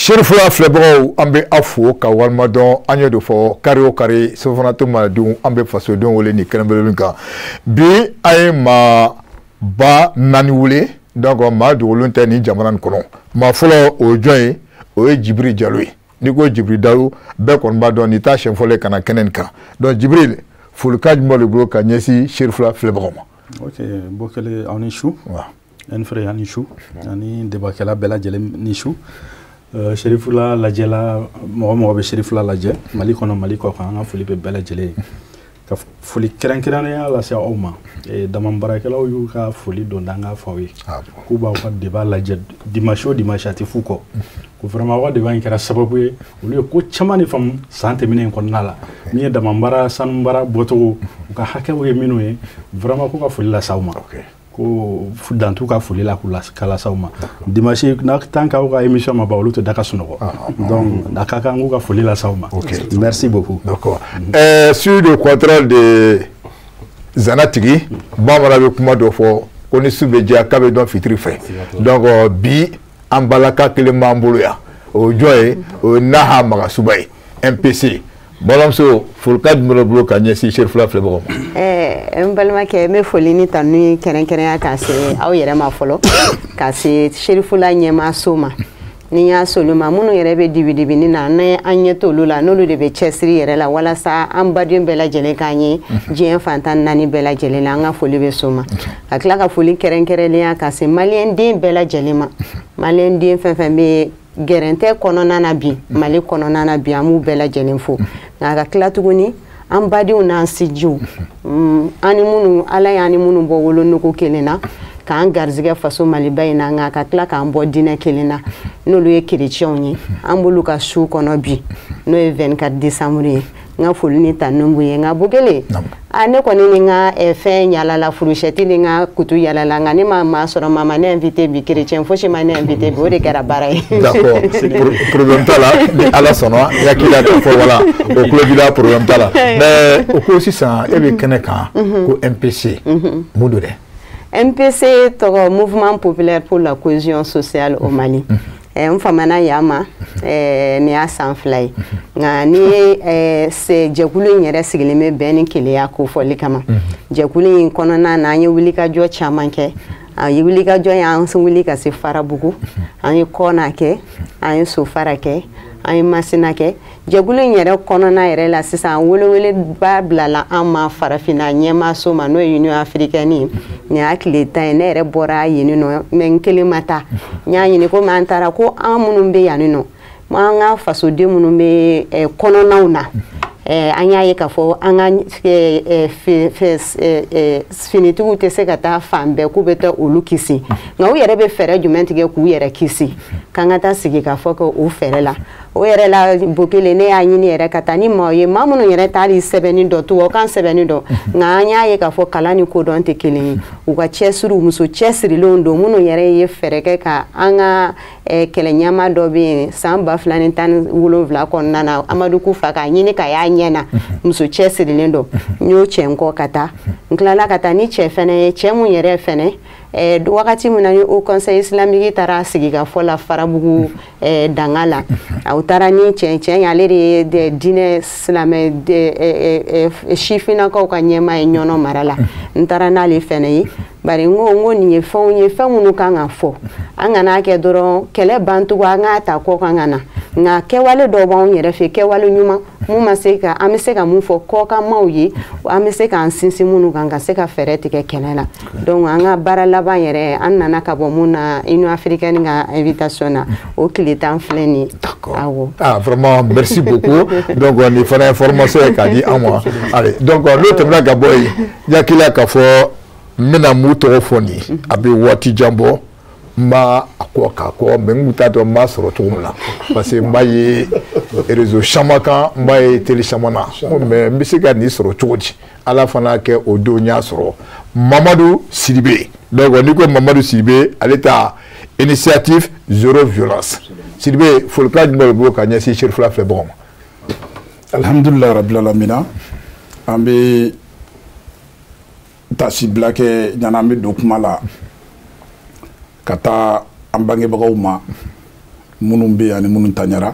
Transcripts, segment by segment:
Cherifula filɛbagaw an bɛ aw fo ka walima dɔn an y'o de fɔ kari o kari Sɛbɛnfana Malidenw an bɛ fasodenw wele ni kɛnɛbelebele kan bi a ye maa ba 4 wele donc maa dogolen tɛ ni jamana in kɔnɔ maa fɔlɔ o ye jɔn ye o ye Djibiri Jalo ye n'i ko Djibiri Jalo bɛɛ kɔni b'a dɔn nin t'a siɲɛ fɔlɔ ye ka na kɛnɛ in kan donc Djibril folikan jumɛn de bolo ka ɲɛsin Cherifula filɛbagaw ma. Ok bɔ kɛlen aw ni su n frère ani su ani debattkɛla bɛɛ lajɛlen ni su Cherifula lajɛla mɔgɔ mɔgɔ bɛ Cherifula lajɛ Mali kɔnɔ Mali kɔ kan an ka foli bɛ bɛɛ lajɛlen ye ka foli kɛrɛnkɛrɛnnenya lase aw ma damabaarakɛlaw y'u ka foli don an ka fɔ aw ye k'u b'aw ka débat lajɛ dimanche o dimanche a tɛ fu kɔ ko vraiment aw ka débat in kɛra sababu ye olu ye ko caman de faamu san tɛmɛnen kɔnɔna la min ye damabaara sanubaara bɔcogo u ka hakɛw ye minnu ye vraiment k'u ka foli lase aw ma ko dantu ka foli la k'u lase aw ma dimanche n'a tant qu'aw ka émission ma ban olu tɛ da ka sunɔgɔ donc a ka kan k'u ka foli lase aw ma merci beaucoup. D'accord. Sur le contrôle de Zanatigi bamanan bɛ kuma dɔ fɔ ko ni su bɛ diya k'a bɛ dɔn fitiri fɛ donc bi an balaka kelen b'an bolo yan o jɔn ye o ye Naha Magasuba ye MPC balimamuso folikan jumɛn bɛ bolo ka ɲɛsin Cherifula filɛbagaw ma. N balimakɛ n bɛ foli ni tanu kɛrɛnkɛrɛnya ka se aw yɛrɛ ma fɔlɔ ka se Cherifula ɲɛmaaso ma ni y'a solu ma minnu yɛrɛ bɛ dibi-dibini na ni an ɲɛ t'olu la n'olu de bɛ cɛsiri yɛrɛ la walasa an baden bɛɛ lajɛlen k'an ye diɲɛ fantan 4 bɛɛ lajɛlen la an ka foli bɛ s'o ma ka tila ka foli kɛrɛnkɛrɛnnenya ka se maliyɛn den bɛɛ lajɛlen ma maliyɛn den fɛn fɛn bɛ gɛrɛntɛ kɔnɔna na bi Mali kɔnɔna na bi an b'u bɛɛ lajɛlen fo nka ka tila tuguni an badenw n'an sinjiw ani minnu Ala y'an ni minnu bɔ wolonugu kelen na k'an garizigɛ faso Maliba in na nka ka tila k'an bɔ diinɛ kelen na n'olu ye chrétienw ye an b'olu ka su kɔnɔ bi n'o ye 24 décembre ye n ka foli ni tanu b'u ye nka Bukele ne kɔni ni n ka fɛn yalala furucɛti ni n ka kutu yalala nka ne ma maa sɔrɔ maa ma ne invité bi chrétien fosi ma ne invité bi o de kɛra baara ye. D'accord problème t'a la ni Ala sɔnna i hakili la k'a fɔ wala o tulo b'i la problème t'a la mais o ko sisan e bɛ kɛnɛ kan ko MPC mun don dɛ. MPC tɔgɔ Mouvement Populaire pour la Cohésion Sociale au Mali. N famana yama ni y'a san 2 ye nka ni jɛkulu in yɛrɛ sigilen bɛ bɛn ni keleya ko fɔli kama jɛkulu in kɔnɔna na an ye wulikajɔ caman kɛ an ye wulikajɔ y'an wuli ka se Farabugu an ye Kɔna kɛ an ye Sofara kɛ an ye Masina kɛ jɛkulu in yɛrɛ kɔnɔna yɛrɛ la sisan welewele ba bilala an ma farafinna ɲɛmaaso ma n'o ye Union Africaine ye nin y'a tile 10 ye ne yɛrɛ bɔra yen nɔ mais n kelen ma taa n y'a ɲini komi an taara ko an minnu bɛ yan nɔ an ka fasoden minnu bɛ kɔnɔnaw na an y'a ye k'a fɔ an ka finitigiw tɛ se ka taa fan bɛɛ k'u bɛ taa olu kisi nka u yɛrɛ bɛ fɛɛrɛ jumɛn tigɛ k'u yɛrɛ kisi k'an ka taa sigi k'a fɔ ko o fɛɛrɛ la o yɛrɛ la Bukele ne y'a ɲini yɛrɛ ka taa ni maa ye maa minnu yɛrɛ taali sɛbɛnni dɔn tubabukan sɛbɛnni dɔn nka an y'a ye k'a fɔ kalan ni kodɔn tɛ kelen ye u ka cɛsiriw muso cɛsirilenw don minnu yɛrɛ ye fɛɛrɛ kɛ ka an ka kɛlɛ ɲɛmaa dɔ bɛ yen san 2017 kɔnɔna na Amadu Kufa k'a ɲini ka y'a ɲɛ na muso cɛsirilen dɔn n y'o cɛ n kɔ ka taa n tilala ka taa ni cɛ fɛnɛ ye cɛ mun yɛrɛ fɛnɛ wagati min na ni Haut Conseil Islamique taara sigi ka fɔ la Farabugu danga la u taara ni cɛn ale de ye diinɛ silamɛ sifinnakaw ka ɲɛmaa ye ɲɔnɔ mara la n taara n'ale fɛnɛ ye bari n ko nin ye fɛnw ye fɛn minnu kan ka fɔ an kana kɛ dɔrɔn kɛlɛ bantugu an k'a ta kɔ kan ka na nka kɛwale dɔw b'anw yɛrɛ fɛ kɛwale ɲuman mun ma se ka an bɛ se ka mun fɔ kɔkanmaw ye an bɛ se k'an sinsin minnu kan ka se ka fɛɛrɛ tigɛ kɛlɛ la donc an ka baara laban yɛrɛ an nana ka bɔ mun na Union Africaine ka invitation na o tile 10 filɛ nin ye. D'accord. Vraiment merci beaucoup donc nin fana information ye k'a di an ma allez donc n'o tɛmɛna ka bɔ yen n hakili la k'a fɔ n bɛna mun tɔgɔ fɔ nin ye a bɛ waati jan bɔ n b'a kɔ k'a kɔ mais n kun t'a dɔn n b'a sɔrɔ cogo min na parce que n b'a ye réseau caman kan n b'a ye télé caman na mais n bɛ se ka nin sɔrɔ cogo di Ala fana kɛ o don n y'a sɔrɔ Mamadu Sidibe donc n'i ko Mamadu Sidibe ale ta initiative zéro violence Sidibe folikan jumɛn bɛ bolo ka ɲɛsin Cherifula filɛbagaw ma. Alhamdulilayi rabil alamina an bɛ tasibila kɛ ɲana an bɛ don kuma la ka taa an bangebagaw ma minnu bɛ yan ani minnu taɲara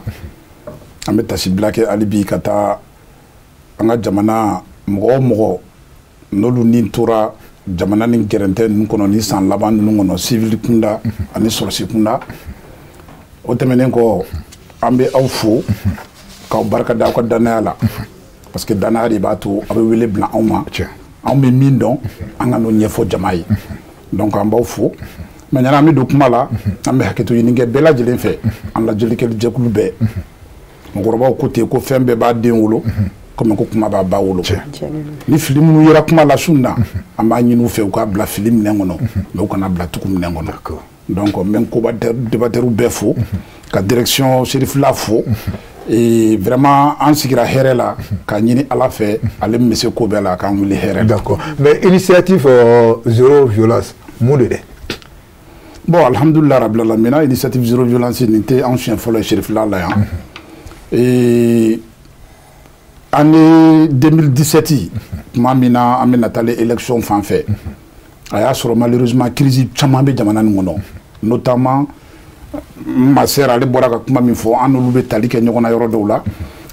an bɛ tasibila kɛ hali bi ka taa an ka jamana mɔgɔ o mɔgɔ n'olu ni tora jamana ni gɛrɛntɛ ninnu kɔnɔ ni san laban ninnu kɔnɔ civil kunda ani sɔrɔsi kunda o tɛmɛnen kɔ an bɛ aw fo k'aw barika da aw ka danaya la parce que danaya de b'a to aw bɛ wele bila anw ma anw bɛ min dɔn an ka n'o ɲɛfɔ jama ye donc an b'aw fo mais ɲana an bɛ don kuma la an bɛ hakɛto ɲini kɛ bɛɛ lajɛlen fɛ an lajɛlikɛli jɛkulu bɛɛ mɔgɔkɔrɔbaw ko ten ko fɛn bɛɛ b'a den wolo comme ko kuma b'a ba wolo ni fili minnu yera kuma la sun na an b'a ɲini u fɛ u k'a bila fili minɛn kɔnɔ mais u kana bila tugu minɛn kɔnɔ donc n bɛ n ko débatteurs bɛɛ fo ka direction Serifula fo et vraiment an sigira hɛrɛ la ka ɲini ala fɛ ale min bɛ se ko bɛɛ la k'an wuli hɛrɛ. D'accord, mais initiative zéro violence mun de dɛ? Bon, alhamdulillah rabbil alamin, initiative zéro violence nin tɛ an siɲɛ fɔlɔ ye Serifula la yan. Et année 2017 tuma min na an bɛna taa élection fan fɛ a y'a sɔrɔ malheureusement crise caman bɛ jamana nin kɔnɔ notamment ma sœur ale bɔra ka kuma min fɔ an n'olu bɛ tali kɛ ɲɔgɔn na yɔrɔ dɔw la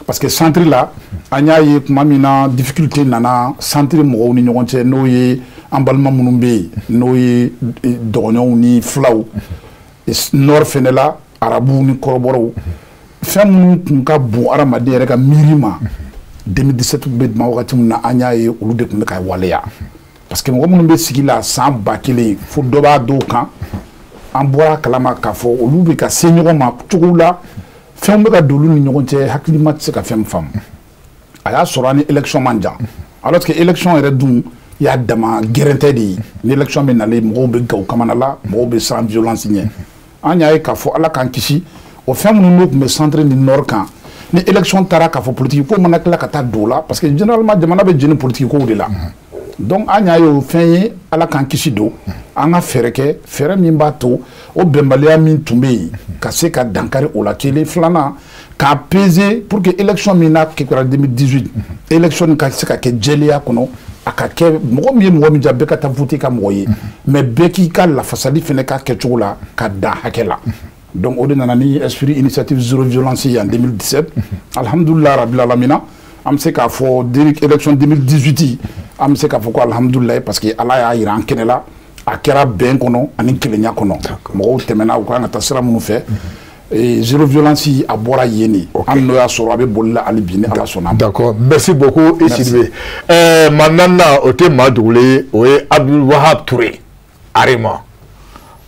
parce que centre la an y'a ye tuma min na difficulté nana centre mɔgɔw ni ɲɔgɔn cɛ n'o ye an balima minnu bɛ yen n'o ye dɔgɔɲɔgɔnw ni filaw nord fɛnɛ la arabuw ni kɔrɔbɔrɔw fɛn minnu tun ka bon adamaden yɛrɛ ka miiri ma 2017 bɛ duma wagati min na an y'a ye olu de tun bɛ ka waleya parce que mɔgɔ minnu bɛ sigi la san 1000 fo dɔ b'a dɔw kan an bɔra kalama k'a fɔ olu bɛ ka se ɲɔgɔn ma cogo la fɛnw bɛ ka don olu ni ɲɔgɔn cɛ hakilima tɛ se ka fɛn faamu a y'a sɔrɔ an ni élection man jan alors que élection yɛrɛ dun y'a dama gɛrɛntɛ de ye ni élection bɛ nalen mɔgɔw bɛ gaw kamana la mɔgɔw bɛ siran violence ɲɛ an y'a ye k'a fɔ ala k'an kisi o fɛn minnu n'o tun bɛ centre ni nord kan ni élection taara k'a fɔ politique ko mana tila ka taa don la parce que généralement jamana bɛ jeni politique kow de la donc an y'a ye o fɛn ye ala k'an kisi don an ka fɛɛrɛ kɛ fɛɛrɛ min b'a to o bɛnbaliya min tun bɛ yen ka se ka dankari o la kelen filanan k'a peser pour que élection min n'a kɛra 2018 élection ka se ka kɛ jɛlenya kɔnɔ a ka kɛ mɔgɔ min ye mɔgɔ min ja bɛɛ ka taa voter ka mɔgɔ ye mais bɛɛ k'i ka lafasali fɛnɛ k'a kɛcogo la ka dan hakɛ la donc o de nana ni esprit initiative zéro violence en 2017 alhamdulillah rabbil alamina an bɛ se k'a fɔ élection 2018 an bɛ se k'a fɔ ko alhamdulillah parce que ala y'a jira an kɛnɛ la a kɛra bɛn kɔnɔ ani kelenya kɔnɔ mɔgɔw tɛmɛna u kan ka taa sira minnu fɛ zéro violence a bɔra yen de an n'o y'a sɔrɔ a bɛ boli la hali bi ni ala sɔnna. D'accord, merci beaucoup i Sidibe. maa naaninan o tɛ maa dogolen ye o ye Abdul Wahab Touré Arema.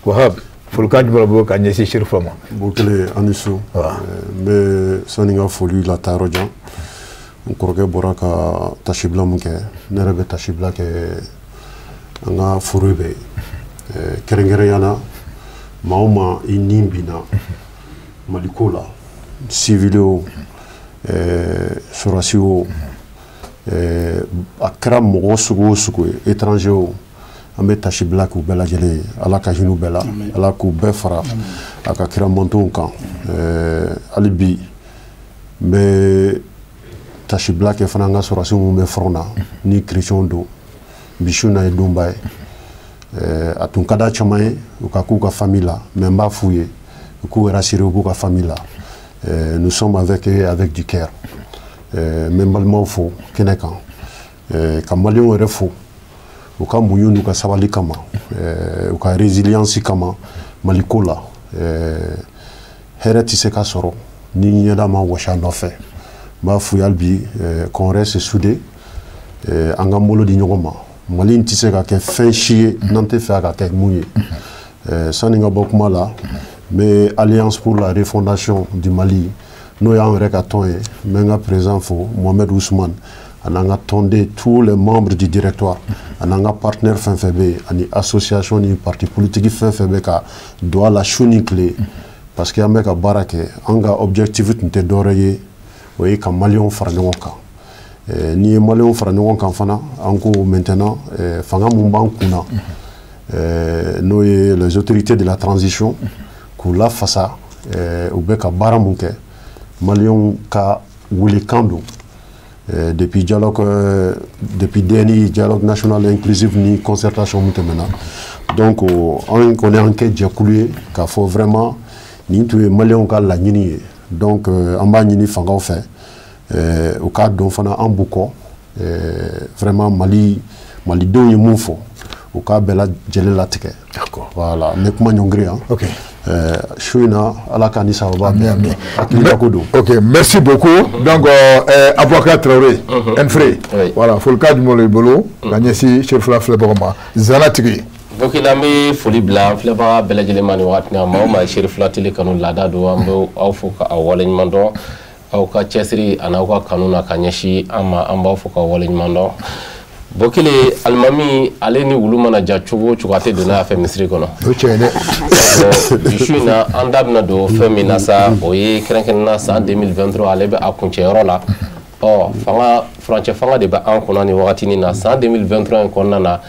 Wahab folikan jumɛn b'o ka ɲɛsin Serifula ma? Bon kelen ani su n bɛ sani n ka foli la taa yɔrɔ jan n kɔrɔkɛ bɔra ka tasibila mun kɛ ne yɛrɛ bɛ tasibila kɛ an ka foro bɛ kɛrɛnkɛrɛnya na maa o maa i ni binna Mali ko la civil sɔrɔsi o a kɛra mɔgɔ sugu o sugu ye étranger o an bɛ tasibila k'u bɛɛ lajɛlen ye ala ka hinɛ u bɛɛ la ala k'u bɛɛ fara a ka kira mɔntonw kan hali bi n bɛ tasibila kɛ fana an ka sɔrɔsi minnu bɛ front na ni chrétien don bi su na ye donba ye a tun ka d'a caman ye u ka k'u ka famille la mais n b'a f'u ye u k'u rassurer u k'u ka famille la nous sommes avec du cœur n bɛ n balimaw fo kɛnɛ kan ka maliyɛnw yɛrɛ fo u ka muɲu n'u ka sabali kama u ka résilience kama Mali ko la hɛrɛ tɛ se ka sɔrɔ ni ɲɛda ma wɔsi a nɔfɛ n b'a f'u ye hali bi qu'on reste soudés an ka bolo di ɲɔgɔn ma Mali in tɛ se ka kɛ fɛn si ye n'an tɛ fɛ a ka kɛ mun ye sani ka bɔ kuma la n bɛ alliance pour la refondation du Mali n'o y'an yɛrɛ ka tɔn ye n bɛ n ka président fo Mohamed Ousmane an'an ka tɔnden tous les membres du directoire an'an ka partenaire fɛn fɛn bɛ yen ani association ni parti politique fɛn fɛn bɛ ka don a la su ni tile parce que an bɛ ka baara kɛ an ka objectif tun tɛ dɔwɛrɛ ye o ye ka maliyɛnw fara ɲɔgɔn kan n'i ye maliyɛnw fara ɲɔgɔn kan fana an ko maintenant fanga mun b'an kunna n'o ye les autorités de la transition k'u lafasa u bɛ ka baara mun kɛ maliyɛnw ka welekan don depuis dernier dialogue national inclusif ni concertation mun tɛmɛna donc on est en kɛ jɛkulu ye k'a fɔ vraiment nin tun ye maliyɛnw ka laɲini ye donc an b'a ɲini fangaw fɛ u k'a dɔn fana an b'u kɔ vraiment malidenw ye mun fɔ u k'a bɛɛ lajɛlen latigɛ voilà n bɛ kuma ɲɔngiri yan su in na ala k'a ni sababa bɛn hakilila ko don. Ok, merci beaucoup. Donc avocat Traoré Enfré voilà folikan jumɛn b'i bolo ka ɲɛsin Serifula filɛbagaw ma Zana tigi. Donc il a mis folie blanc, filɛbaga bɛɛ lajɛlen ma nin wagati na maa o maa Serifula tele kanu laada don an bɛ aw fo ka aw waleɲuman dɔn aw ka cɛsiri ani aw ka kanu na ka ɲɛsin an ma an b'aw fo ka waleɲuman dɔn. Bokele alimami ale ni wulu mana ja cogo o cogo a tɛ don n'a fɛ misiri kɔnɔ. O cɛ ye dɛ. Bi su in na an da bɛna don fɛn min na sa o ye kɛrɛnkɛrɛnnena san 2023 ale bɛ a kuncɛyɔrɔ la furancɛ fanga de bɛ an kunna nin wagatinin na san 2023 in kɔnɔna na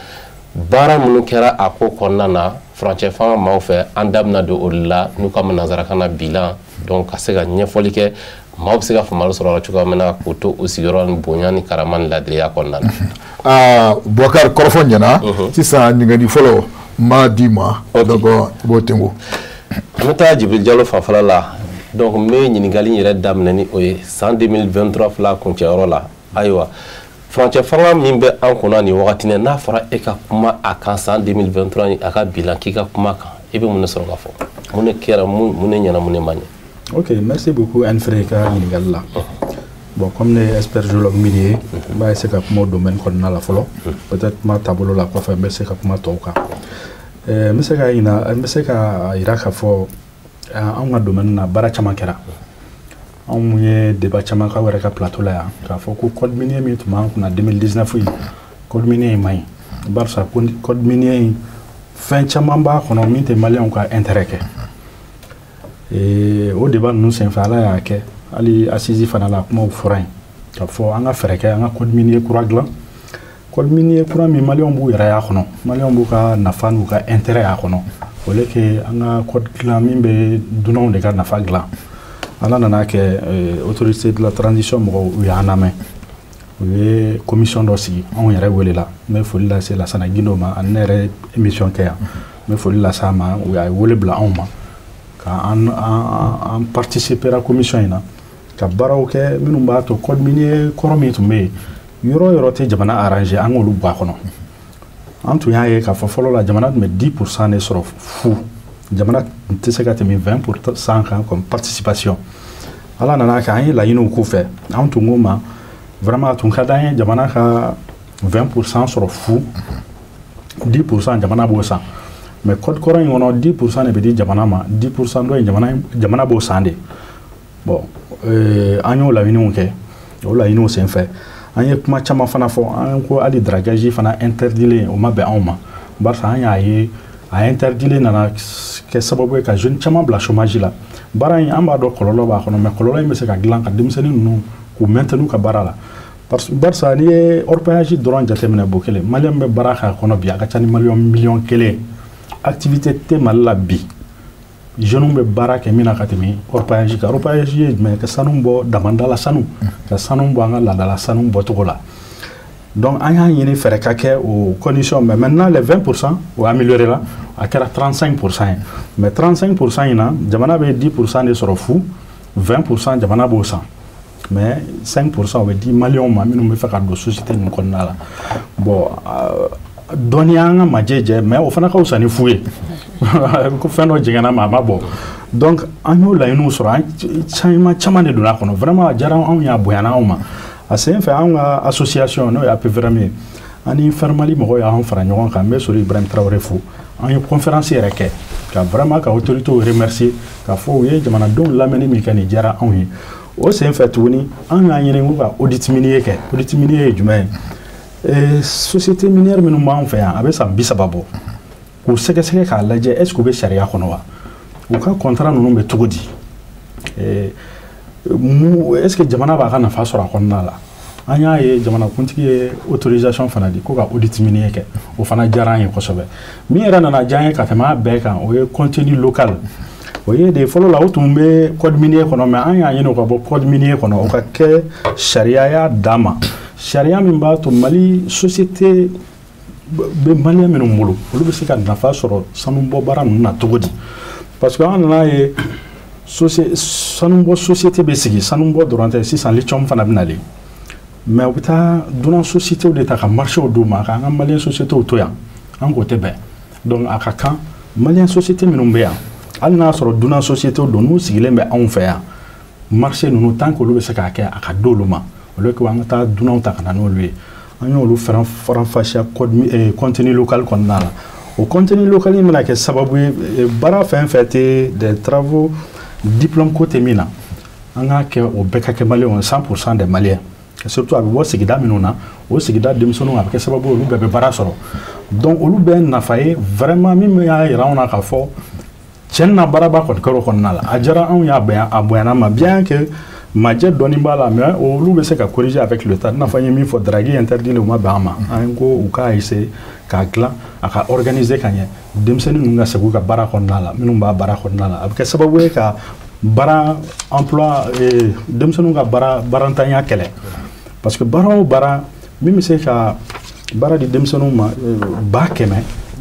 baara minnu kɛra a ko kɔnɔna na furancɛ fanga maaw fɛ an da bɛna don o de la n'u ka nanzarakan na bilan donc ka se ka ɲɛfɔli kɛ maaw bɛ se ka faamuyali sɔrɔ a la cogoya min na k'o to o sigiyɔrɔ ni bonya ni karama ni ladiriya kɔnɔna na. Boubacar kɔrɔfɔ ɲɛna sisan ɲininkali fɔlɔ n b'a d'i ma donc i b'o tengo. An bɛ taa Jibiri Jalo fanfɛla la donc n bɛ ɲininkali yɛrɛ daminɛ ni o ye san 2023 fila kuncɛyɔrɔ la ayiwa furancɛ fanga min bɛ an kunna nin wagati n'a fɔra e ka kuma a kan san 2023 a ka bilan k'i ka kuma kan i bɛ mun de sɔrɔ ka fɔ mun de kɛra mun de ɲɛna mun de ma ɲɛ. Ok, merci beaucoup Enfré ka ɲininkali la. Bon, comme ne expert géologue min ye n b'a essayer ka kuma o domaine kɔnɔna la fɔlɔ peut-être kuma taabolo la kɔfɛ n bɛ se ka kuma tɔw kan. N bɛ se ka yira k'a fɔ anw ka domaine na baara caman kɛra. Anw ye débat caman k'aw yɛrɛ ka plateau la yan k'a fɔ ko code minier min tun b'an kunna 2019 in code minier in man ɲi barisa code minier in fɛn caman b'a kɔnɔ min tɛ maliyɛnw ka intérêt kɛ. O débat ninnu senfɛ ala y'a kɛ hali assise fana la kumaw fɔra yen k'a fɔ an ka fɛɛrɛ kɛ an ka code minier kura dilan code minier kura min maliyɛnw b'u yɛrɛ y'a kɔnɔ maliyɛnw b'u ka nafa n'u ka intérêt y'a kɔnɔ au lieu que an ka code dilan min bɛ dunanw de ka nafa dilan ala nana kɛ autorité de la transition mɔgɔw u y'an lamɛn u ye commission dɔ sigi anw yɛrɛ welela n bɛ foli lase Lasana Gindo ma ani ne yɛrɛ émission kɛ yan n bɛ foli lase a ma u y'a wele bila anw ma k'an participer à commission in na ka baaraw kɛ minnu b'a to code minier kɔrɔ min tun bɛ yen yɔrɔ o yɔrɔ tɛ jamana arranger an k'olu bɔ a kɔnɔ an tun y'a ye k'a fɔ fɔlɔ la jamana tun bɛ 10% de sɔrɔ fu jamana tɛ se ka tɛmɛ 20% kan comme participation ala nana kɛ an ye laɲiniw k'u fɛ an tun ko ma vraiment tun ka d'an ye jamana ka 20% sɔrɔ fu 10% jamana b'o san mais code kɔrɔ in kɔnɔ 10% de bɛ di jamana ma 10% dɔ in jamana b'o san de bon an y'o laɲiniw kɛ o laɲiniw senfɛ an ye kuma caman fana fɔ an ko hali dragage fana interdilen o ma bɛn anw ma barisa an y'a ye a interdilen nana kɛ sababu ye ka jeune caman bila chômage la baara in an b'a dɔn kɔlɔlɔ b'a kɔnɔ mais kɔlɔlɔ in bɛ se ka dilan ka denmisɛnnin ninnu k'u maintenu ka baara la barisa n'i ye orpaillage dɔrɔn jateminɛ Bokele maliyɛn bɛ baara k'a kɔnɔ bi a ka ca ni miliyɔn kelen activité tɛ Mali la bi jeunes bɛ baara kɛ min na ka tɛmɛ orpaillage kan orpaillage ye jumɛn ka sanu bɔ damanda la sanu ka sanu bɔ an ka laadala sanu bɔcogo la donc an y'a ɲini fɛɛrɛ ka kɛ o condition mais maintenant les 20% o amélioré la a kɛra 35% ye mais 35% in na jamana bɛ 10% de sɔrɔ fu 20% jamana b'o san mais 5% o bɛ di maliyɛnw ma minnu bɛ fɛ ka don société ninnu kɔnɔna la bon dɔnniya an ka majɛjɛ mais o fana ka fisa ni fu ye ko fɛn dɔ jiginna ma a ma bɔ donc an y'o laɲiniw sɔrɔ an caman de donna a kɔnɔ vraiment a diyara anw ye a bonyana anw ma a sen fɛ anw ka association n'o ye APVRM ye ani Fermali mɔgɔw y'an fara ɲɔgɔn kan n bɛ Sori Ibrahim Traoré fo an ye conférence yɛrɛ kɛ ka vraiment ka autorités remercier k'a fɔ u ye jamanadenw lamɛnni min kɛ nin diyara anw ye o sen fɛ tuguni an y'a ɲini ko ka audit minier kɛ audit minier ye jumɛn ye société minière minnu b'an fɛ yan a bɛ san 30 bɔ k'u sɛgɛsɛgɛ k'a lajɛ est ce que u bɛ sariya kɔnɔ wa u ka contrat ninnu bɛ cogo di est ce que jamana b'a ka nafa sɔrɔ a kɔnɔna la an y'a ye jamanakuntigi ye autorisation fana di ko ka audit minier kɛ o fana diyara an ye kosɛbɛ min yɛrɛ nana diya an ye ka tɛmɛ a bɛɛ kan o ye contenu local o ye de fɔlɔ la o tun bɛ code minier kɔnɔ mais an y'a ɲini o ka bɔ code minier kɔnɔ o ka kɛ sariya y'a dan ma sariya min b'a to Mali société bɛ maliyɛn minnu bolo olu bɛ se ka nafa sɔrɔ sanubɔ baara ninnu na cogo di parce que an nana ye sanubɔ société bɛ sigi sanubɔ dɔrɔn tɛ sisan lithium fana bɛ nalen mais u bɛ taa dunan société de ta ka marché d'u ma k'an ka malien société to yan an k'o tɛ bɛn donc a ka kan malien société minnu bɛ yan hali n'a sɔrɔ dunan société don n'u sigilen bɛ anw fɛ yan marché ninnu tant que olu bɛ se k'a kɛ a ka d'olu ma olu ko an ka taa dunanw ta ka na n'olu ye an y'olu faranfasiya contenu local kɔnɔna la o contenu local in bɛna kɛ sababu ye baara fɛn fɛn tɛ des travaux diplôme ko tɛ min na an k'a kɛ o bɛɛ ka kɛ maliyɛnw 100% des maliens surtout a bɛ bɔ sigida minnu na o sigida denmisɛnninw a bɛ kɛ sababu ye olu bɛɛ bɛ baara sɔrɔ donc olu bɛɛ nafa ye vraiment min y'a yira anw na k'a fɔ tiɲɛ na baaraba kɔni kɛra o kɔnɔna la a diyara anw y'a bonyana ma bien que majɛ dɔɔni b'a la mais olu bɛ se ka corriger avec le temps i n'a fɔ an ye min fɔ drague interdit u ma bɛn an ma an ko u k'a essayer k'a dilan a ka organiser ka ɲɛ denmisɛnnin ninnu ka segin u ka baara kɔnɔna la minnu b'a baara kɔnɔna la a bɛ kɛ sababu ye ka baara emploi denmisɛnninw ka baarantanya kɛlɛ parce que baara o baara min bɛ se ka baara di denmisɛnninw ma 100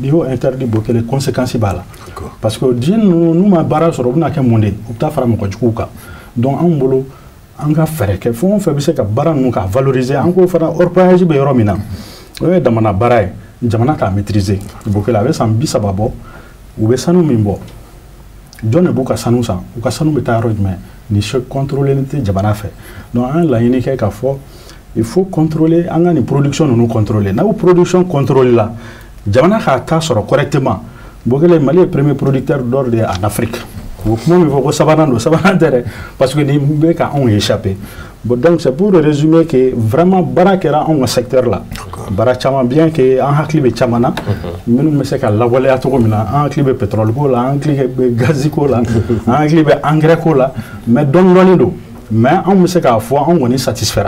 n'i y'o interdit bɔ kelen conséquence b'a la parce que jeunes ninnu n'u ma baara sɔrɔ u bɛna kɛ mun de u bɛ taa fara mɔgɔ juguw kan donc anw bolo an ka fɛɛrɛ kɛ fɛn o fɛn bɛ se ka baara ninnu ka valoriser an ko fana orpaillage bɛ yɔrɔ min na o ye jamana baara ye jamana k'a maîtriser Bokele a bɛ san 30 bɔ u bɛ sanu min bɔ jɔn de b'u ka sanu san u ka sanu bɛ taa yɔrɔ jumɛn ni contrôler tɛ jamana fɛ donc an ye laɲini kɛ k'a fɔ il faut contrôler an ka nin production ninnu contrôler n'aw production contrôler la jamana k'a ta sɔrɔ correctement Bokele Mali est premier producteur d'or en Afrique o kuma min fɔ ko sabanan don sabanan tɛ dɛ parce que nin bɛ ka anw échapper bon donc c'est pour résumer que vraiment baara kɛra anw ka secteur la baara caman bien que an hakili bɛ caman na minnu bɛ se ka lawaleya cogo min na an hakili bɛ pétrole ko la an hakili bɛ gazi ko la an hakili bɛ engrais ko la mais dɔɔni don mais on sait qu'à fois on est satisfait.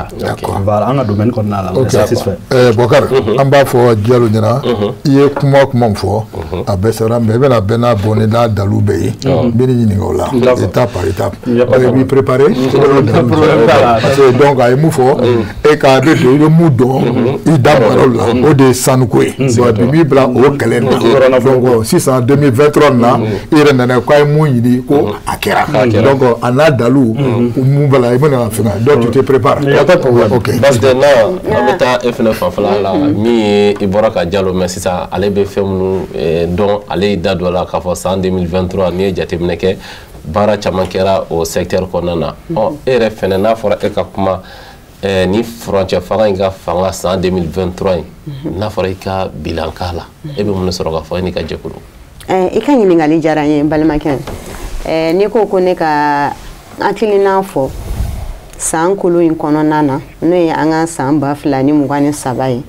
Voilà, on a domaine qu'on a là, satisfait. Bokar, on va faire dialogue là. Il y a comment faire. À Bessara, mais ben à Bena Boneda Daloubé, Béni Nigola, étape par étape. Vous avez préparé. Donc à Moufo et qu'à le moudon, il d'abord là, au de Sanoué, soit du blanc au calendrier. Donc si c'est en 2023 là, il y en a quoi mouillé au Akera. Donc on a Dalou. Voilà, donc tu te prépares. Il n'y a pas de problème. Parce que non, on met ta F9 en là, mi Iboraka Diallo, mais c'est ça, allez be faire nous, donc allez d'adouala qu'à force en 2023, ni jatemneke, bara chamankera au secteur konana. Oh, et refenena fora ekakuma, ni frontière fanga fanga en 2023, na fora ika bilankala. Et bien mon soroga fora ni ka jekulu. Ika ni ngali jaranye balmaken. Ni ko koneka akilina fo san kolo in kɔnɔna na n'o ye an ka san 2023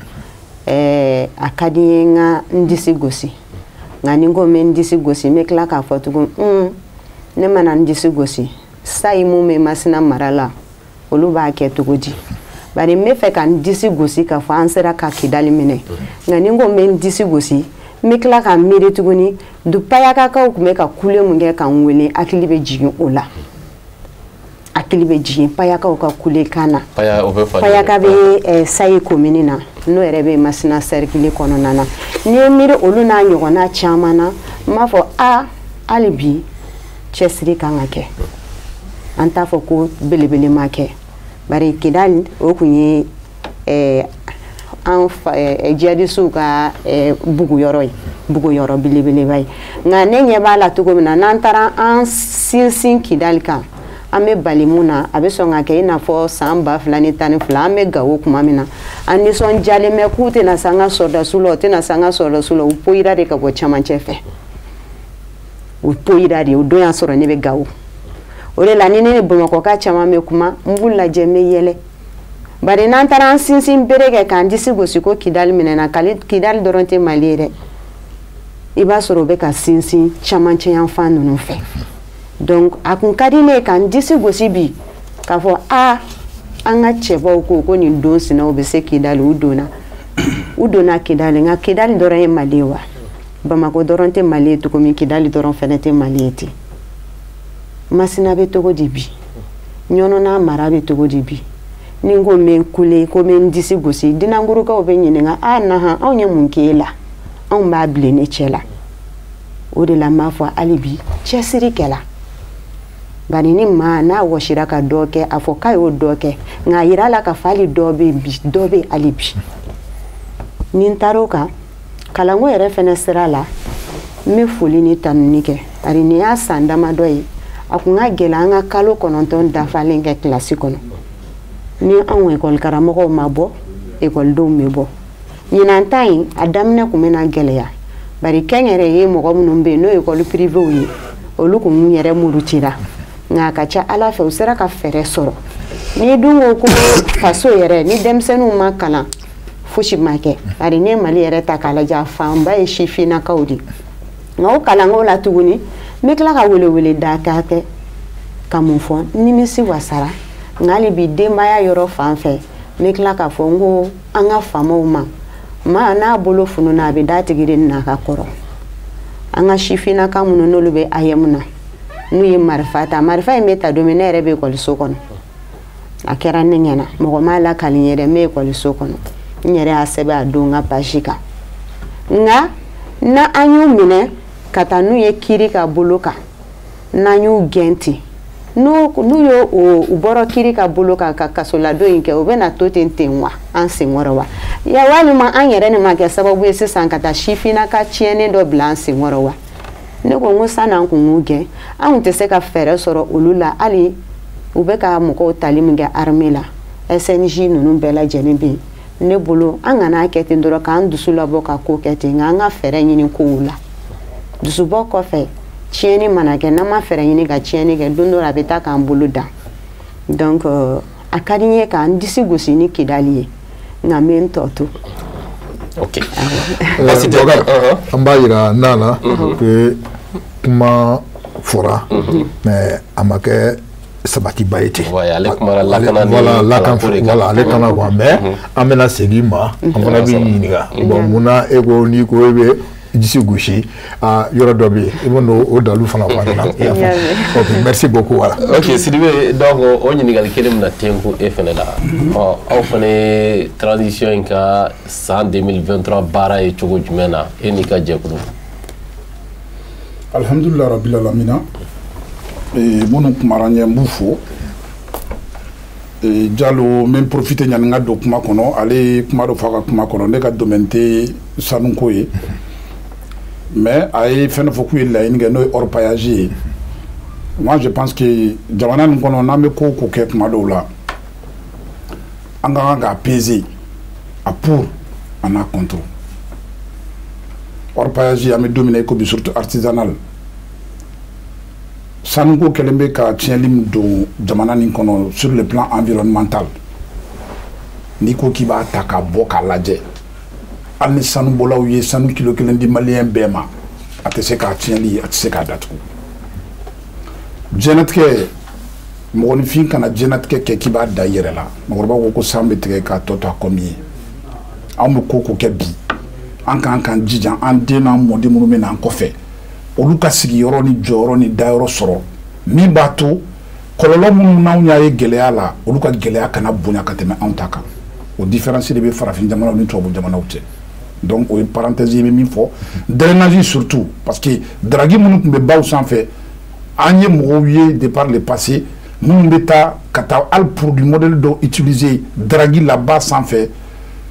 ye a ka di n ye n ka n disi gosi nka ni n ko n bɛ n disi gosi n bɛ tila k'a fɔ tugun ne mana n disi gosi sayi mun bɛ Masina mara la olu b'a kɛ cogo di bari n bɛ fɛ ka n disi gosi k'a fɔ an sera ka Kidali minɛ nka ni n ko n bɛ n disi gosi n bɛ tila ka miiri tuguni du payakakaw tun bɛ ka kule mun kɛ ka n wele hakili bɛ jigin o la. Akili bɛ jigin payakaw ka kule kana payaka bɛ sayi commune na n'o yɛrɛ bɛ Masina cercle kɔnɔna na ni ye miiri olu n'a ɲɔgɔnna caman na n b'a fɔ hali bi cɛsiri kan ka kɛ an t'a fɔ ko belebele ma kɛ bari Kidali o kun ye an jihadisiw ka buguyɔrɔ ye buguyɔrɔ belebeleba ye nka ne ɲɛ b'a la cogo min na n'an taara an sinsin Kidali kan an bɛ bali mun na a bɛ sɔn ka kɛ i n'a fɔ san 2012 an bɛ Gawo kuma min na an nisɔndiyalen bɛ k'u tɛna se an ka sɔrɔdasiw la u tɛna se an ka sɔrɔdasiw la u poyira de ka bɔ cɛmancɛ fɛ u poyira de o don y'a sɔrɔ ne bɛ Gawo o de la ni ne ni Bamakɔka caman bɛ kuma n b'u lajɛ n bɛ yɛlɛ bari n'an taara an sinsin bere kɛ k'an disi gosi ko Kidali minɛna Kidali dɔrɔn tɛ Mali ye dɛ i b'a sɔrɔ u bɛ ka sinsin cɛmancɛ yan fan ninnu fɛ. Donc a kun ka di ne ye k'an disi gosi bi k'a fɔ an ka cɛbaw ko nin don sinaw bɛ se Kidali u donna Kidali nka Kidali dɔrɔn ye Mali ye wa Bamako dɔrɔn tɛ Mali ye cogo min Kidali dɔrɔn fɛnɛ tɛ Mali ye ten Masina bɛ cogo di bi Ɲɔnɔna mara bɛ cogo di bi ni n ko n bɛ n kule ko n bɛ n disi gosi dunangurukaw bɛ ɲininka nahan anw ye mun k'e la anw b'a bilen ne cɛ la o de la n b'a fɔ hali bi cɛsiri kɛla bari ni maa n'a wɔsira ka dɔ kɛ a fɔ k'a y'o dɔ kɛ nka a yira la ka fɔ hali dɔ bɛ bi dɔ bɛ hali bi ni n taara o kan kalanko yɛrɛ fɛnɛ sira la n bɛ foli ni tanuni kɛ bari nin y'a san damadɔ ye a kun ka gɛlɛn an ka kalo 9 dafalen kɛ kilasi kɔnɔ ni anw ekɔli karamɔgɔw ma bɔ ekɔlidenw bɛ bɔ ɲinan ta in a daminɛ kun bɛna gɛlɛya bari kɛnyɛrɛye mɔgɔ minnu bɛ yen n'o ekɔli pirivew ye olu kun yɛrɛ murutira nka a ka ca ala fɛ u sera ka fɛɛrɛ sɔrɔ ni dun ko ko faso yɛrɛ ni denmisɛnninw ma kalan fosi ma kɛ bari ne mali yɛrɛ ta k'a lajɛ a fanba ye sifinnakaw de nka o kalanko la tuguni n bɛ tila ka welewele da kɛ ka mun fɔ nimisi wasara nka hali bi denbaya yɔrɔ fan fɛ n bɛ tila k'a fɔ n ko an ka faamaw ma maa n'a bolo fununa a bɛ da tigi de n'a ka kɔrɔ an ka sifinnaka minnu n'olu bɛ ayɛmu na n'u ye marifa ta marifa in bɛ ta don min ne yɛrɛ bɛ ekɔliso kɔnɔ a kɛra ne ɲɛna mɔgɔ m'a lakali n yɛrɛ n bɛ ekɔliso kɔnɔ n yɛrɛ y'a sɛbɛn a don n ka pasi kan nka na an y'u minɛ ka taa n'u ye kiri ka bolo kan n'an y'u gɛn ten n'u ye u bɔra kiri ka bolo kan ka kasoladon in kɛ u bɛna to ten ten wa an senkɔrɔ wa ya walima an yɛrɛ de ma kɛ sababu ye sisan ka taa sifinnaka tiɲɛnen dɔ bila an senkɔrɔ wa ne ko n ko sanni an kun k'u gɛn an kun tɛ se ka fɛɛrɛ sɔrɔ olu la hali u bɛ ka mɔgɔw tali min kɛ armée la SNJ ninnu bɛɛ lajɛlen bɛ yen ne bolo an kana kɛ ten dɔrɔn k'an dusu labɔ ka ko kɛ ten nka an ka fɛɛrɛ ɲini kow la dusubɔ kɔfɛ tiɲɛni mana kɛ n'an ma fɛɛrɛ ɲini ka tiɲɛni kɛ don dɔ la a bɛ taa k'an bolo dan donc a ka di n ye k'an disi gosi ni kidali ye nka n bɛ n tɔ to. Ok. An b'a yira Nana que kuma fɔra mais a ma kɛ sabatiba ye ten. Ale kumara lakana ni voilà ale kana quoi mais an bɛna segin ma an fana bɛ ɲininka bon munna e ko n'i ko e bɛ disi gosi yɔrɔ dɔ bɛ yen i bɛ n'o dalu fana fɔ an ɲɛna. Ok merci beaucoup voilà. Ok Sidibe donc o ɲininkali kelen bɛna tɛnku e fana la aw fana ye transition in ka san 2023 baara ye cogo jumɛn na e n'i ka jɛkulu. Alhamdulillah rabbil alamina minnu kumara n ye n b'u fo Jalo n bɛ profiter ɲani n ka don kuma kɔnɔ ale ye kuma dɔ fɔ a ka kuma kɔnɔ ne ka domaine tɛ sanuko ye mais a ye fɛn dɔ fɔ k'u ye laɲini kɛ n'o ye orpaillage ye moi je pense que jamana nin kɔnɔ n'an bɛ ko o ko kɛ kuma dɔw la an ka kan k'a peser a pour en a contre orpaillage an bɛ don min na i ko bi surtout artisanal sanuko kɛlen bɛ ka tiɲɛli min don jamana nin kɔnɔ sur le plan environnemental n'i ko k'i b'a ta k'a bɔ k'a lajɛ hali ni sanubɔlaw ye sanu kilo 1 di maliyɛn bɛɛ ma a tɛ se k'a tiɲɛli a tɛ se k'a datugu diɲɛlatigɛ mɔgɔninfin kana diɲɛlatigɛ kɛ k'i b'a da i yɛrɛ la mɔgɔkɔrɔba ko san bɛ tigɛ k'a tɔ to a kɔ min ye anw bɛ ko ko kɛ bi an k'an k'an jija an den n'an mɔden minnu bɛ n'an kɔfɛ olu ka sigiyɔrɔ ni jɔyɔrɔ ni dayɔrɔ sɔrɔ min b'a to kɔlɔlɔ minnu n'anw y'a ye gɛlɛya la olu ka gɛlɛya kana bonya ka tɛmɛ anw ta kan o différence de bɛ farafin jamanaw ni tubabu jamanaw cɛ donc o ye parenthèse ye bɛ min fɔ drainage surtout parce que daragi minnu tun bɛ baw sanfɛ an ye mɔgɔw ye de par le passé minnu bɛ taa ka taa hali produit modèle dɔw utiliser daragi la ba sanfɛ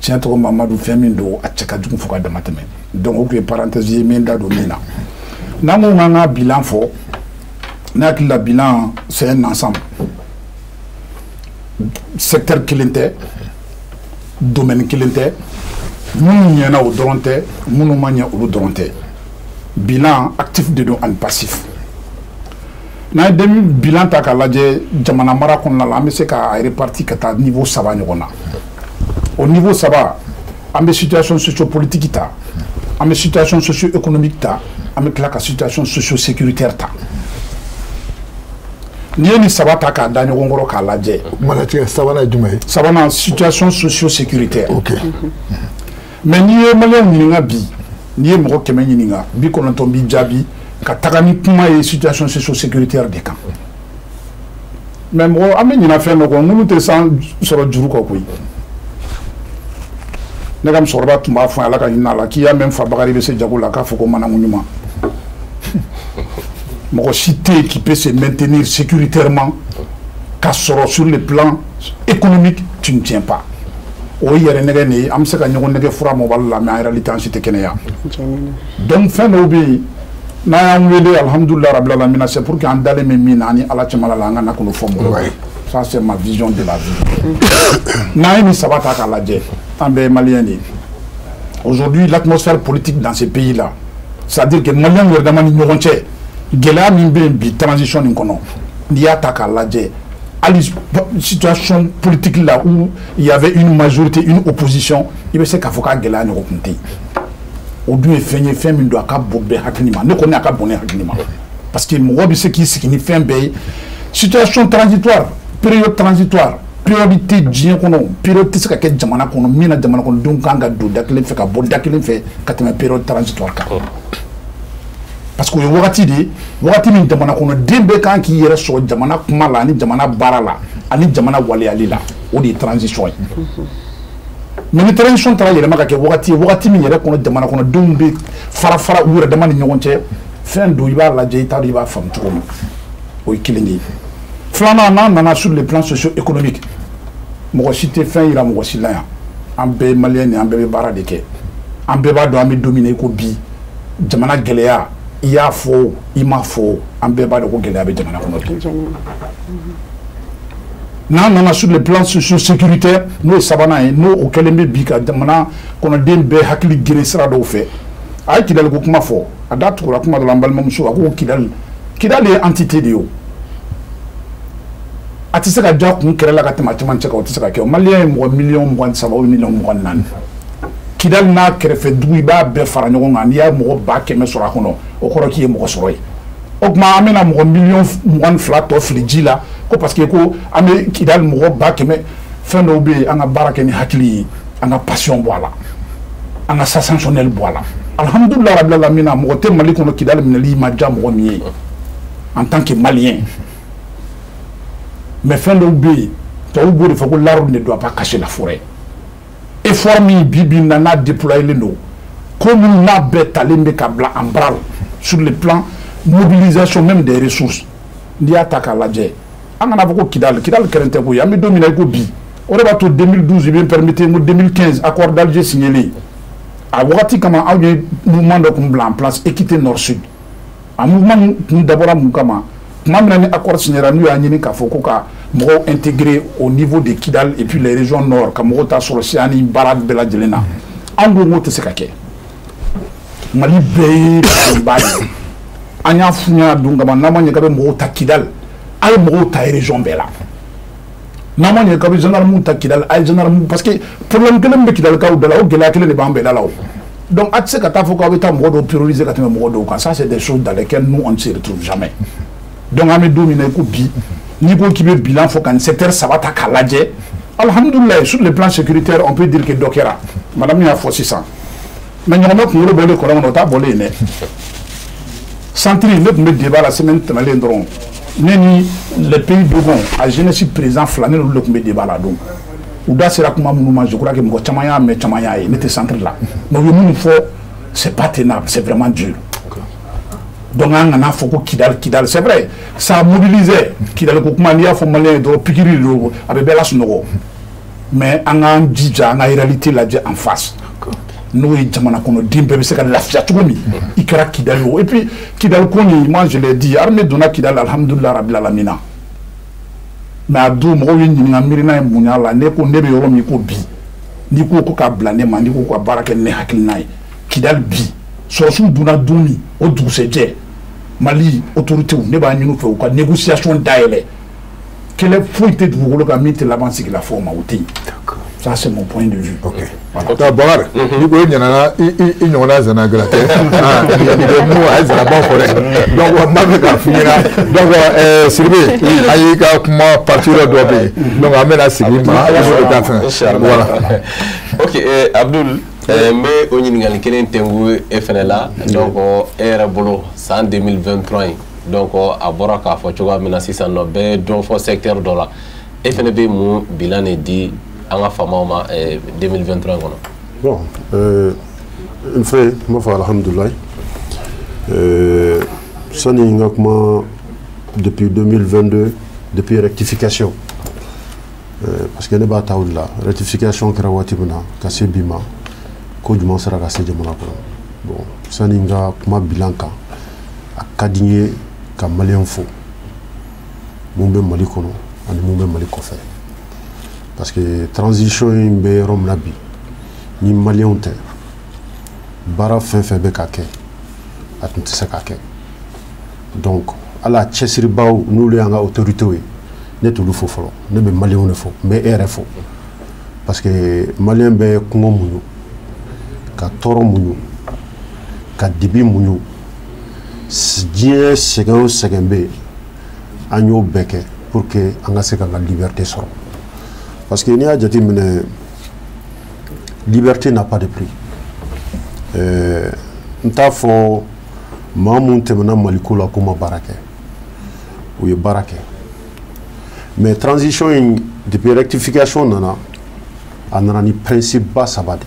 tiɲɛ tɔgɔ Mamadu fɛn min don a cɛ ka jugu fo ka dama tɛmɛ donc o tun ye parenthèse ye min da don min na n'an ko k'an ka bilan fɔ ne hakili la bilan c'est un ensemble secteur kelen tɛ domaine kelen tɛ minnu ɲɛna o dɔrɔn tɛ minnu ma ɲɛ olu dɔrɔn tɛ bilan actif de don ani passif n'an ye bilan ta k'a lajɛ jamana mara kɔnɔna la an bɛ se k'a répartir ka taa niveau 3 ɲɔgɔn na au niveau 3 an bɛ situation sociopolitique ta an bɛ situation socio-économique ta an bɛ tila ka situation socio-sécuritaire ta n'i ye nin 3 ta k'a da ɲɔgɔn kɔrɔ k'a lajɛ malatigɛ sabanan ye jumɛn ye sabanan situation socio-sécuritaire ok mais n'i ye maliyɛnw ɲininka bi n'i ye mɔgɔ 100 ɲininka 90 b'i jaabi ka taga ni kuma ye situation socio-sécuritaire de kan mais mɔgɔ an bɛ ɲina fɛn dɔ kɔ minnu tɛ san sɔrɔ juru kɔ koyi ne ka musokɔrɔba tun b'a fɔ ala ka hinɛ a la k'i y'a mɛn fa bakari bɛ se jago la k'a fɔ ko manamu ɲuman mɔgɔ si tɛ qui peut se maintenir sécuritairement k'a sɔrɔ sur le plan économique tu ne tiens pas o yɛrɛ nɛgɛ nin an bɛ se ka ɲɔgɔn nɛgɛ fura mobile la mais en réalité an si tɛ kɛnɛya donc fɛn dɔw bɛ yen n'an y'an wele alhamdulilah rabbil alamin c'est pour que an dalen bɛ min na ani ala cɛmala la an ka na k'olu fɔ mɔgɔw ye ça c'est ma vision de la vie n'an ye nin saba ta k'a lajɛ an bɛɛ ye maliyɛn de ye aujourd'hui l'atmosphère politique dans ces pays là c'est-à-dire que maliyɛn yɛrɛ dama ni ɲɔgɔn cɛ gɛlɛya min bɛ yen bi transition nin kɔnɔ n'i y'a ta k'a lajɛ hali situation politique là où il y avait une majorité une opposition i bɛ se k'a fɔ k'a gɛlɛya ɲɔgɔn kun tɛ yen o dun ye fɛn ye fɛn min don a ka bon bɛɛ hakili ma ne kɔni a ka bon ne hakili ma parce que mɔgɔ bɛ se k'i sigi ni fɛn bɛɛ ye situation transitoire période transitoire priorité diɲɛ kɔnɔ période tɛ se ka kɛ jamana kɔnɔ min na jamana kɔnɔdenw kan ka don da kelen fɛ ka bɔ da kelen fɛ ka tɛmɛ période transitoire kan parce que o ye wagati de ye wagati min jamana kɔnɔden bɛɛ kan k'i yɛrɛ sɔrɔ jamana kuma la ani jamana baara la ani jamana waleyali la o de ye transition ye mais ni transition taara yɛlɛma ka kɛ wagati ye wagati min yɛrɛ kɔnɔ jamana kɔnɔdenw bɛ fara fara u yɛrɛ dama ni ɲɔgɔn cɛ fɛn don i b'a lajɛ i t'a dɔn i b'a faamu cogo min o ye kelen ye filanan n'an nana sur le plan socio-économique mɔgɔ si tɛ fɛn yira mɔgɔ si la yan an bɛɛ ye maliyɛn de an bɛɛ bɛ baara de kɛ an bɛɛ b'a dɔn an bɛ don min na i ko bi jamana gɛlɛya i y'a fɔ o i m'a fɔ o an bɛɛ b'a dɔn ko gɛlɛya bɛ jamana kɔnɔ bi n'an nana sur le plan socio-sécuritaire n'o ye sabanan ye n'o o kɛlen bɛ bi ka jamana kɔnɔden bɛɛ hakili geren sira dɔw fɛ a ye Kidali ko kuma fɔ a da tugura kuma dɔ la an balimamuso a ko Kidali ye entité de ye o a tɛ se ka ja kun kɛrɛ la ka tɛmɛ caman cɛ kan o tɛ se ka kɛ o maliyɛn ye mɔgɔ miliyɔn 23 ou miliyɔn 24 Kidali n'a kɛrɛfɛ dugu i b'a bɛɛ fara ɲɔgɔn kan n'i y'a mɔgɔ 100,000 sɔrɔ a kɔnɔ o kɔrɔ k'i ye mɔgɔ sɔrɔ ye o tuma an bɛna mɔgɔ miliyɔn 22 tɔ fili ji la ko parce que ko an bɛ Kidali mɔgɔ 100,000 fɛn dɔw bɛ yen an ka baara kɛ ni hakili ye an ka passion bɔ a la an ka sensationnel bɔ a la alhamdulilah rabbil alamin mɔgɔ tɛ Mali kɔnɔ Kidali minɛli ma diya mɔgɔ min ye en tant que malien mais fɛn dɔw bɛ yen tubabuw b'o de fɔ ko l'arbre ne doit pas cacher la forêt effort min bi bi in na n'a déployé don ko minnu n'a bɛɛ talen bɛ ka bila en branle sur le plan mobilisation même des ressources n'i y'a ta k'a lajɛ an kana fɔ ko Kidali kɛrɛn tɛ ko ye an bɛ don min na i ko bi o de b'a to 2012 i bɛ permettre n ko 2015 accord d'Alger signalé a wagati kama aw ye mouvement dɔ kun bila en place équité nord sud a mouvement kun dabɔra mun kama tuma min na ni accord signera n'u y'a ɲini k'a fɔ ko ka mɔgɔw intégrer au niveau de Kidali et puis les régions nord ka mɔgɔw ta sɔrɔ si ani baara bɛɛ lajɛlen na an ko n k'o tɛ se ka kɛ Mali bɛɛ ye ba ye an y'a f'u ɲɛna don kama n'an ma ɲɛ k'a bɛ mɔgɔw ta Kidali a ye mɔgɔw ta région bɛɛ la n'an ma ɲɛ k'a bɛ gendarmew ta Kidali a ye gendarmew parce que problème kelen bɛ Kidalikaw bɛɛ la o gɛlɛya kelen de b'an bɛɛ da la o donc a tɛ se ka taa fɔ k'aw bɛ taa mɔgɔ dɔw prioriser ka tɛmɛ mɔgɔ dɔw kan ça c'est des choses dans lesquelles nous on ne se retrouve jamais donc an bɛ don min na i ko bi n'i ko k'i bɛ bilan fɔ ka nin secteur saba ta k'a lajɛ alhamdulilah sur le plan sécuritaire on peut dire que dɔ kɛra madame y'a fɔ sisan mais ɲɔgɔnmɛ kunkolo bɔlen kɔlɔn kɔnɔ o t'a bɔlen dɛ centre ne tun bɛ débat la semaine tɛmɛlen dɔrɔn ne ni les pays Dogon a jeunesse président fila ne n'olu de tun bɛ débat la don u da sera kuma minnu ma je crois que mɔgɔ caman y'a mɛn caman y'a ye ne tɛ centre la mais u ye minnu fɔ c'est pas tenable c'est vraiment dur donc an kana fɔ ko Kidali c'est vrai ça a mobilisé Kidali ko kuma n'i y'a fɔ maliyɛn ye dɔrɔn pikiri de don a bɛ bɛɛ lasunɔgɔ mais an k'an jija an ka réalité lajɛ en face n'o ye jamana kɔnɔden bɛɛ bɛ se ka lafiya cogo min i kɛra Kidali o et puis Kidali ko nin moi je l'ai dit armée donna Kidali alhamdulilah rabbil alamin mais a don mɔgɔw ye ɲininka miirina ye mun y'a la ne ko ne bɛ yɔrɔ min ko bi n'i ko ko k'a bila ne ma n'i ko ka baara kɛ ne hakilina ye Kidali bi sɔrɔsiw donna don min o dugusɛjɛ Mali autorités ne b'a ɲini u fɛ u ka négociation dayɛlɛ kɛlɛ foyi tɛ dugukolo kan min tɛ laban sigila fɔ o ma o tɛ yen ça c'est mon point de vue. Ok. Voilà. Bakari, ni ko ɲana i ɲɔgɔnna zana gila tɛ mu a ye zana ban fɔ dɛ donc n b'a fɛ k'a f'i ɲɛna donc Sidibe a y'i ka kuma partie dɔ bɛ yen donc an bɛna sigi ma i b'o de ta fɛn voilà. Ok Abdul n bɛ o ɲininkali kelen tɛngu e fɛnɛ la donc e yɛrɛ bolo san 2023 in donc a bɔra k'a fɔ cogoya min na sisan nɔ bɛɛ dɔn fɔ secteur dɔ la e fɛnɛ bɛ mun bilan de di an ka faamaw ma 2023 kɔnɔ. Bon n fɛ n b'a fɔ alhamdulilayi sani n ka kuma depuis 2022 depuis rectification parce que ne b'a ta o de la rectification kɛra waati min na ka se bi ma ko jumɛn sera ka se jamana kɔnɔ bon sani n ka kuma bilan kan a ka di n ye ka maliyɛn fo mun bɛ Mali kɔnɔ ani mun bɛ Mali kɔfɛ parce que transition in bɛ yɔrɔ min na bi ni maliyɛnw tɛ baara fɛn fɛn bɛ ka kɛ a tun tɛ se ka kɛ donc ala cɛsiribaw n'olu y'an ka autorités ye ne t'olu fo fɔlɔ ne bɛ maliyɛnw de fo n bɛ e yɛrɛ fo parce que maliyɛn bɛ kɔngɔ muɲu ka tɔɔrɔ muɲu ka dibi muɲu diɲɛ sɛgɛn o sɛgɛn bɛ yen an y'o bɛɛ kɛ pour que an ka se k'an ka liberté sɔrɔ parce que n'i y'a jateminɛ liberté n'a pas de prix n t'a fɔ maa mun tɛmɛna Maliko la k'u ma baara kɛ u ye baara kɛ mais transition in depuis rectification nana a nana ni principe ba saba de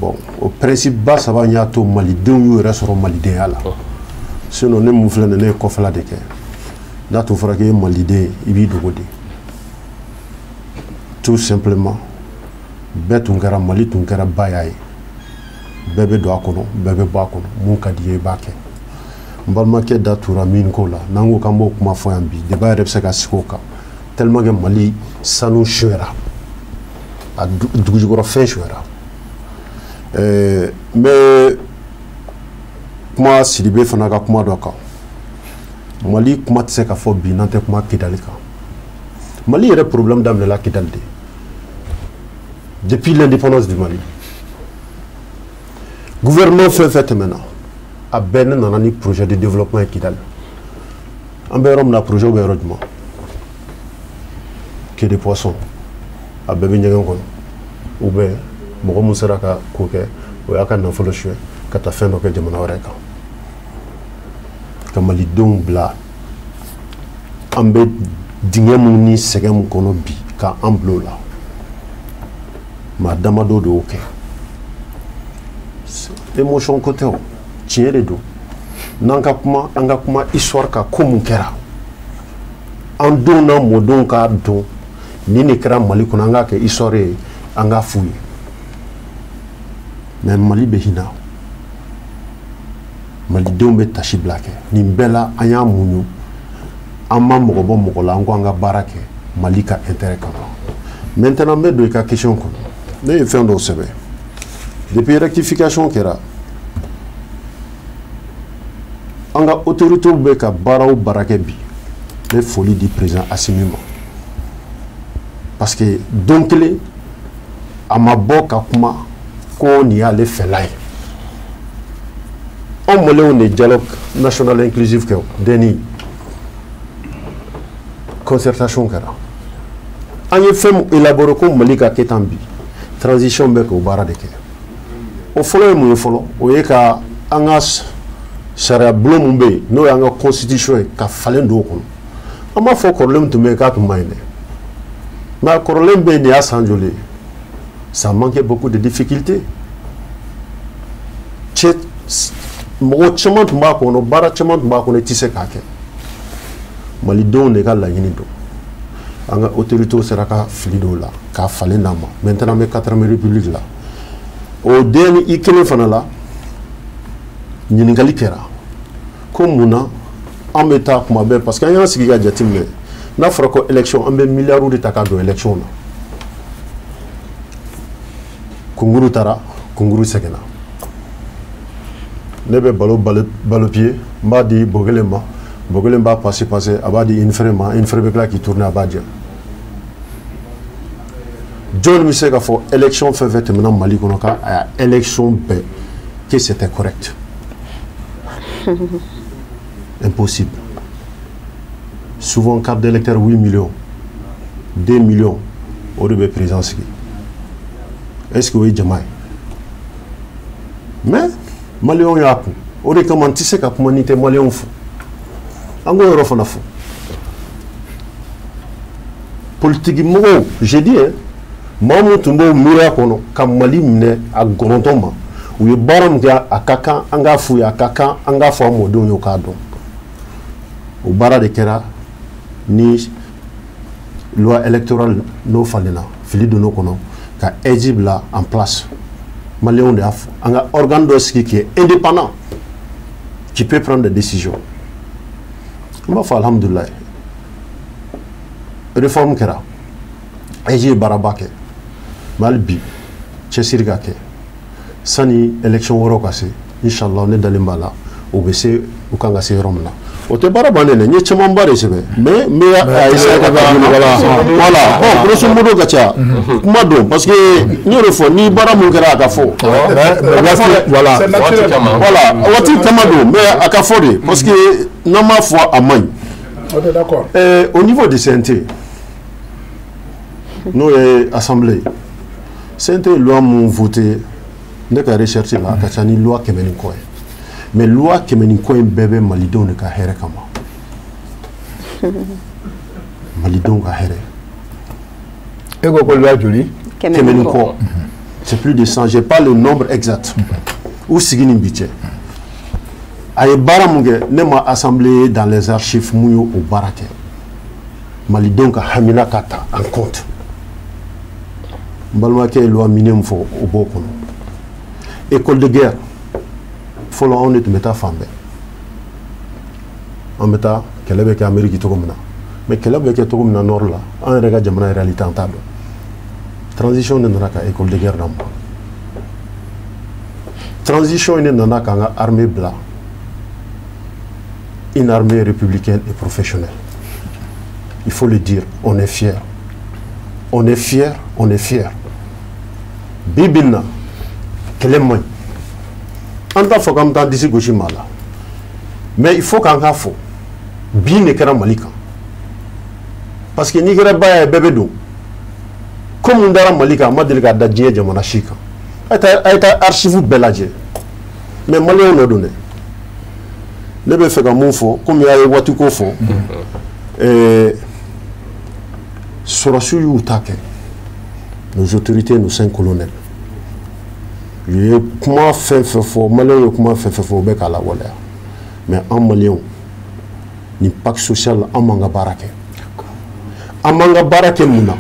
bon o principe ba saba y'a to malidenw y'u yɛrɛ sɔrɔ malidenya la sinon ne mun filɛ nin ne ye kɔfɛla de kɛ n'a tun fɔra k'e ye maliden i b'i dogo de tout simplement bɛɛ tun kɛra Mali tun kɛra baya ye bɛɛ bɛ don a kɔnɔ bɛɛ bɛ bɔ a kɔnɔ mun ka di ye i b'a kɛ n balimakɛ da tugura min ko la n'an ko k'an b'o kuma fɔ yan bi débat yɛrɛ bɛ se ka sigi o kan tellement que Mali sanu suyara a dugujukɔrɔfɛn suyara n bɛ kuma Sidibe fana ka kuma dɔ kan Mali kuma tɛ se ka fɔ bi n'an tɛ kuma Kidali kan Mali yɛrɛ problème daminɛla Kidali de depuis l'indépendance du Mali gouvernement fɛn fɛn tɛmɛna a bɛɛ ne nana ni projet de développement ye Kidali an bɛ yɔrɔ min na projet bɛ yɔrɔ jumɛn quai de poisson a bɛɛ bɛ ɲɛgɛn kɔnɔ ou bien mɔgɔ mun sera ka ko kɛ o y'a ka nafolo suɲɛ ka taa fɛn dɔ kɛ jamana wɛrɛ kan ka malidenw bila an bɛ dingɛ mun ni sɛgɛn mun kɔnɔ bi ka an bila o la maa damadɔ de y'o kɛ émotion ko tɛ o tiɲɛ de don n'an ka kuma an ka kuma histoire kan ko mun kɛra an denw n'a mɔdenw k'a dɔn nin de kɛra Mali kɔnɔ an k'a kɛ histoire ye an k'a f'u ye mais Mali bɛ hinɛ malidenw bɛ tasi bila kɛ nin bɛɛ la an y'a muɲu an ma mɔgɔ bɔ mɔgɔ la an ko an ka baara kɛ Mali ka intérêt kama maintenant n bɛ don i ka question kɔnɔ ne ye fɛn dɔw sɛbɛn depuis rectification kɛra an ka autorités bɛ ka baara o baara kɛ bi n bɛ foli di président Assimi ma parce que don kelen a ma bɔ ka kuma ko nin y'ale fɛla ye anw maliyɛnw de dialogue national inclusif kɛ DNI concertation kɛra an ye fɛn min élaboré ko Mali ka kɛ tan bi transition bɛ k'o baara de kɛ o fɔlɔ ye mun ye fɔlɔ o ye ka an ka sariya bulon mun bɛ yen n'o y'an ka constitution ye ka falen don o kɔnɔ an b'a fɔ kɔrɔlen tun bɛ yen k'a tun man ɲi dɛ nka kɔrɔlen bɛ yen nin y'a san joli ye ça manquait beaucoup de difficultés mɔgɔ caman tun b'a kɔnɔ baara caman tun b'a kɔnɔ i tɛ se k'a kɛ malidenw de ka laɲini don an ka autorités sera ka fili dɔw la k'a falen d'an ma maintenant an bɛ 4e république la o DNI kelen fana la ɲininkali kɛra ko mun na an bɛ taa kuma bɛɛ parce que an y'an sigi ka jateminɛ n'a fɔra ko élection an bɛ miliyariw de ta ka don élection na kunkuru taara kunkuru sɛgɛnna ne bɛ balo pied n b'a di Bokele ma Bokele b'a passer a b'a di Infere ma Infere bɛ tila k'i tourner a b'a jɛ jɔn bɛ se ka fɔ élection fɛn fɛn tɛmɛna Mali kɔnɔ k'a y'a élection bɛɛ que c'était correct impossible souvent carte d'électeur 8 millions 2 millions o de bɛ président sigi est-ce que o ye jama ye mais maliyɛnw y'a kun o de kama n tɛ se ka kuma ni tɛ maliyɛnw fo an k'o yɔrɔ fana fo politiki mɔgɔw j'ai dit maa mun tun b'o miiriya kɔnɔ ka Mali minɛ a gɔnɔntɔn ma u ye baara min kɛ a ka kan an k'a f'u ye a ka kan an k'a fɔ an mɔdenw ye o k'a dɔn o baara de kɛra ni loi électorale n'o falenna fili donn'o kɔnɔ ka aide bila en place maliyɛnw de y'a fɔ an ka organe dɔ sigi qui est indépendant qui peut prendre des décisions an b'a fɔ alhamdulilayi réforme kɛra aide ye baaraba kɛ mais hali bi cɛsiri ka kɛ sani élection wɛrɛw ka se inchallah ne dalen b'a la o bɛ se u kan ka se yɔrɔ min na o tɛ baara bannen dɛ n ye camanba de sɛbɛn mais n bɛ a essayer ka taa voilà bon grosso modo ka ca kuma don parce que n y'o de fɔ ni baara mun kɛra a ka fɔ voilà waati kama don mais a ka fɔ de parce que n'an m'a fɔ a man ɲi au niveau du CNT n'o ye assemblée CNT ye loi mun voté ne ka recherche la a ka ca ni loi 100 ni kɔ ye mais loi 100 ni kɔ in bɛɛ bɛ malidenw de ka hɛrɛ kama malidenw ka hɛrɛ e ko ko loi joli 100 ni kɔ c'est plus de 100 j'ai pas le nombre exact u sigi nin bi cɛ a ye baara mun kɛ ne ma assemblée dans les archives mun ye o baara kɛ malidenw ka hamina ka ta en compte n balimakɛ ye loi minɛ min fɔ o b'o kɔnɔ école de guerre fɔlɔ anw de tun bɛ taa fan bɛɛ an bɛ taa kɛlɛ bɛ kɛ Amérique cogo min na mais kɛlɛ bɛ kɛ cogo min na nord la an yɛrɛ ka jamana réalité an t'a dɔn transition de nana ka école de guerre d'an ma transition de nana k'an ka armée bila une armée républicaine et professionnelle il faut le dire on est fiers on est fiers on est fiers bi bi in na kɛlɛ man ɲi an t'a fɔ k'an bɛ taa disi gosi maa la mais il faut k'an k'a fɔ bin de kɛra Mali kan parce que n'i kɛra ba ye bɛɛ bɛ don ko mun dara Mali kan a ma deli k'a da diɲɛ jamana si kan a ye taa archive bɛɛ lajɛ mais maliyɛnw nɔ don dɛ ne bɛ fɛ ka mun fɔ komi a ye waati ko fɔ sɔrɔsiw y'u ta kɛ nos autorités nos 5 colonels u ye kuma fɛn fɛn fɔ maliyɛnw ye kuma fɛn fɛn fɔ o bɛ k'a lawaleya mais an maliyɛnw nin pacte social an m'an ka baara kɛ an m'an ka baara kɛ mun na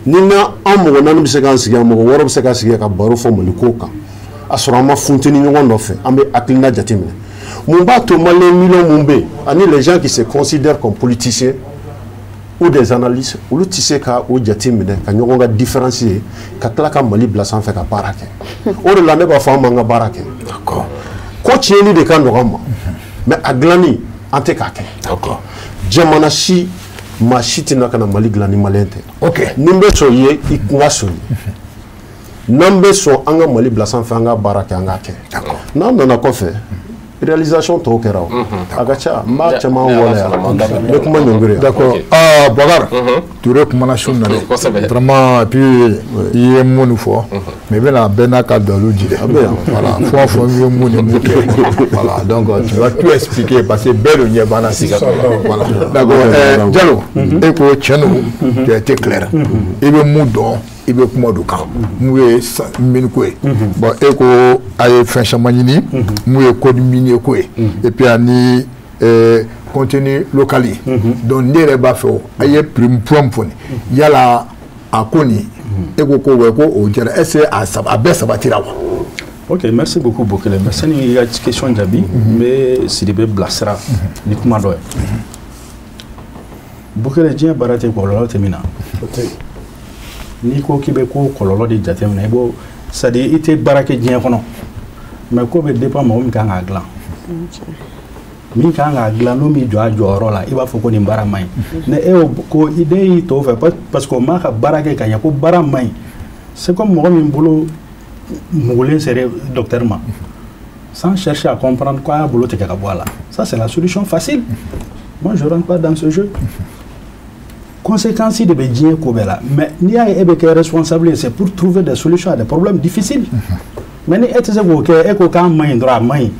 ni na an mɔgɔ 4 bɛ se k'an sigi yan mɔgɔ 6 bɛ se ka sigi ka baro fɔ Mali ko kan a sɔrɔ an ma funteni ɲɔgɔn nɔfɛ an bɛ hakilina jateminɛ mun b'a to maliyɛn millions mun bɛ yen ani les gens qui se considèrent comme politiciens ou des analystes olu tɛ se ka o jateminɛ ka ɲɔgɔn ka différence ye ka tila ka Mali bila sanfɛ ka baara kɛ o de la ne b'a fɔ an m'an ka baara kɛ ko tiɲɛni de ka nɔgɔn an ma mais a dilanni an tɛ k'a kɛ jamana si maa si tɛna ka na Mali dilan ni maliyɛn tɛ ni n bɛ sɔn i ye i kun ka sɔn n'an bɛ sɔn an ka Mali bila sanfɛ an ka baara kɛ an k'a kɛ n'an nana kɔfɛ réalisation tɔw kɛra o a ka ca n b'a caman waleya n bɛ kuma ɲɔngiri d'accord Boubacar Touré kumana su na dɛ vraiment puis i ye mun fɔ mais i bɛna bɛɛ n'a ka dalu di dɛ voilà fɔ fɔ i ye mun ni mun kɛ voilà donc tu vas tout expliquer parce que bɛɛ de ɲɛ banna sisan voilà d'accord Diallo e ko tiɲɛ don tu as été clair i bɛ mun dɔn i bɛ kuma do kan mun ye mine ko ye bon e ko a ye fɛn caman ɲini mun ye code minier ko ye et puis ani contenu local ye donc ne yɛrɛ b'a fɛ a ye point fɔ nin yala a ko nin e ko ko o diyara est-ce que a bɛɛ sabatira wa. Ok, merci beaucoup Bokele. Merci ni ya question jabi mais Sidibé bilasira ni kuma dɔ ye Bokele diɲɛ baara tɛ kɔlɔlɔ tɛ min na n'i ko k'i bɛ ko kɔlɔlɔ de jateminɛ i b'o c'est à dire i tɛ baara kɛ diɲɛ kɔnɔ mais ko bɛ dépend mɔgɔ min kan k'a dilan min kan k'a dilan n'o m'i jɔ a jɔyɔrɔ la i b'a fɔ ko nin baara man ɲi ne e ko idée y'i tɔw fɛ parce que o m'a ka baara kɛ ka ɲɛ ko baara man ɲi c'est comme mɔgɔ min bolo mugulen sera docteur ma sans chercher à comprendre quoi a bolo tigɛ ka bɔ a la ça c'est la solution facile moi je rentre pas dans ce jeu conséquences de bɛ diɲɛ ko bɛɛ la mais n'i y'a ye e bɛ kɛ responsable c'est pour trouver des solutions à des problèmes difficiles mais ni e tɛ se k'o kɛ e ko k'a man ɲi dɔrɔn a man ɲi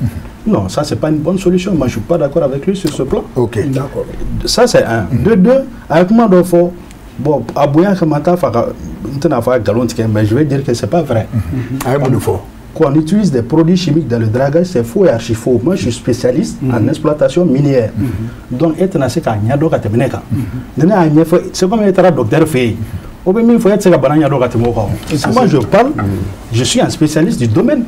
non ça c'est pas une bonne solution moi je suis pas d'accord avec lui sur ce plan. Ok d'accord ça c'est un de deux a ye kuma dɔ fɔ bon a bonya kama n t'a fɔ n tɛna fɔ a galon tigɛ mais je vais dire que c'est pas vrai a ye mun de fɔ qu'on utilise des produits chimiques dans le dragage, c'est faux et archi faux. Moi, je suis spécialiste en exploitation minière. Donc, c'est comme être docteur fait. Moi, je parle, je suis un spécialiste du domaine.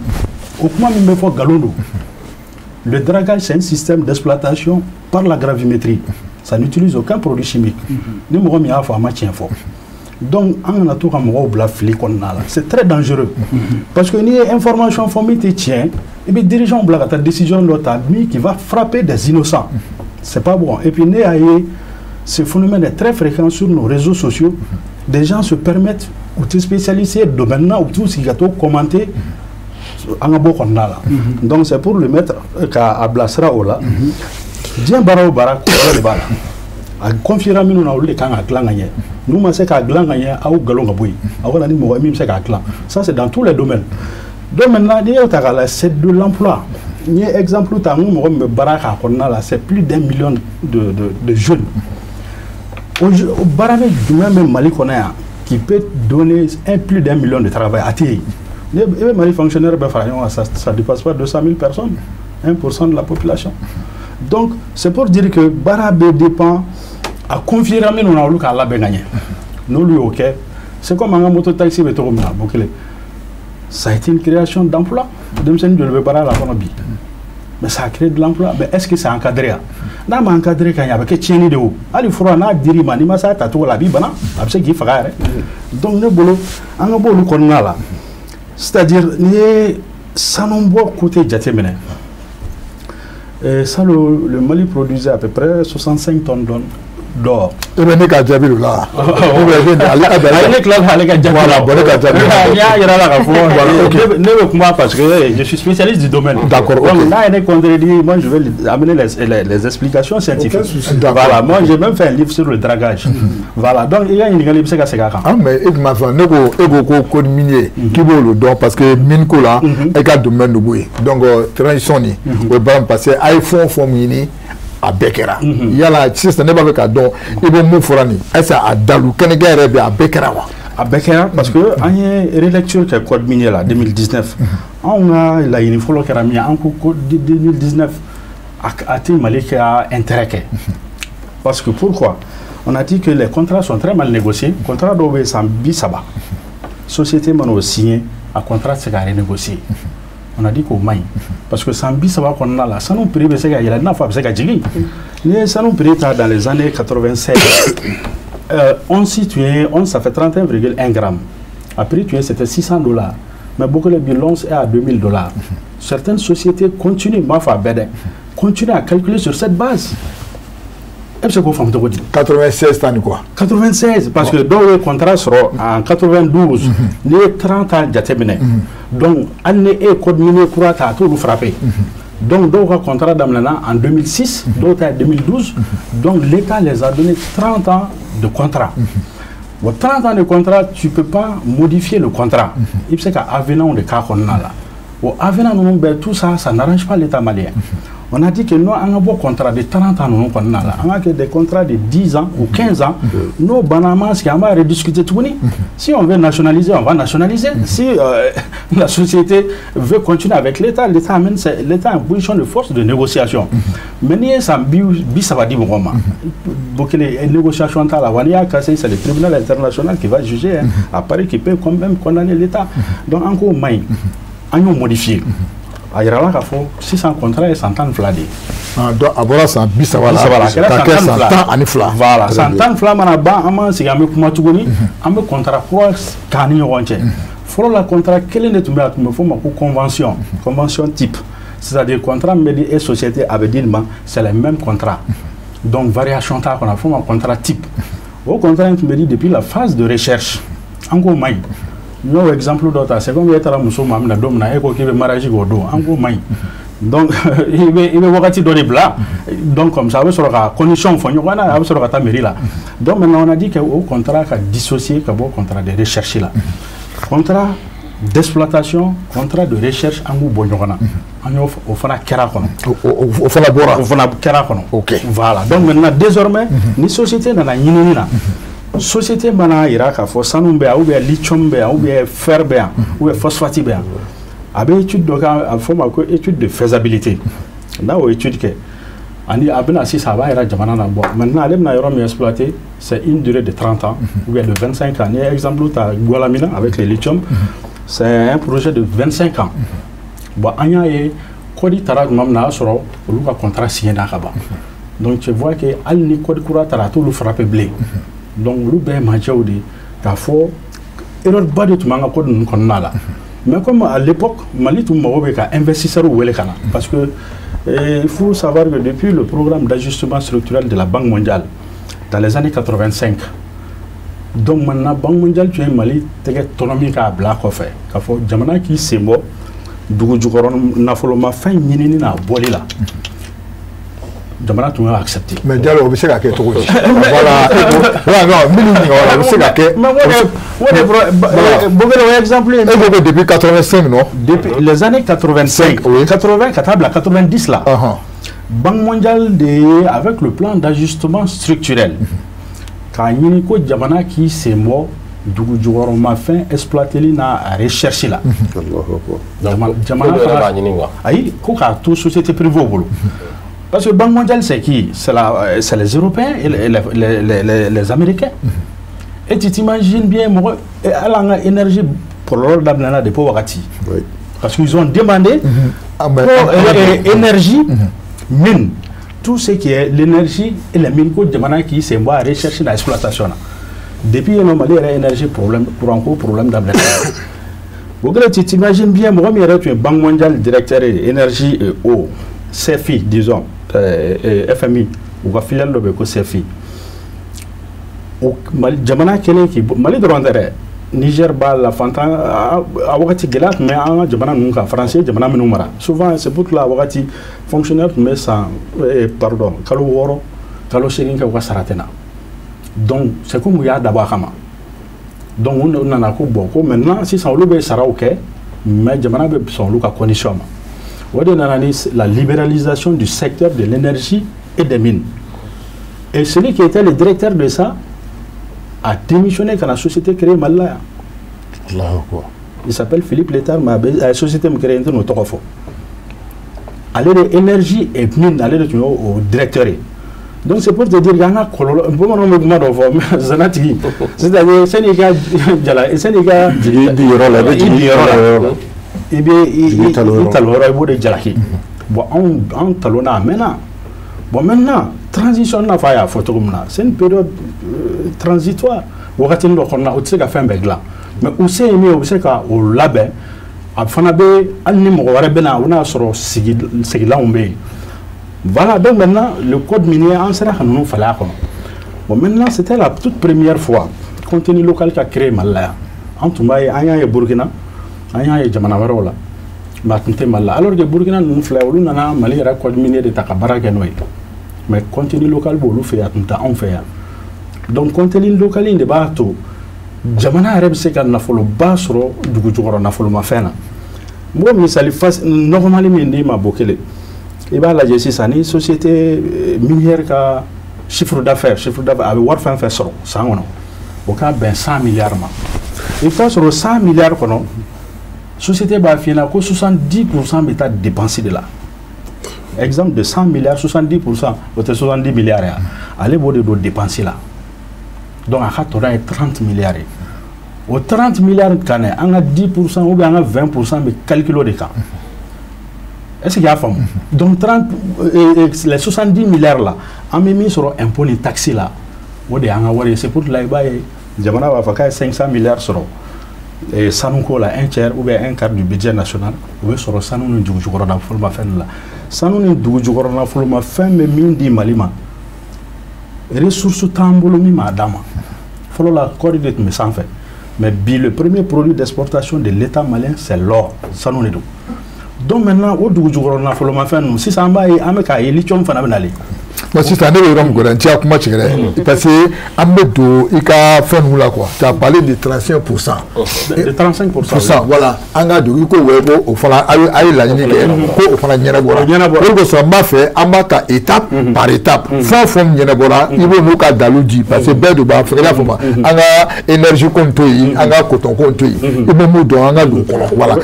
Le dragage, c'est un système d'exploitation par la gravimétrie. Ça n'utilise aucun produit chimique. Donc, c'est très dangereux. Parce que les informations tient, et puis dirigeant la décision de l'autre qui va frapper des innocents. C'est pas bon. Et puis, ce phénomène est très fréquent sur nos réseaux sociaux. Des gens se permettent de spécialiser de maintenant ou tout ce qui a commenté. Donc, c'est pour le mettre à Blasra Ola. Bien barao bara le bala. A confier à nous le camp à clan gagné. Nous m'en c'est qu'à clan gagné à ou galon gaboui. A on a dit moi même c'est qu'à clan. Ça c'est dans tous les domaines. Donc maintenant c'est de l'emploi. Il y a exemple où t'as nous me baraka là c'est plus d'1 million de jeunes. Au baraka du même Mali qu'on a qui peut donner plus d'1 million de travail à Thierry. Les Mali fonctionnaires ça dépasse pas 200 000 personnes, 1% de la population. Donc, c'est pour dire que Barabé dépend à confirmer nous avons qu'à la gagné. Nous lui ok. C'est comme un mototaxi ça a été une création d'emploi. Mais ça a créé de l'emploi. Mais est-ce que c'est encadré? Non, mais encadré quand il y a que tiens de haut. Ali fura na diri mani masa tatou la bibana. Abse qui fera. Donc le boulot, un boulot qu'on a là. C'est-à-dire les sanombo côté jatemene. Ça, le Mali produisait à peu près 65 tonnes d'or. Je suis spécialiste du domaine. D'accord. Moi, je vais amener les explications scientifiques. Voilà. Moi, j'ai même fait un livre sur le dragage. Voilà. Donc, il y a une ligne qui est ah, mais il m'a fait un code minier qui vaut le don parce que mine là, est un domaine de bruit. Donc, transition, on va passer iPhone for mini. À Bekera. Il y a la système n'est pas avec un don. Il va mou forani. Est-ce à Dalou Kenega rebe à Bekera? À Bekera parce que on y a une relecture que code minier là 2019. On a la uniforme qui a mis en code 2019 à Mali qui a intérêt. Parce que pourquoi? On a dit que les contrats sont très mal négociés. Contrat d'OB Sambi Saba. Société mano signé un contrat c'est à renégocier. On a dit qu'au main parce que Sambi ça va qu'on a là ça nous privé c'est qu'il y a la fois c'est qu'il y ça nous privé dans les années 96 on situé ça fait 31,1 grammes après tu c'était $600 mais beaucoup de bilans est à $2000. Certaines sociétés continuent à calculer sur cette base. 96 ans quoi 96 parce que dans le contrat sera en 92 les 30 ans d'atteindre donc année et code minier courant à tout nous frapper donc dans le contrat d'Amlana en 2006 d'autres en 2012 donc l'État les a donné 30 ans de contrat. 30 ans de contrat tu peux pas modifier le contrat il sait qu'à avenant de cas qu'on a là au avenant tout ça n'arrange pas l'État malien. On a dit que nous avons un bon contrat de 30 ans, nous avons des contrats de 10 ans ou 15 ans. Nous, banalement, ce qu'on va rediscuter tout. Si on veut nationaliser, on va nationaliser. Si la société veut continuer avec l'État, l'État amène l'État en position de force de négociation. Mais nous ça va dire les négociations, c'est le tribunal international qui va juger à Paris qui peut quand même condamner l'État. Donc, encore moins, on a modifié. Il y a 600 contrats et 100 ans de fladé. Donc, après, ça va voilà, 100 ans de fladé. Voilà, 100 ans de fladé, c'est un contrat pour gagner un Il faut la contrat, quel est le convention, convention type. C'est-à-dire, contrat et société avec c'est le même contrat. Donc, variation, on a fait un contrat type. Au contrat, depuis la phase de recherche, encore moins. Nous, exemple d'autre, c'est comme il y a un musulman qui a un mariage au dos, en gros, donc il va donner blanc. Donc, comme ça, il y a une condition, il y a une mairie là. Donc, maintenant, on a dit qu'au contrat, il y a dissocié le contrat de recherche là. Contrat d'exploitation, contrat de recherche, en gros, on fait un kérakono. On fait un kérakono. Ok. Voilà. Donc, maintenant, désormais, les sociétés dans la Yinina. Société mana ira ka fo sanum be ou bien lithium be ou bien fer be ou bien phosphate be a bɛ étude dɔ kɛ a bɛ fɔ ma ko étude de faisabilité n'a y'o étude kɛ ani a bɛna sisan a b'a yɛrɛ jamana na bɔ maintenant ale bɛna yɔrɔ min exploiter c'est une durée de 30 ans ou bien de 25 ans n'i ye exemple ta Gualamina avec le lithium c'est un projet de 25 ans bon an y'a ye kɔdi taara tuma min na a y'a sɔrɔ olu ka contrat signé n'a ka ban donc tu vois que hali ni kɔdi kura taara a t'olu frappé bilen donc olu bɛɛ ye majɛw de k'a fɔ erreur ba de tun b'an ka kɔdi ninnu kɔnɔna la mais comme à l'époque Mali tun mago bɛ ka investisseurs wele ka na parce que il faut savoir que depuis le programme d'ajustement structurel de la Banque mondiale dans les années 85 donc maintenant Banque mondiale tun ye Mali tɛgɛ tɔnɔmin k'a bila kɔfɛ k'a fɔ jamana k'i sen bɔ dugu jukɔrɔ nafolomafɛn ɲinini n'a bɔli la jamana tun y'a accepté. Mais Diallo o bɛ se ka kɛ cogo di. Voilà non minnu ɲininka o la o bɛ se ka kɛ. Bokele o exemple ye. E ko ko depuis 85 non. Depuis les années 85 80 ka taa bila 90 la. Banque mondiale de ye avec le plan d'ajustement structurel k'a ɲini ko jamana k'i sen bɔ dugu jukɔrɔmafɛn exploiteli n'a recherche la. Jamana fana ayi ko k'a to société privée bolo. Parce que Banque mondiale, c'est qui? C'est les Européens et les Américains. Et tu t'imagines bien, elle a une énergie pour l'ordre d'Abnana de Powagati. Parce qu'ils ont demandé énergie, mine. Tout ce qui est l'énergie et les mines qui se voient rechercher l'exploitation. Depuis, il y a l'énergie pour encore problème d'Abnana. Tu t'imagines bien, moi, je suis Banque mondiale, directeur énergie et eau, CFI, disons. FMI ou ka filiale dɔ bɛ ko CFI o jamana kelen k'i Mali dɔrɔn tɛ dɛ Niger b'a la fantan a wagati gɛlɛya tun bɛ an ka jamana ninnu kan France ye jamana minnu mara souvent c'est pour la wagati fonctionnaire tun bɛ san pardon kalo 6 kalo 8 kɛ u ka sara tɛ na donc c'est comme u y'a dabɔ a kama donc u nana ko bon ko maintenant sisan olu bɛ saraw kɛ mais jamana bɛ sɔn olu ka condition ma. La libéralisation du secteur de l'énergie et des mines. Et celui qui était le directeur de ça a démissionné quand la société créée Malaya. Il s'appelle Philippe Létard, la société m'a créé un autographe. Aller de l'énergie et mine, aller de au directeur. Donc c'est pour te dire qu'il y a un colon, c'est-à-dire Sénégal, il de jalaki bon on talona maintenant transition na fa ya photo comme c'est une période transitoire wakati ndo konna o tse ka fɛn bɛɛ dilan mais u se mi o bɛ se ka o labɛn a fana bɛ hali ni mɔgɔ wɛrɛ bɛ na u n'a sɔrɔ sigilanw bɛ yen voilà donc maintenant le code minier an sera ka ninnu falen a kɔnɔ bon maintenant c'était la toute première fois contenu local ka créé Mali la yan an tun b'a ye an y'a ye Burkina an y'a ye jamana wɛrɛw la mais a tun tɛ Mali la alors que Burkina ninnu filɛ olu nana Mali yɛrɛ code minier de ta ka baara kɛ n'o ye mais contenu local b'olu fɛ yan a tun tɛ anw fɛ yan donc contenu local in de b'a to jamana yɛrɛ bɛ se ka nafoloba sɔrɔ dugu jukɔrɔ nafolomafɛn na n b'o misali nɔgɔmali min d'i ma Bokele i b'a lajɛ sisan ni société minière ka chiffre d'affaires a bɛ wari fɛn fɛn sɔrɔ san kɔnɔ o ka bɛn 100 milliards ma i bɛ taa sɔrɔ 100 milliards kɔnɔ société b'a f'i ɲɛna ko 70% bɛ taa dépense de la exemple de 100 milliards 70% o tɛ 70 milliards ya ale b'o de don dépense la donc a ka tɔrɔ ye 30 milliards ye o 30 milliards kan dɛ an ka 10% ou bien an ka 20% bɛ calculer o de kan est-ce qu'il y a faamu donc les 70 milliards là an bɛ min sɔrɔ impôt ni taxe la o de y'an ka wari ye c'est pour cela i b'a ye jamana b'a fɔ k'a ye 500 milliards sɔrɔ sanuko la 1/3 ou bien 1/4 du budget national o bɛ sɔrɔ sanu ni dugu jukɔrɔ nafolomafɛn la sanu ni dugu jukɔrɔ nafolomafɛn bɛ min di Mali ma ressources t'an bolo min m'a d'a ma fɔlɔ la kɔɔri de tun bɛ sanfɛ mais bi le premier produit d'exportation de l'État malien c'est l'or sanu de don donc maintenant o dugu jukɔrɔ nafolomafɛn ninnu sisan an b'a ye an bɛ k'a ye lithium fana bɛ nalen Parce que ça n'est pas vraiment tu as comment tu parce que Amedo il a fait nous là quoi. Tu as parlé de 35%. De 35%. Voilà. Anga do iko webo au fala ayi la ni ko au fala nyana bora. Donc ça m'a fait amaka étape par étape. Sans forme nyana bora, il veut nous ka daluji parce que bedo ba fera foma. Anga énergie compte yi, anga coton compte yi. Il me mudo anga do voilà.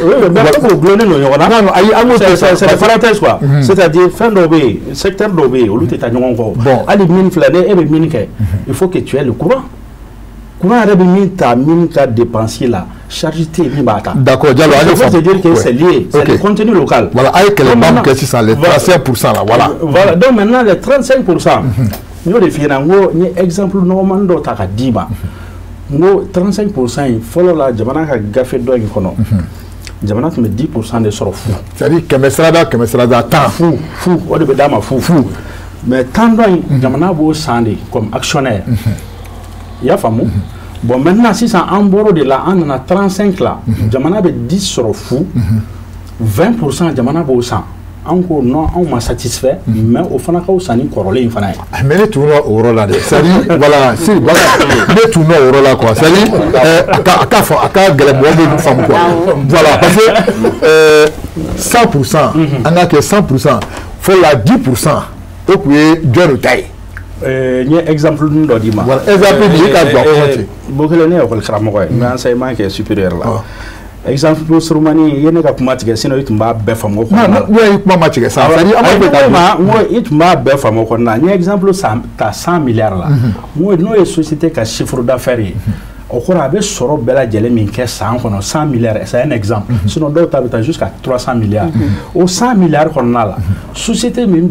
C'est la parenthèse quoi. C'est-à-dire fin d'obé, secteur d'obé, au lieu de bon, allez mine flaner et mine il faut que tu aies le courant. Courant a ta mine qu'a dépensé là, chargé bata. D'accord, dialogue. Je veux dire que c'est lié, c'est le contenu local. Voilà, avec les banques qui sont les 35% là, voilà. Voilà, donc maintenant les 35%. Nous définissons un exemple normalement dans ta diba. Nous 35% il faut la jamana ka gafé do nkono. Jamana me 10% de sort fou. C'est-à-dire que mesrada tant fou, on devait dama fou. Mais tant de jamana bo sandi comme actionnaire. Il y a famou. Bon maintenant si ça en bord de là on a 35 là, jamana be 10 sort fou. 20% jamana bo sang. Encore non, on m'a satisfait, mais au fond, on s'en est corrélé. Mais les tournois au rôle là, c'est-à-dire, voilà, si, voilà, les tournois au rôle là, quoi, c'est-à-dire, voilà, parce que 100%, on a que 100%, faut la 10%, au pied de taille. Exemple nous dit voilà, exemple du cas de beaucoup de néo mais enseignement qui est supérieur là. Exemple pour Roumanie, il y a des commandes sinon il m'a beffam au Kona. Non, il m'a matché ça. Moi, il m'a beffam au Kona. Un exemple, ça t'as 100 milliards là. Moi, nous, société qui a chiffre d'affaires. Au Kona, avec Soro Bella Djelemi, qui est 100 milliards, c'est un exemple. Sinon, d'autres habitent jusqu'à 300 milliards. Au 100 milliards qu'on a là, société mine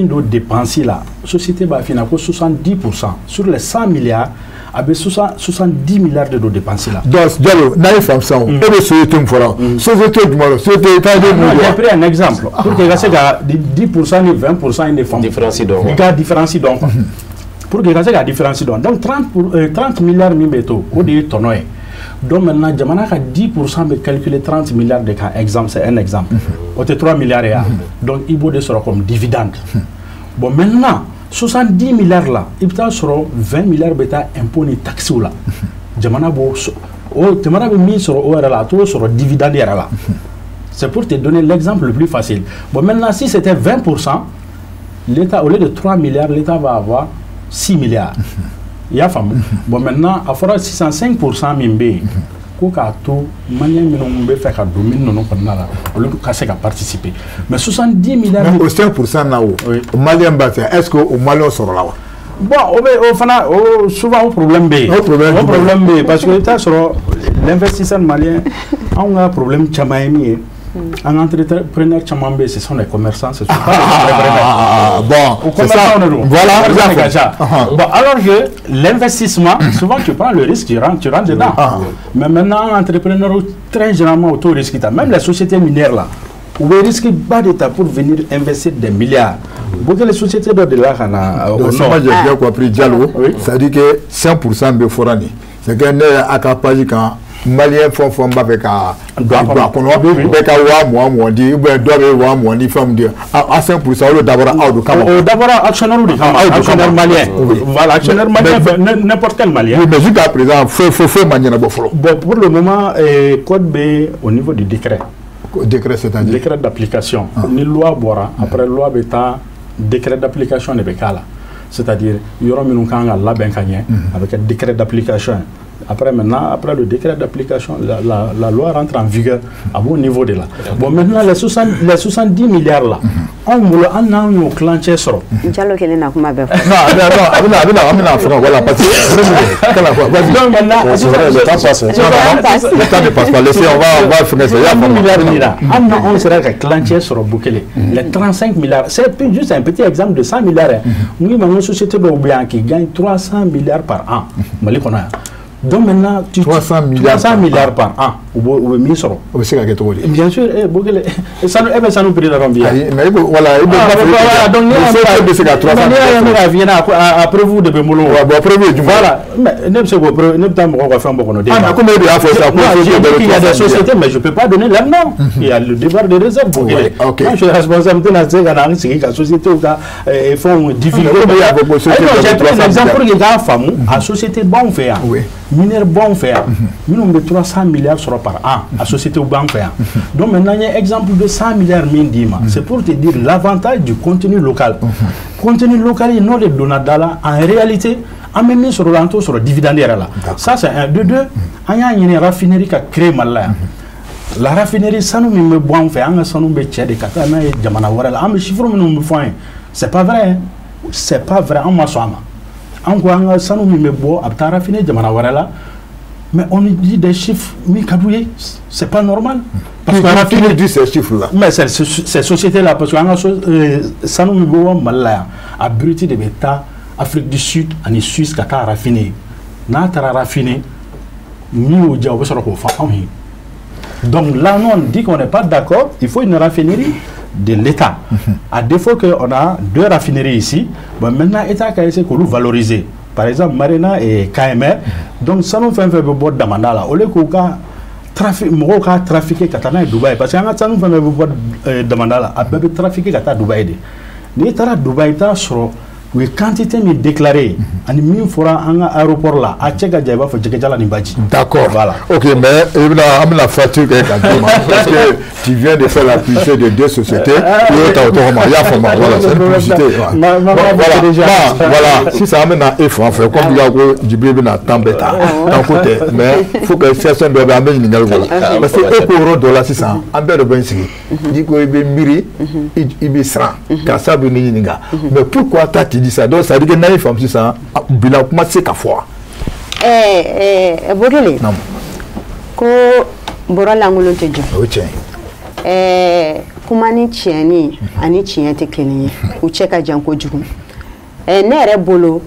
de dépenser là, société va finir pour 70% sur les 100 milliards. Avec 70 milliards de dépenses là. Donc, Diallo, n'a pas fait ça. Et le société me fera. Société du mal. Société j'ai pris un exemple. Pour que les 10% et 20% ils ne font différencie donc. Il y a différence donc. Pour que les gars différence donc. Donc 30 milliards miméto au début tonoé. Donc maintenant, Jamana a 10% de calculer 30 milliards de cas. Exemple, c'est un exemple. Au 3 milliards et donc il faut sera comme dividende. Bon maintenant. 70 milliards là, il peut sur 20 milliards bêta impôt ni taxe là. Jamana bo jamana be mis sur OR là, tout sur dividende là. C'est pour te donner l'exemple le plus facile. Bon maintenant si c'était 20%, l'État au lieu de 3 milliards, l'État va avoir 6 milliards. Il y a femme. Bon maintenant à fora 605% mimbe. Koka to malien minumbe fait ka domine non qu'on là. Au lieu de casser qu'à participer. Mais 70 milliards au 5% là au malien bâti est-ce que au malien sera là? Bon, souvent au problème B. Au problème B parce que l'État sur l'investisseur malien a un problème chamaïmi. Un entrepreneur chamambé, ce sont les commerçants, ce sont pas les bon, c'est ça. Voilà. Bon, alors que l'investissement, souvent tu prends le risque, tu rentres dedans. Mais maintenant, un entrepreneur très généralement auto-risque, même les sociétés minières là, où le risque bas d'État pour venir investir des milliards. Beaucoup de sociétés de là, j'ai bien compris, Diallo, ça dit que 100% de forani. C'est qu'un acapage quand malien font avec un doigt qu'on a moi dit doit dit femme dire à 5% d'abord actionnaire malien voilà actionnaire malien n'importe quel malien mais jusqu'à présent faut manier bon pour le moment code B au niveau du décret c'est-à-dire décret d'application ni loi bora après loi bêta décret d'application de Bekala c'est-à-dire il y aura une la avec un décret d'application. Après maintenant, après le décret d'application, la loi rentre en vigueur à bon niveau de là. Bon maintenant les 70 milliards là, on a un clanché sur. Diallo qu'elle n'a pas bien. Non, voilà parce que donc maintenant le temps ne passe pas. Laissez, on va finir ça. On sera clanché sur Bukele. Les 35 milliards, c'est juste un petit exemple de 100 milliards. Nous avons une société qui gagne 300 milliards par an. Donc maintenant, 300 milliards par an. Ou bien sûr. Bien sûr, ça nous prend la bien. Mais voilà, donc après vous de Bémolo. Voilà, mais ne sais pas, il y a des sociétés, mais je ne peux pas donner leur nom. Il y a le devoir de réserve. Moi, je suis responsable de la société et font divulguer. J'ai pris un exemple pour que la femme, la société bon fait. Mineur bon fait. Nous avons 300 milliards par an. La société bon fait. Donc maintenant, il y a un exemple de 100 milliards minima. C'est pour te dire l'avantage du contenu local. Contenu local, il n'y a pas de en réalité, on met mis sur l'entour sur le dividende. Ça, c'est un. De deux, il y a une raffinerie qui a créé mal. La raffinerie, ça nous met bon fait. Ça nous met tchède, katana et jamanawara. On me chiffre, nous me font. C'est pas vrai. C'est pas vrai. On m'a soigné. Ça nous met bon à raffiner jamanawara. Mais on dit des chiffres, c'est pas normal. Parce qu'on dit ces chiffres-là. Mais ces sociétés-là, parce que ça nous met mal à Bruti de Beta, Afrique du Sud, en Suisse, qui a raffiné. N'a pas raffiné, nous au diable sur le donc là, nous, on dit qu'on n'est pas d'accord, il faut une raffinerie de l'État. À défaut qu'on a 2 raffineries ici, bon, maintenant, l'État a essayé de nous valoriser. Par exemple, Marina et KMR. Donc, ça nous fait un peu de demande. Au lieu qu'on a trafiqué à Dubaï, parce que ça nous fait un peu de demande. À trafiquer à Dubaï. L'État de Dubaï sur la quantité déclarée. Et nous ferons un aéroport là. À Tchèque, il va falloir d'accord. Voilà. Ok, mais il y a la facture parce que tu viens de faire la publicité de 2 sociétés. Voilà, c'est une publicité. Voilà, si ça amène à F, comme il y a du bébé dans tant bêta, côté, mais il faut que certains doivent amener une nouvelle. Parce que $1 dollar, c'est ça. En bas de Bensi, il dit qu'il est miri, il est sera, car ça veut dire mais pourquoi tu dis ça? Donc ça dit que naïf femme c'est ça. Bila kuma c'est ta foi. Bogele. Ko borola ngolo tejo. Kuma ni tieni ani tiente keniye. U cheka janko jugu. Ne re bolo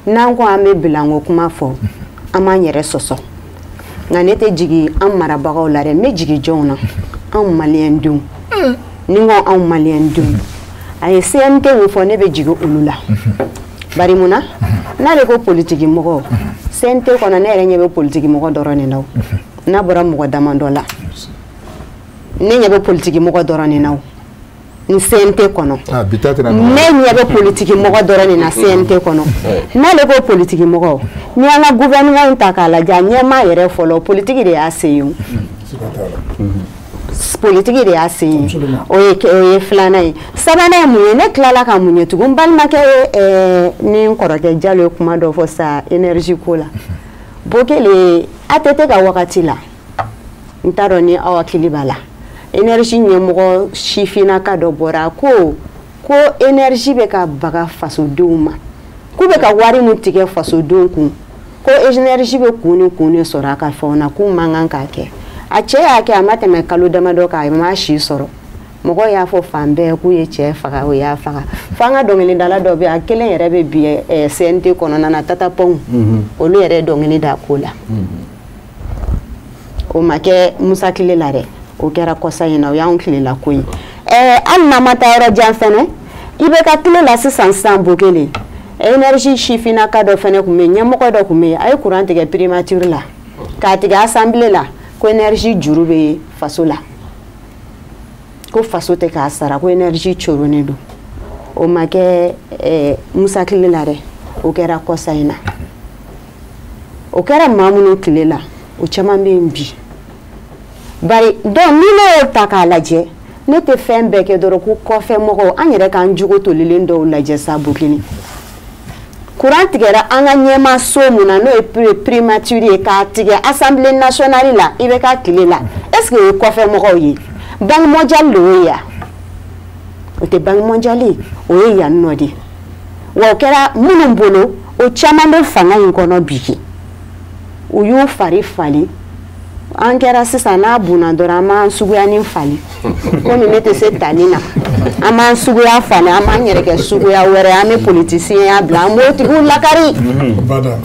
nango ame bilango kuma fo. Ama nyere soso. Nganete jigi am marabaga la re me jigi jona. Am malien dum. Ningo am malien dum. Aye CNT wo fo ne be jigi ulula. Bari muna na le ko politique mo CNT ko na ne re nyebe politique mo dorone naw. Na bora mo damandola. Ne nyebe politique mo dorone naw. Ni CNT kono. Ah bitate na. Ne nyebe politique mo dorone na CNT kono. Na le ko politique mo ni ala gouvernement takala ja nyema yere folo politique de aseyu. Politique de assez oye flana yi sabana mu ne klala ka munye tugun balma ke ni nkoroke jalo kuma do fo sa énergie ko la bokele atete ka wakati la ntaro ni awakili bala énergie nyemgo shifina ka do bora ko énergie be ka baga faso duma ku be ka wari mutike faso donku ko énergie be kuni sora ka fona ku mangan ka ke a che ake amate me kalu damado ka ma shi soro mogo ya fo fambe ku ye che faga o ya faga fanga dongeni dala do be akele yere be bi CNT kono na tata pon olu yere dongeni da kola o make Musa Kilelare o kera kosa yina o ya on Kilela koyi an na mata yoro janfene ibe ka Kilela sisan san bokele énergie chifina ka do fene ku me nyamoko do ku me ay courant ke primature la ka tiga assemblée la ko énergie jurube fasola ko fasote ka sara ko énergie chorone do o make Musa Kilelare o kera kosaina o kera mamuno Kilela o chama mbi bari don ni no takalaje ne te fembe ke doro ku kofe mogo anyere kan jugo to lilendo laje sabukini courant tigera anga nyema somuna no e primature ka tige assemblée nationale la ibe ka Kilela est-ce que ko fe mo ko yi bank mondial lo ya o te bank mondial o ya nodi wa kera munum bolo o chama do fanga inkono biki o yu fari fali an kera sisa na buna dorama sugu ani fali ko mi mete se talina aman suguya fane aman yɛrɛ kɛ suguya wɛrɛ an bɛ politicien ya bila an b'o tigiw lakari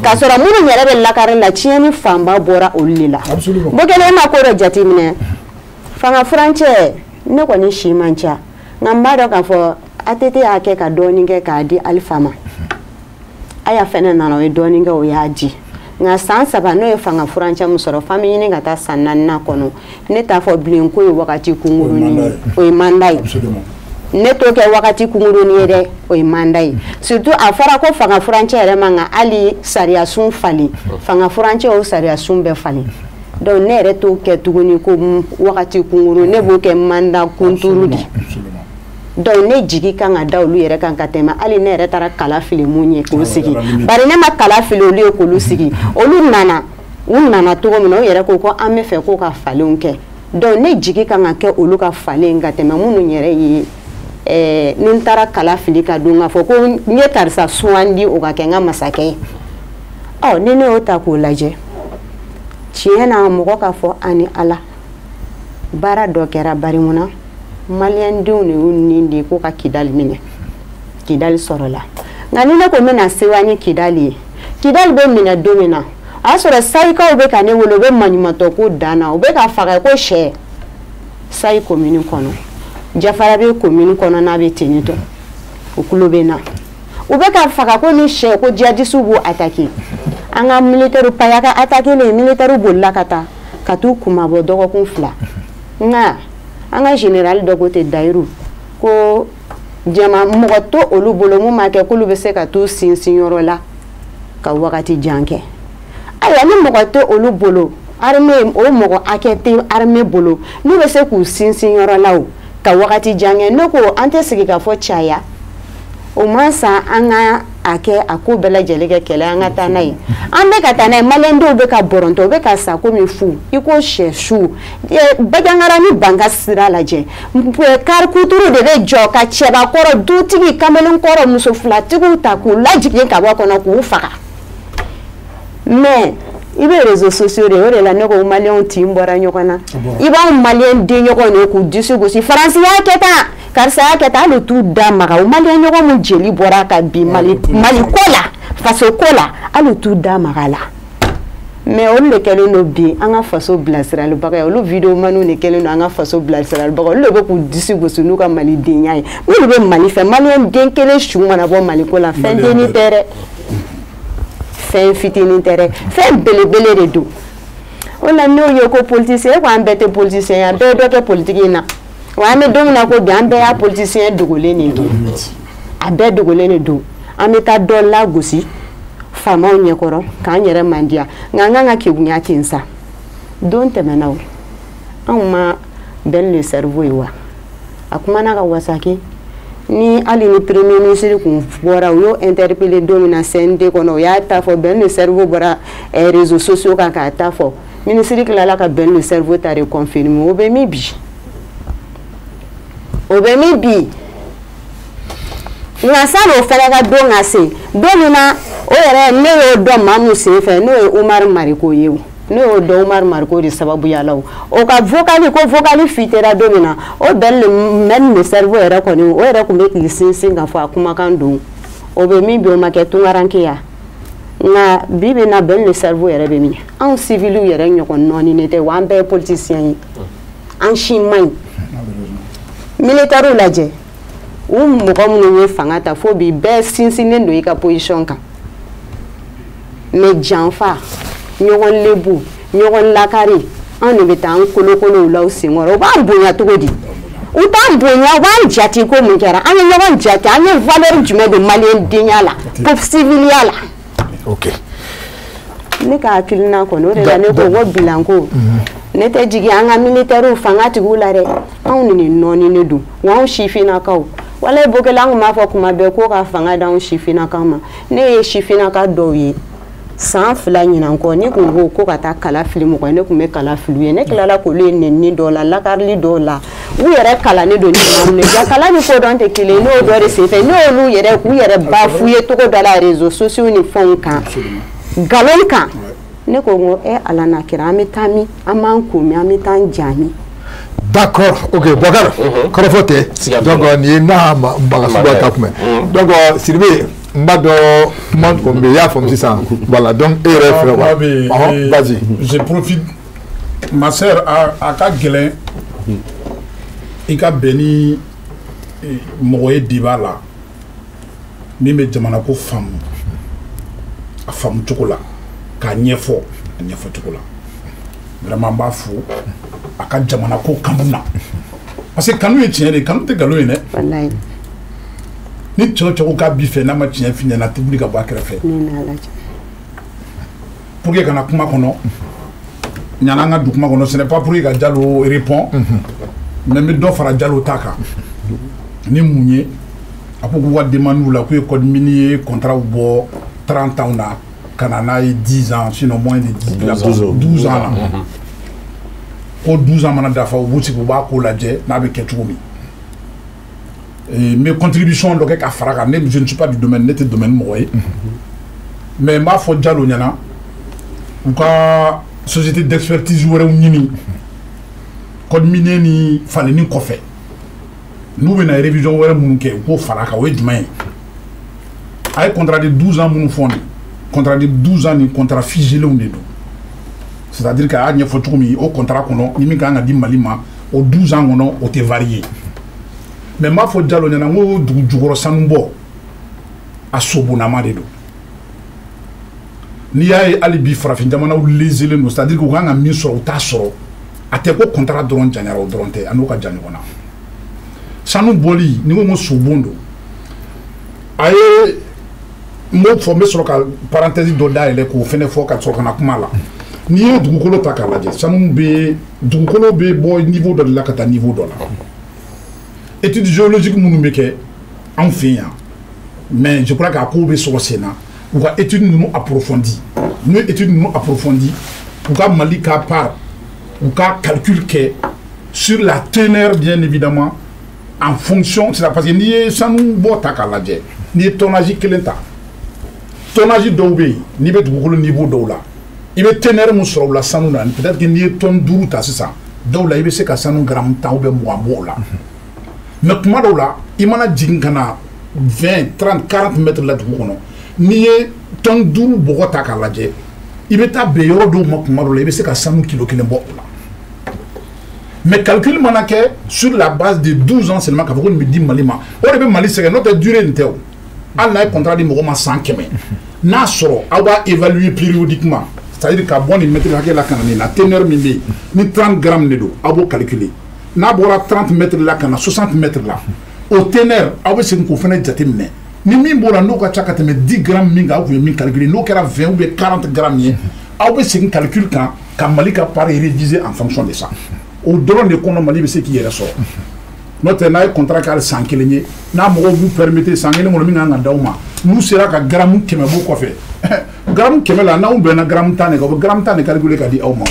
k'a sɔrɔ minnu yɛrɛ bɛ lakari la tiɲɛni fanba bɔra olu de la bo kelen ma ko dɔ jateminɛ fanga furancɛ ne kɔni si man ca nka n b'a dɔn k'a fɔ ATT y'a kɛ ka dɔɔnin kɛ k'a di Alifa ma Aya fɛnɛ nana o ye dɔɔnin kɛ o y'a di nka san 3 n'o ye fanga furancɛ min sɔrɔ fami ɲini ka taa san 4nan kɔnɔ ne t'a fɔ bilen ko ye wagati kunkurunin ye o ye mandat ye ne t'o kɛ wagati kunkurunin ye dɛ o ye mandat ye surtout a fɔra ko fanga furancɛ yɛrɛ man ka hali sariyasun falen fanga furancɛ o sariyasun bɛɛ falen donc ne yɛrɛ t'o kɛ tuguni ko wagati kunkurun ne b'o kɛ mandat kunturu de donc ne jigi kan ka da olu yɛrɛ kan ka tɛmɛ hali ne yɛrɛ taara kala fili mun ye k'o sigi bari ne ma kala fili olu ye k'olu sigi olu nana cogo min na o yɛrɛ ko ko an bɛ fɛ ko ka falenw kɛ donc ne jigi kan ka kɛ olu ka falen ka tɛmɛ minnu yɛrɛ ye ni n taara kala fili ka don k'a fɔ ko n ye karisa sugandi o ka kɛ n ka masakɛ ye ni ne y'o ta k'o lajɛ tiɲɛ na mɔgɔ ka fɔ ani Ala baara dɔ kɛra bari mun na Malien denw de y'u nin de ko ka Kidali minɛ Kidali sɔrɔla nka ni ne ko n bɛna sewa ni Kidali ye Kidali bɛ minɛ don min na a y'a sɔrɔ sayikaw bɛ ka ne wele u bɛ maɲumantɔ ko dan na u bɛ ka faga ko sɛ Sayi commune kɔnɔ Jafara bɛ commune kɔnɔ n'a bɛ ten tɔ u tulo bɛ na u bɛ ka faga ko ni sɛ ko djihadistes b'u attaquer an ka militaires paya ka attaquer les militaires bolila ka taa ka t'u kumabɔ dɔgɔkun 2 nka an ka général dɔ ko ten Dayiru ko jama mɔgɔ to olu bolo mun ma kɛ k'olu bɛ se ka t'u sinsin yɔrɔ la ka wagati jan kɛ ayiwa ni mɔgɔ to olu bolo armée o mɔgɔ hakɛ tɛ armée bolo n'u bɛ se k'u sinsin yɔrɔ la o ka wagati jan kɛ ne ko an tɛ sigi ka fɔ caya o man san an ka a kɛ a ko bɛɛ lajɛlen kɛ kɛlɛ an ka taa n'a ye an bɛ ka taa n'a ye maliyɛn dɔw bɛ ka bɔrɔntɔ u bɛ ka sa komi fu i ko sɛ su Bajangara ni Banka sira lajɛ karikuturu de bɛ jɔ ka cɛbakɔrɔ dutigi kamalenkɔrɔ muso filatigiw ta k'u lajigin ka bɔ kɔnɔ k'u faga mais i bɛ réseaux sociaux de o de la ne ko maliyɛnw tin bɔra ɲɔgɔn na i b'anw maliyɛn den ɲɔgɔn de k'u disi gosi Faransi y'a kɛ tan karisa y'a kɛ tan hali t'u da maga o maliyɛn ɲɔgɔn min jeli bɔra ka bin Mali ko la faso ko la hali t'u da maga la mais olu de kɛlen don bi an ka faso bilasiralibaga ye olu vidéomanw de kɛlen don an ka faso bilasiralibaga olu de bɛ k'u disi gosi n'u ka malidenya ye minnu bɛ Mali fɛ maliyɛn den kelen su mana bɔ Mali ko la fɛn denni tɛ dɛ fɛn fitinin tɛ dɛ fɛn belebele de don o la n'o ye ko politicien ko an bɛɛ tɛ politicien ye an bɛɛ ye dɔ kɛ politique in na wa an bɛ don min na ko bi an bɛɛ y'a politicien dogolen de don a bɛɛ dogolen de don an bɛ taa dɔ lagosi faamaw ɲɛkɔrɔ k'an yɛrɛ mandiya nka an kan ka kegunya ten sa don tɛmɛna o anw ma bɛn le cerveau ye wa a kumana ka wasake ni hali ni premier ministre kun bɔra u y'o interpellé don min na CND kɔnɔ o y'a ta fɔ bɛn le cerveau bɔra réseaux sociaux kan k'a ta fɔ ministre tilala ka bɛn le cerveau ta de confirmer o bɛ min bi o bɛ min bi nka sani o fana ka don ka se don min na o yɛrɛ ne y'o dɔn maa min sen fɛ n'o ye Umaru Mariko ye o ne y'o dɔn Umaru Mariko de sababuya la o ka vocali ko vocali fitera don min na o bɛn le cerveau yɛrɛ kɔni o yɛrɛ tun bɛ k'i sinsin ka fɔ a kumakan don o bɛ min bi o ma kɛ tunkaranke nka bi bi na bɛn le cerveau yɛrɛ bɛ min anw civiliw yɛrɛ ɲɔgɔn nɔɔni tɛ wa an bɛɛ ye politicien ye an si man ɲi militaires lajɛ u mɔgɔ minnu ye fanga ta fo bi bɛɛ sinsinnen don i ka position kan mais janfa ɲɔgɔn lebu ɲɔgɔn lakari anw de bɛ taa an kolokolow la u senkɔrɔ u b'an bonya cogo di u t'an bonya u b'an jate ko mun kɛra an ye ɲɔgɔn jate an ye valeur jumɛn de maliyɛn denya la pour civiliya la ok ne ka hakilina kɔni o de la ne ko ko bilanko ne tɛ jigin an ka militaires fangatigiw la dɛ anw de nɔɔninen don wa anw sifinnakaw walayi Bokele an tun b'a fɔ kuma bɛɛ ko ka fanga d'anw sifinnakaw ma ne ye sifinnaka dɔw ye san 2 ɲinan kɔ ne kun ko ka taa kala fili mɔgɔ ye ne kun bɛ kala fili ye ne tilala k'olu ye nɛnini dɔw la lakarili dɔw la u yɛrɛ kalannen don ni maa min ye kala ni kodɔn tɛ kelen ye n'o dɔ de senfɛ n'olu yɛrɛ k'u yɛrɛ bafu ye cogo dɔ la réseaux sociaux ni fɛnw kan nkalon kan ne ko n ko Ala n'a kɛra an bɛ taa min an b'an ko min an bɛ taa an ja min D'accord, ok, Bokar, Korofote, donc on est là, donc Sylvie, voilà, donc vas-y. Je profite, ma soeur a qu'à gueuler, il a béni Moé Dibala, mais Jamana ko femme, a femme chocolat, qu'a niefo, chocolat. Vraiment pas fou, a qu'à Jamana ko Kamuna. Parce que quand nous étions, quand nous étions galoués, ni choco ka bife na ma tien fini na tibuli ka ba krefe pour que kana kuma kono nyana nga dukuma kono ce n'est pas pour que Diallo répond mais me do fara Diallo taka ni munye apo ko wa demande la ko code minier contrat bo 30 ans na kanana 10 ans sinon moins de 12 ans ko 12 ans mana dafa wuti ko ba ko laje na be ketumi. Mes contributions, je ne suis pas du domaine net et domaine moyen. Mais ma foi, Diallo Nyana, ou ka société d'expertise ou réunie, code minier ni fallait ni kofe. Nous venons à révision ou rémunke ou faraka ou demain. Avec contrat de 12 ans mon fond, contrat de 12 ans ni contrat figé le nedo. C'est-à-dire qu'à n'y a faut tout mis au contrat qu'on a, ni mi kanga di malima au 12 ans on a au te varié. Mais ma faut Diallo Nyana ngo duguro sanumbo a sobonama de do ni yaye alibi farafin jamana ulezele no c'est-à-dire ko nga mi so ta soro ate ko contrat dron janara o dronte anuka janibona sanu boli ni ngo sobondo aye mo formé sur ka parenthèse do daile ko fene fo ka so kana kuma la ni ye dugukolo ta ka laje sanu be dugukolo be boy niveau de la kata niveau de la étude géologique nous en fait mais je crois qu'à courbe sur le Sénat ou qu'à étude nous approfondie nous étude nous approfondie ou qu'à malika part ou qu'à calcul que sur la teneur bien évidemment en fonction c'est parce que ni ça nous bota kalaje ni tonnage kelenta tonnage d'obé ni bet le niveau d'ola il est teneur nous sur la sanu peut-être que ni tonne duru ta c'est ça d'ola il c'est qu'à sanu gram ta ou be moi là. Mais comment là, il m'a dit qu'il y a 20, 30, 40 mètres là-dedans. Ni ye ton doux Bogota Kaladje, il est à Béo do Mokmaro, il est à 100 kg qui n'est pas là. Mais calcul manake sur la base de 12 ans seulement qu'à vous me dit Malima. On est Mali, c'est notre durée de théo. On a un contrat de Moroma 100 km. Nasro, on va évaluer périodiquement. C'est-à-dire qu'à bon, il mettre la canne, la teneur mini, ni 30 grammes d'eau, à vous calculer. N'a pas 30 mètres là, 60 mètres là. Au teneur, avec ce qu'on fait, c'est ni min bora no ka chaka te 10 grammes minga ou min calculer no kera 20 ou 40 grammes ye avec ce calcul quand malika par réviser en fonction de ça au drone de kono mali be ce qui est ressort notre na contrat cal 100 kilenye na mo vous permettez 100 kilenye mo minga nga dawma nous sera ka gramme keme bo ko fe gramme keme la na un ben gramme tane ko gramme tane calculer ka di awma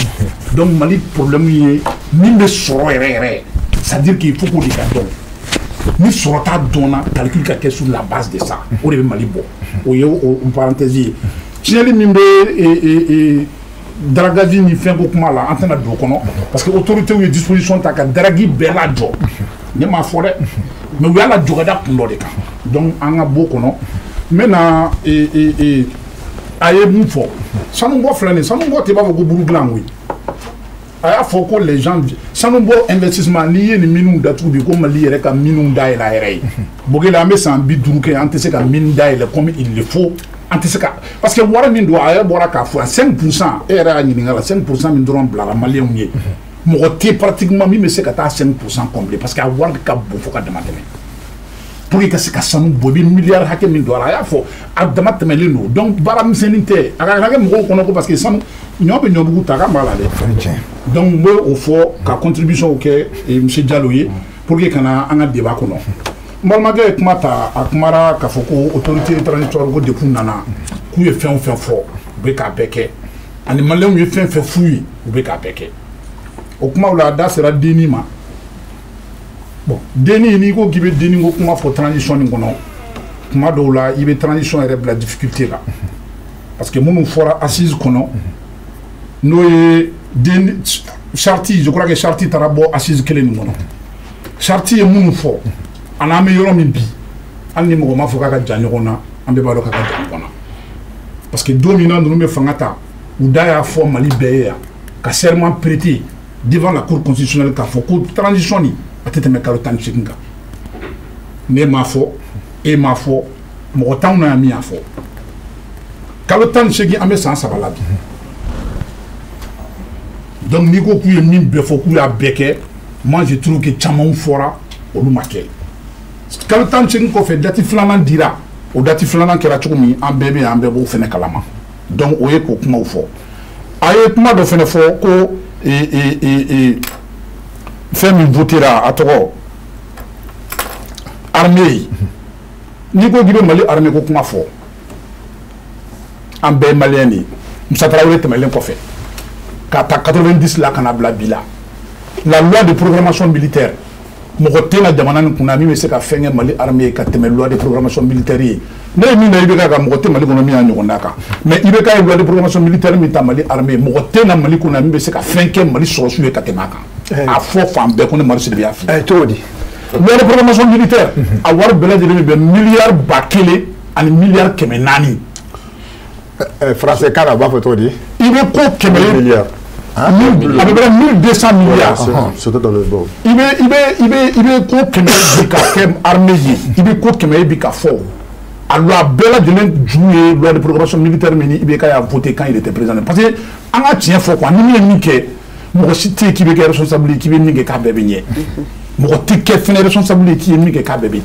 donc mali problème yi ni be soro rere ça veut dire qu'il faut qu'on les donne ni sorta donna calcul ka sur la base de ça o de mali bo o ye en parenthèse tieli mimbe et dragavi ni fait beaucoup mal en tena do kono parce que autorité ou disposition ta ka dragi bela jo ne ma forêt mais we ala jogada pundo de ka donc anga bo kono mena aye mu fo sanu bo flane sanu bo te ba ko buru blanc oui aya faut que les gens sanu bo investissement lié ni minu datu bi ko mali yere ka minu dai la yere bogela me san bi duru ke antese ka minu dai le comme il le faut antese ka parce que wara min do aya bora ka fo 5% era ni ngala 5% min doron bla la malien ni mo te pratiquement mi me se ka ta 5% complet parce que war ka bo fo ka demander pour que se ka sanu bo bi milliard hakke min do aya fo adama temele no donc bara mi seninte aga mo ko no parce que sanu ñobe ñobu ta ka mala de donc moi au fond ka contribution OK et monsieur Dialloye pour que kana anga débat kono malgré kuma ta akumara ka foko autorité transitoire ko de kunana ku ye fen fo be ka beke ani malem ye fen fouyi be ka beke o kuma la da sera deni ma bon deni ni ko gibe deni ko kuma fo transition ni kono kuma do la ibe transition est la difficulté là parce que munu fora assise kono no ye deni Charti, je crois que Charti Tarabo assise kelen ni mono. Charti est mun fo. Ana me yoro min bi. An ni mo ma fo ka janyo na, an be ba do ka janyo na. Parce que dominant nous me fangata ou daya fo Mali beya ka serment prêté devant la cour constitutionnelle ka fo ko transition ni atete me kalotan chikinga. Ne ma fo e ma fo mo tan na mi afo. Kalotan chiki ambe sans sabalabi. Donc, Nico qui est mis à Beke, moi je trouve que Chamon fora au Lumake. Quand le temps que fait dati flanan dira, ou dati flanan qui a choumi, un bébé au Fenekalama. Donc, on est pour comment faut. Aïe, comment de faire fort et faire une votera à trop. Armée. Nico qui veut m'aller armée comment faut. Un bébé malieni. Moussa Traoré te mêle quoi fait. 90 là qu'on a blabila. La loi de programmation militaire. Mokote na jamana n'kunami mais c'est qu'à faire Mali armée qu'à temer loi de programmation militaire. Ne mi na ibeka ka mokote Mali konomi a nyonaka. Mais ibeka loi de programmation militaire mi ta Mali armée. Mokote na Mali konami mais c'est qu'à faire Mali sosu e katemaka. A fo fam be kono Mali sidia fi. Todi. Loi de programmation militaire. A war bela de be milliard bakele an milliard kemenani. Français kana ba photo di. Il veut quoi milliard. À peu près 1200 milliards. C'était dans le bon. Il veut quoi que armée. Il veut quoi que fort. Alors, Bella de jouer loi de programmation militaire, il a voté quand il était président. Parce que, on a tient fort quoi. Nous sommes niqués. Moi, cité qui est responsable, qui est niqué qu'à bébé. Moi, qui est responsable, qui est niqué qu'à bébé.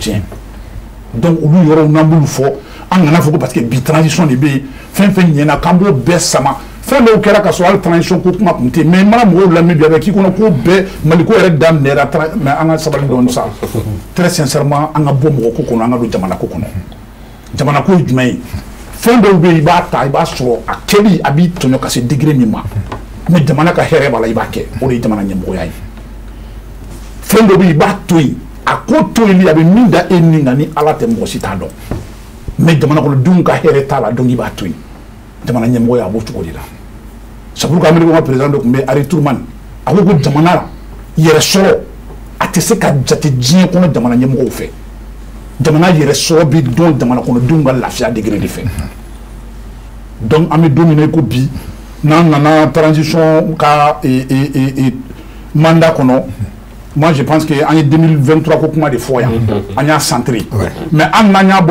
Donc, nous, il y aura un amboule fort. On a fait parce que la transition est bien. Fin, il y a un cambo sama. Fin de l'autre cas, soit la transition coûte ma compte. Mais madame, vous l'avez mis avec qui qu'on a coupé, Maliko est dame, mais on a savoir donner ça. Très sincèrement, on a bon mot qu'on a le Jamanako. Jamanako est mais fin de l'autre, il va sur à Kelly habite ton cas, c'est degré minima. Mais Jamanaka Hereba la Ibake, ou les Jamananya Boyai. Fin de l'autre, il va tuer. À côté, il y avait mine d'ennemi à la tempositado. Mais Jamanako le Dunga Hereta la Dungi va tuer. Jamananya Moya a beau tout là. C'est pourquoi le président de Koumé, Harry Tourman, a beaucoup de Jamana, il est solo, a tessé qu'à Jatidjien qu'on a Jamana Mou fait. Jamana, il est solo, bidon, Jamana qu'on a dunga la fia degré de fait. Donc, à me dominer Kobi, nan transition, et mandat qu'on a. Moi, je pense qu'en 2023, il y a des fois, on a centré. Mais en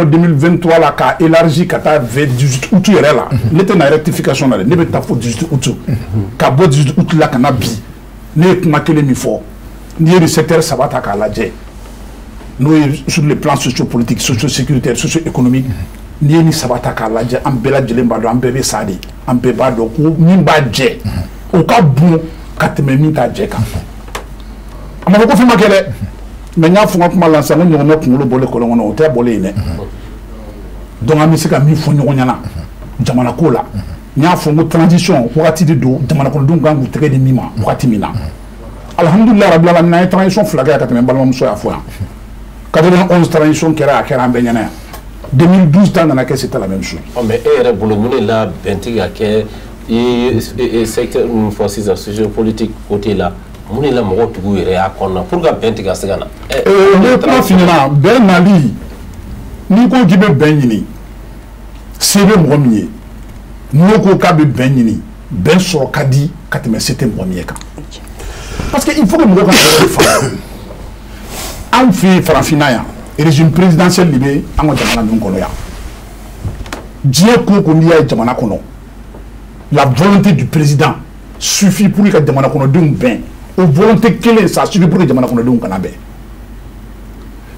2023, là, qu'a élargi, qu'a vers 18 août, là, l'été de rectification, là, ne peut pas faire 18 août. Qu'a 18 août, là, qu'on a bi, ne peut pas que les mifo, ni le secteur, ça va t'accaler la djé. Nous, sur les plans sociopolitiques, socio-sécuritaires, socio-économiques, ni ça va t'accaler la djé, en bela djelembado, en bébé sadi, en bébado, ou nimba djé, au cas bon, qu'a te mis ta djé, je ne sais pas si mais je suis lancé un peu de bolé colon au théâtre bolé. Donc, je sais que je suis un peu de transition, je suis de mima, alhamdulillah, rabbi Allah, une transition flagrée à 91 transition qui era à 2012 c'était la même chose. Mais là, secteur sociopolitique côté là. Muni la mɔgɔ tugu yɛrɛ y'a kɔnɔna pour que bɛn tigɛ se ka na. Ne kuma finina bɛn nali n'i ko k'i bɛ bɛn ɲini se bɛ mɔgɔ min ye n'o ko k'a bɛ bɛn ɲini bɛn sɔrɔ ka di ka tɛmɛ se tɛ mɔgɔ min ye kan. Parce que il faut que mɔgɔ ka yɛrɛ faamu anw fɛ yen farafinna yan régime présidentiel de bɛ an ka jamana ninnu kɔnɔ yan diɲɛ ko o ko n'i y'a ye jamana kɔnɔ la volonté du président suffit pour que jamana kɔnɔdenw bɛn. O volonté kelen ça suffit pour que jamana kɔnɔdenw kana bɛn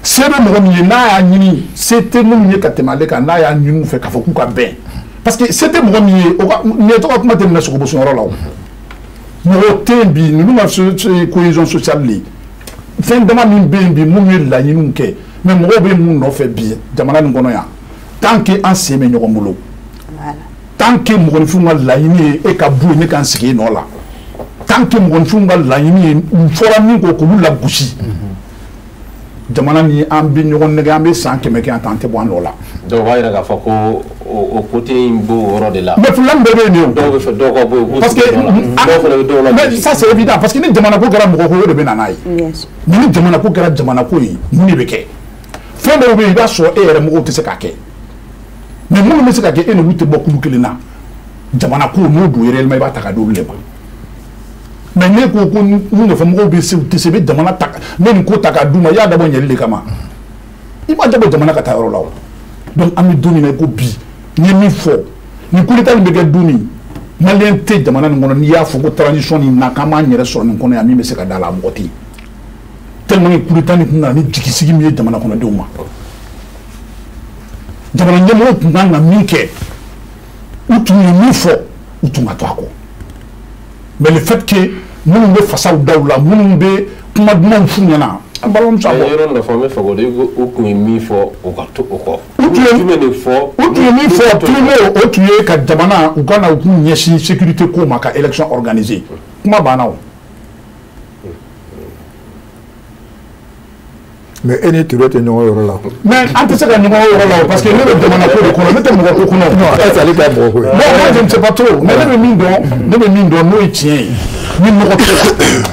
se bɛ mɔgɔ min ye n'a y'a ɲini se tɛ minnu ye ka tɛmɛ ale kan n'a y'a ɲini u fɛ k'a fɔ k'u ka bɛn parce que se tɛ mɔgɔ min ye o ka nin ye tɔgɔ kuma tɛ minɛ sogobosonyɔrɔ la o mɔgɔ tɛ yen bi ninnu ka cohésion sociale le fɛn dama min bɛ yen bi minnu ye laɲiniw kɛ mais mɔgɔw bɛ mun nɔfɛ bi jamana nin kɔnɔ yan tant que an sen bɛ ɲɔgɔn bolo tant que mɔgɔninfinw ka laɲini ye e ka bɔ yen ne ka n sigi nɔ la. Tant que mɔgɔninfinw ka laɲini ye n fɔra min kɔ k'olu lagosi jamana ni an bɛ ɲɔgɔn nɛgɛ an bɛ san 100 kɛ an tɛ bɔ an nɔ la. Donc o b'a yira k'a fɔ ko au côté beau de là. Mais problème de parce que mais ça c'est évident parce que ni jamana ko gara mɔgɔ ko de bɛ na n'a ye. Ni jamana ko gara jamana ko ye mun de bɛ kɛ. Fɛn dɔw bɛ yen i b'a sɔrɔ e yɛrɛ mɔgɔw tɛ se k'a kɛ. Mais minnu bɛ se ka kɛ e n'olu tɛ bɔ kulu kelen na. Jamana ko n'o don réellement i b'a ta ka di olu de ma. Mais ne ko ko mun de fɔ mɔgɔw bɛ se u tɛ se bɛ jamana ta ne nin ko ta k'a d'u ma i y'a dabɔ ɲɛli de kama. I ma dabɔ jamana ka taa yɔrɔ la o. Donc an bɛ don min na i ko bi n ye min fɔ nin coup d'état nin bɛ kɛ don min maliyɛn tɛ jamana nin kɔnɔ n'i y'a fɔ ko transition nin na k'an b'an yɛrɛ sɔrɔ nin kɔnɔ yan min bɛ se ka d'a la mɔgɔ tɛ yen tellement que coup d'état nin tun nana ni jigisigi min ye jamana kɔnɔdenw ma jamana ɲɛmɔgɔw tun kan ka min kɛ u tun ye min fɔ u tun ka to a kɔ mais le fait que minnu bɛ fasaw da u la minnu bɛ kuma dumanw f'u ɲɛna an balimamuso awɔ. yɔrɔ dɔ fɔ n bɛ fɛ k'o de u kun ye min fɔ u ka to o kɔ. u tun ye min fɔ o tun ye ka jamana u ka na u k'u ɲɛsin sécurité ko ma ka élection organiser kuma banna o. mais e ni Ture tɛ ɲɔgɔn yɔrɔ la. mais an tɛ se ka ɲɔgɔn yɔrɔ la o parce que ne bɛ jamana ko de kɔnɔ ne tɛ mɔgɔ ko kɔnɔ. non est-ce ale ka mɔgɔ ko ye. bon moi je ne sais pas trop mais ne bɛ min dɔn n'o ye tiɲɛ ye ni nɔgɔ tɛ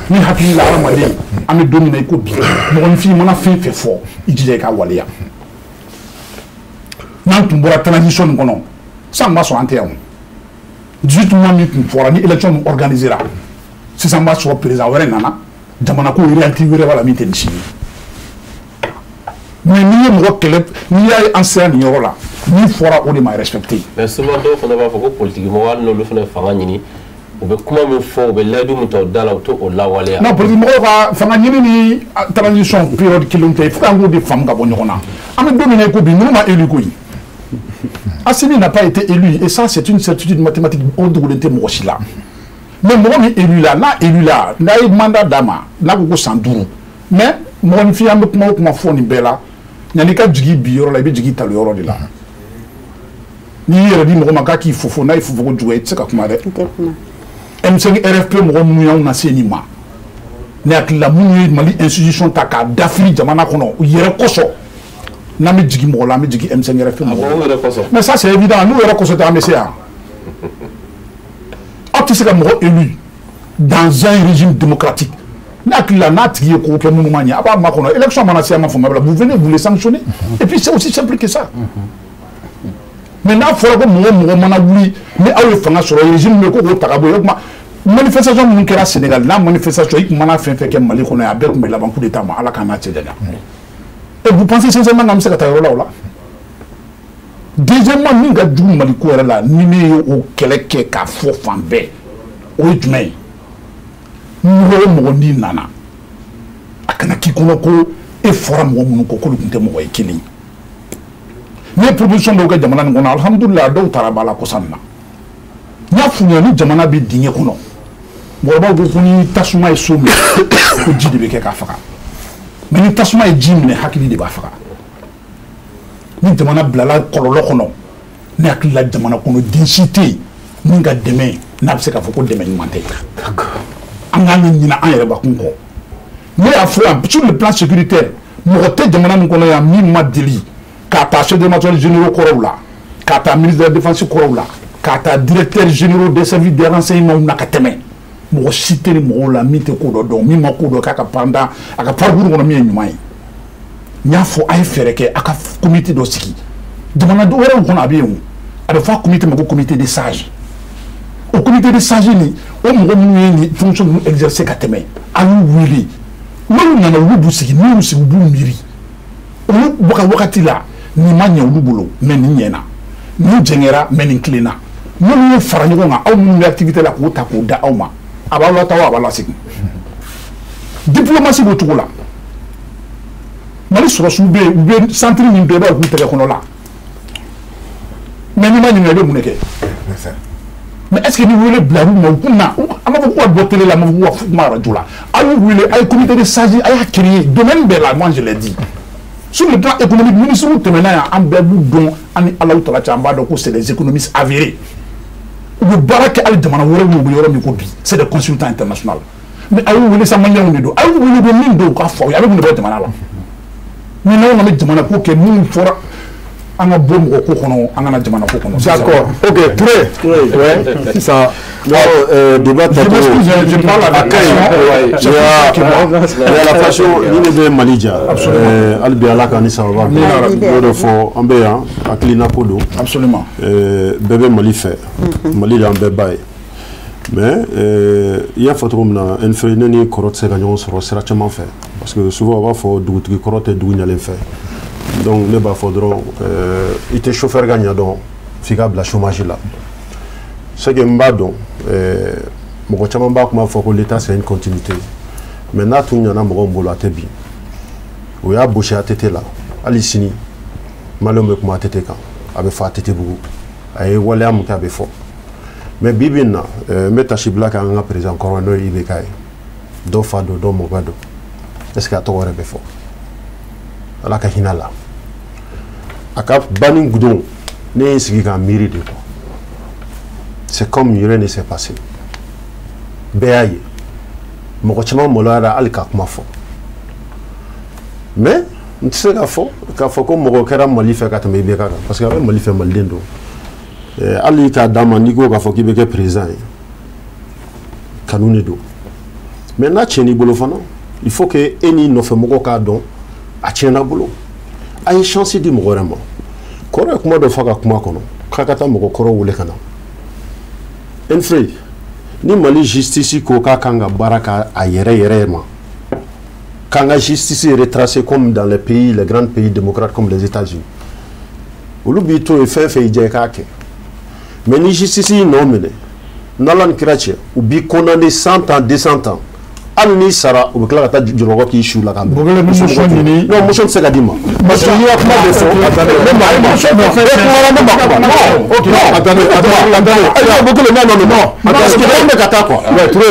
ni hakili la adamaden an bɛ don min na i ko bi mɔgɔninfin mana fɛn fɛn fɔ i jija i ka waleya n'an tun bɔra transition nin kɔnɔ san b'a sɔrɔ an tɛ yan 18 mois min tun fɔra ni élection min organisera sisan b'a sɔrɔ président wɛrɛ nana jamana ko réalité wɛrɛ b'a la min tɛ nin si ye. Mais n'i ye mɔgɔ kɛlɛ n'i y'a ye an sera nin yɔrɔ la min fɔra o de ma respecté. mais souvent dɔw fana b'a fɔ ko politique mɔgɔ hali n'olu fana fanga ɲini u bɛ kuma min fɔ u bɛ layidu min ta o da la u t'o lawaleya. non politique mɔgɔw ka fanga ɲini ni transition période kelen tɛ fo k'an k'o de faamu ka bɔ ɲɔgɔn na an bɛ don min na i ko bi ninnu ma élu koyi Assimi n'a pas été élu et ça c'est une certitude mathématique o dogolen tɛ mɔgɔ si la mais mɔgɔ min élu la n'a ye mandat d'a ma n'a ko ko san 5 mais mɔgɔninfin an bɛ kuma o kuma fɔ nin bɛɛ la yanni i ka jigin bi yɔrɔ la i bɛ jigin tali yɔrɔ de la n'i y'i yɛrɛ di mɔgɔ ma k'a k'i fofo n'a ye fofo ko juguya i tɛ se ka kuma dɛ M5 RFP mɔgɔ minnu y'anw lase nin ma ne hakili la minnu ye Mali institution ta k'a dafiri jamana kɔnɔ u yɛrɛ kosɔn n'an bɛ jigin mɔgɔ la an bɛ jigin M5 RFP mɔgɔ mais ça c'est évident n'u yɛrɛ kosɔn tɛ an bɛ se yan aw tɛ se ka mɔgɔ élu dans un régime démocratique ne hakili la n'a tigi ye ko kɛ minnu ma ɲɛ a b'a makɔnɔ élection mana se a ma faamuya la vous venez vous les sanctionner et puis c'est aussi simple que ça mais n'a fɔra ko mɔgɔ mana wuli ni aw ye fanga sɔrɔ régime bɛ ko k'o ta ka bɔ yen o kuma manifestation minnu kɛra Sénégal n'a manifestation i tun mana fɛn fɛn kɛ Mali kɔnɔ yan a bɛɛ tun bɛ laban coup d'état ma Ala k'an n'a cɛ janya et vous pensez sincèrement k'an bɛ se ka taa yɔrɔ la o la deuxièmement min ka jugu Mali ko yɛrɛ la ni ne ye o kɛlɛ kɛ k'a fɔ fan bɛɛ o ye jumɛn ye mɔgɔ o mɔgɔ n'i nana a kana k'i kɔnɔ ko e fɔra mɔgɔ minnu kɔ k'olu tun tɛ mɔgɔ ye kelen ne ye proposition dɔw kɛ jamana nin kɔnɔ alhamdulilah dɔw taara ba la kɔsan na n y'a f'u ɲɛna ni jamana bɛ dingɛ kɔnɔ mɔgɔbaw ko ko ni tasuma ye so minɛ ko ji de bɛ kɛ k'a faga mais ni tasuma ye ji minɛ hakili de b'a faga ni jamana bilala kɔlɔlɔ kɔnɔ ne hakili la jamana kɔnɔ den si tɛ yen min ka dɛmɛ n'a bɛ se k'a fɔ ko dɛmɛ ɲuman tɛ an k'an ɲinɛ an yɛrɛ bakun kɔ ne y'a fɔ yan sur le plan sécuritaire mɔgɔ tɛ jamana nin kɔnɔ yan min ma deli k'a taa chef d'état-major généraux kɔrɔw la k'a taa ministre de la défense kɔrɔw la k'a taa directeur généraux des services de renseignement na ka tɛmɛ mɔgɔ si tɛ ni mɔgɔw la min tɛ ko dɔ dɔn min ma ko dɔ k'a ka pendant a ka parcours kɔnɔ min ye ɲuman ye n y'a fɔ a ye fɛɛrɛ kɛ a ka comité dɔ sigi jamana dɔ wɛrɛw kɔnɔ a bɛ yen a bɛ fɔ a comité ma ko comité des sages o comité des sages ni o mɔgɔ minnu ye nin fonction ninnu exercer ka tɛmɛ a y'u wele n'olu nana olu b'u sigi n'u y'u sigi u b'u miiri olu ka wagati la nin ma ɲɛ olu bolo mais nin ɲɛna n'u jɛngɛra mais nin tilenna n'olu y'u fara ɲɔgɔn kan aw minnu bɛ activité la k'o ta k'o da aw ma a b'aw lataw a b'aw lasegin diplomatie b'o cogo la Mali sɔrɔsiw bɛ yen u bɛ centre min bɛɛ b'a k'u tɛgɛ kɔnɔ la mais n'i ma ɲininka i bɛ mun de kɛ mais est-ce que ni wele bila olu ma u kun na an b'a fɔ ko ka bɔ télé la an b'a fɔ ko ka kuma radio la a y'u wele a ye comité de sages a y'a créé domaine bɛɛ la moi je l'ai dit sur le plan économique ministre tɛmɛna yan an bɛɛ b'u dɔn an ni Alahu Taala cɛ an b'a dɔn ko c'est des économistes avérés u bɛ baara kɛ hali jamana wɛrɛw u bɛ yɔrɔ min ko bi c'est des consultants internationaux mais a y'u wele sa maliyɛnw de don a y'u wele de min don k'a fɔ aw ye a bɛ mun de bɔ jamana la mais n'aw nana jamana ko kɛ minnu fɔra an ka bɔ mɔgɔ ko kɔnɔ an kana jamana ko kɔnɔ. D'accord. Ok, Touré. Ouais. C'est ça. Débat je parle avec il y a la façon ni bɛ Mali ja hali bi Ala ka ni sababa bɛ de fɔ an bɛ yan hakilina ko don absolument bɛɛ bɛ Mali fɛ Mali de an bɛɛ ba ye mais i y'a fɔ cogo min na NFR ne ni kɔrɔ tɛ se ka ɲɔgɔn sɔrɔ sira caman fɛ parce que souvent a b'a fɔ dugutigi kɔrɔ tɛ dugu ɲalen fɛ donc ne b'a fɔ dɔrɔn i tɛ chauffeur ka ɲɛ dɔn f'i ka bila chômage la c'est que n b'a dɔn mɔgɔ caman b'a kuma fɔ ko l'état c'est une continuité mais n'a tun ɲana mɔgɔw bolo a tɛ bin o y'a bosi ATT la hali sini maliyɛnw bɛ kuma ATT kan a bɛ fɔ ATT bugu a ye waleya min kɛ a bɛ fɔ mais bi bi in na n bɛ tasi bila kɛ an ka président kɔrɔ n'o ye IBK ye dɔw fa don dɔw mɔkɛ don est ce que a tɔgɔ yɛrɛ bɛ fɔ Ala ka hinɛ a la a ka banni gudon ne ye n sigi k'a miiri de quoi c'est comme rien ne s'est passé bɛɛ y'a ye mɔgɔ caman maloyara hali ka kuma fɔ mais n tɛ se k'a fɔ ko mɔgɔ kɛra Mali fɛ ka tɛmɛ IBK kan parce que a bɛ Mali fɛ maliden don hali k'a d'a ma n'i ko k'a fɔ k'i bɛ kɛ président ye kanu de don mais n'a tiɲɛn'i bolo fana il faut que e n'i nɔfɛmɔgɔw k'a dɔn a tiɲɛna bolo a ye chance di mɔgɔ wɛrɛ ma kɔrɔ ye kuma dɔ fɔ a ka kuma kɔnɔ k'a ka taa mɔgɔ kɔrɔ wele ka na NFR ni Mali justice ko k'a kan ka baara k'a yɛrɛ yɛrɛ ma k'an ka justice retracée comme dans les pays les grands pays démocrates comme les États-Unis olu b'i to ye fɛn fɛn i diya i k'a kɛ mais ni justice y'i nɔ minɛ n'Ala ni kira cɛ u b'i condamner 100 ans 200 ans hali n'i sara u bɛ tila ka taa jɔlɔkɔ k'i su la ka mɛn non motion tɛ se ka d'i ma parce que n'i ka kuma bɛ fɔ ne ma e motion bɛ fɛ e kumana ne ma quoi non ok attendez ayi Bokele non parce que temps bɛ ka taa quoi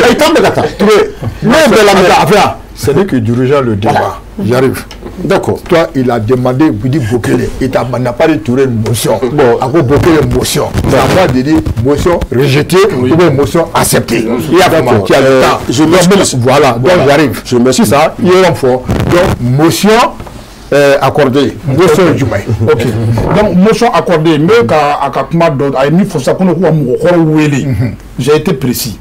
ayi temps bɛ ka taa Touré ne bɛ lamɛn affaire c'est que dirigeant le débat j'arrive. D'accord. Toi, il a demandé, vous dites Bokele, il n'a pas retiré une motion. Bon, à quoi Bokele motion. C'est à moi de dire motion rejetée ou motion acceptée. Il y a vraiment, tu as le temps. Je m'explique. Voilà, donc j'arrive. Je m'explique. C'est ça, il y a un fort. Donc, motion accordée. Motion du mai. Ok. Donc, motion accordée. Mais à Kakma, il faut ça qu'on a j'ai été précis.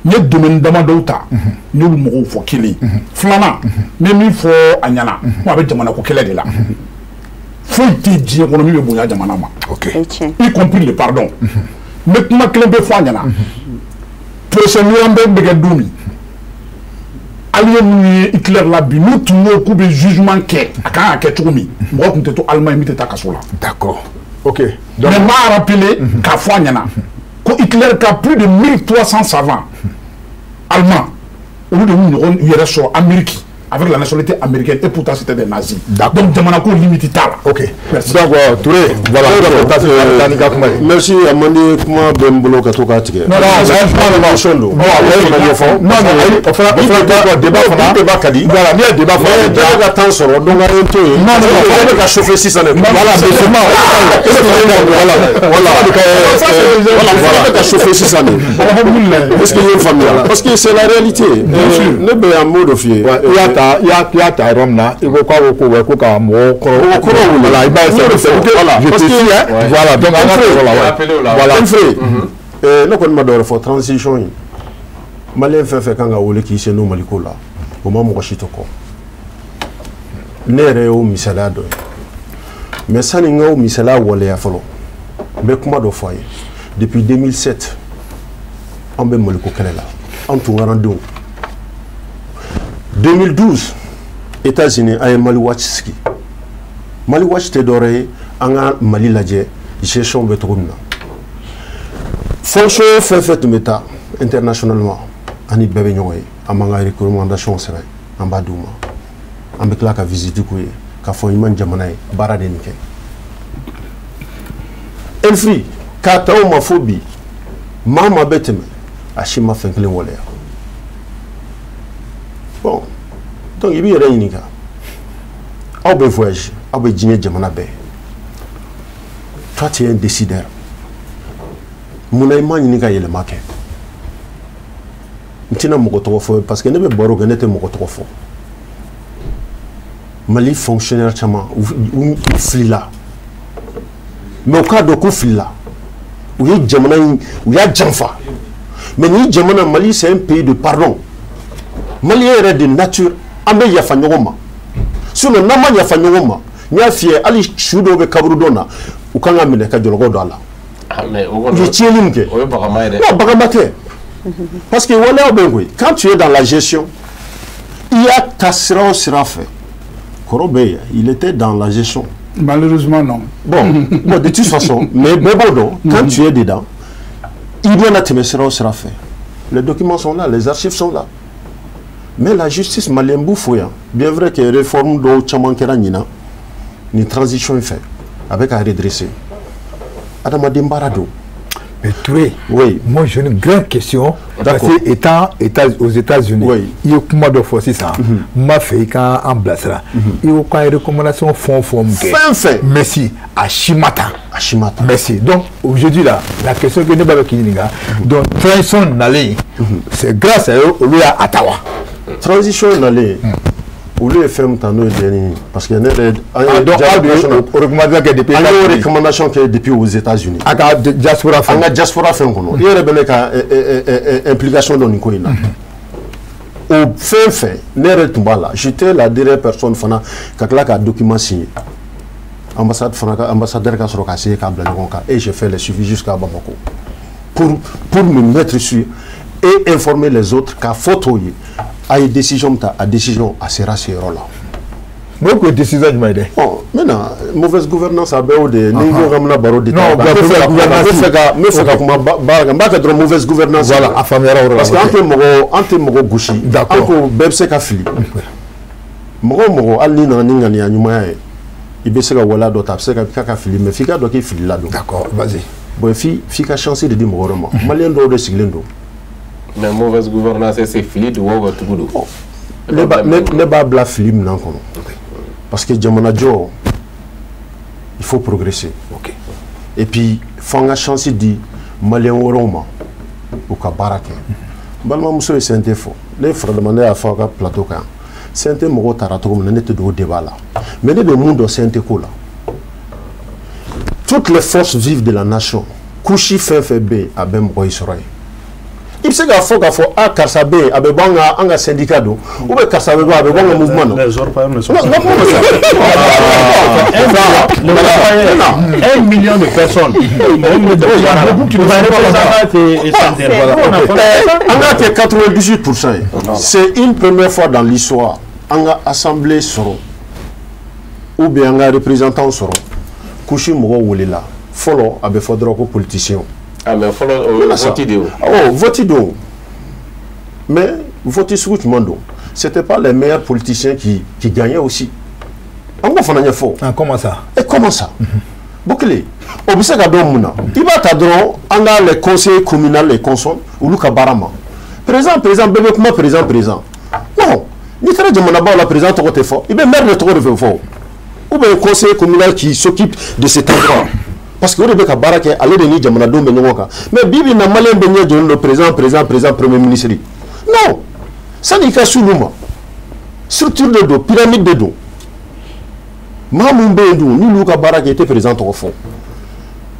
N ye domaine damadɔw ta n y'olu mɔgɔw fɔ kelen filanan n bɛ min fɔ a ɲɛna ko a bɛ jamana ko kɛlɛ de la foyi tɛ diɲɛ kɔnɔ min bɛ bonya jamana ma y compris le pardon n bɛ kuma kelen bɛ fɔ a ɲɛna procès Nuremberg bɛ kɛ don min allié minnu ye Hitler la bi n'u tun ko k'u bɛ jugement kɛ a kan ka kɛ cogo min mɔgɔ tun tɛ to Allemagne min tɛ taa kaso la. D'accord. Ok. Mais m'a rappelé k'a fɔ a ɲɛna ko Hitler ka plus de 1300 savants allemands olu de y'u yɛrɛ sɔrɔ Amérique avec la nationalité américaine et pourtant c'était des nazis. Donc jamana ko limite t'a la. Ok. Merci. Donc Touré, voilà. Merci Amandi kuma bɛ n bolo ka to k'a tigɛ. Non o fana débat ka di. Voilà, ni ye débat fana bɛɛ ka temps sɔrɔ donc an ye to ye. Non bɛ ka chauffer sisan de. Voilà, bɛ ka chauffer sisan de. Est-ce que i ye faamuya parce que c'est la réalité. Ne bɛ yan n b'o de f'i ye. I y'a ta yɔrɔ min na i ko k'a ko ko ka mɔgɔ kɔrɔ wele la i b'a ye voilà parce que voilà donc an ka sɔrɔ la voilà NFR ne kɔni ma dɔwɛrɛ fɔ transition in maliyɛn fɛn fɛn kan ka wele k'i sen don Maliko la o ma mɔgɔ si to kɔ ne yɛrɛ y'o misaliya dɔ ye mais sani n k'o misaliya waleya fɔlɔ n bɛ kuma dɔ fɔ a ye depuis 2007 an bɛ Maliko kɛlɛ la an tun garandenw 2012 États-Unis a ye Mali Watch sigi Mali Watch tɛ dɔwɛrɛ ye an ka Mali lajɛ gestion bɛ cogo min na fonction fɛn fɛn tun bɛ taa internationalement ani bɛɛ bɛ ɲɔgɔn ye an b'an ka recommandation sɛbɛn an b'a d'u ma an bɛ tila ka visite k'u ye k'a fɔ ɲuman jamana ye baara de nin kɛ NFR k'a ta o ma fo bi maa maa bɛ tɛmɛ a si ma fɛn kelen waleya bon donc i b'i yɛrɛ ɲininka aw bɛ voyage aw bɛ diɲɛ jamana bɛɛ toi tu es un décideur munna i m'a ɲini ka yɛlɛma kɛ n tɛna mɔgɔ tɔgɔ fɔ parce que ne bɛ baro kɛ ne tɛ mɔgɔ tɔgɔ fɔ Mali fonctionnaire caman u filila mais au cas de Koufila, où il y a Djanfa. Mais ni Djamana Mali, c'est un pays de pardon. Mali est de nature, Ambe Yafanyoma. Sur le Nama Yafanyoma, Niafie, Ali Chudo de Kabrudona, ou Kangamine Kadjologodala. Mais il tient l'imke. Non, Bagamake. Parce que voilà, quand tu es dans la gestion, il y a Tassira Sirafe. Korobé, il était dans la gestion. Malheureusement, non. Bon, de toute façon, mais Bebodo, quand tu es dedans, il y en a Temesira Sirafe. Les documents sont là, les archives sont là. Mais la justice malienne boufouya, bien vrai que réforme de Chamankera Nina, une transition est faite, avec à redresser. Adamadim Barado. Mais Touré, oui. Moi j'ai une grande question. Parce que étant aux États-Unis, oui. Il y a comment de fois ça. Ma fait quand en Blasra, il y a quand une recommandation fond. Fin. Merci à Shimata. Merci. Donc aujourd'hui là, la question que nous avons donc transition n'allait, c'est grâce à eux lui à Ottawa. Transition n'allait. Ou le FM Tano est parce qu'il y a une recommandation qui est depuis aux États-Unis. À la diaspora fait. À la diaspora fait. Il y a une implication dans l'Incoïna. Au fait, j'étais la dernière personne qui a document signé. Ambassadeur Kasrokassé et j'ai fait le suivi jusqu'à Bamako. Pour me mettre sur et informer les autres qu'à photo a une décision à serra ce rôle-là. Beaucoup de décisions du Maïdé. Bon, maintenant, mauvaise gouvernance à Béodé, niveau Ramna Baro de non, mauvaise gouvernance. Voilà, à Famera. Parce qu'en Mogo Gouchi, d'accord, Bebse Kafili. Mogo, Alina Ningani, Anumae, Ibesega Walla Dota, Seka Kafili, mais Fika Doki Filado. D'accord, vas-y. Bon, Fika chance de dire Moroma. Malien de Siglendo. Mais mauvaise gouvernance, c'est Philippe ou Ouagadougou. Ne pas blâmer Philippe, non. Parce que Djamanadjo, il faut progresser. Okay. Et puis, il faut une chance de dire Malien ou Roma, ou Kabarake. Balma Mousso et Saint-Efo. Les frères demandent à faire un plateau. Saint-Efo, Tarato, on est de débat là. Mais le monde Saint-Efo là. Toutes les forces vives de la nation, Kouchi fait B à Ben Boisroy. Il se fait que a Karsabe avec un syndicat ou bien Karsabe avec un mouvement. Les orpailleurs ne sont pas. 1 million de personnes. On a que 98%. C'est une première fois dans l'histoire. On a assemblée Soro ou bien on a représentant Soro. Kouchi Mogo Wulila. Follow avec Fodroko politicien. Ah, mais il faut voter. Oh, voter. Mais voter sur tout le monde. Ce n'était pas les meilleurs politiciens qui gagnaient aussi. Comment ça? Et comment ça? Bokele. Il va t'adresser à les conseils communaux, les consons, ou le Kabarama. Présent, bébé, comment présent? Non. Ni très de mon abord, la présente au côté fort. Il va mettre le tour de fort. Ou bien le conseil communal qui s'occupe de cet endroit. Parce que vous avez baraka aller de ni jamana do menyoka mais bibi na malien benye de le président premier ministre non ça n'est qu'à souluma structure de dos pyramide de dos mamumbe do ni luka baraka était présent au fond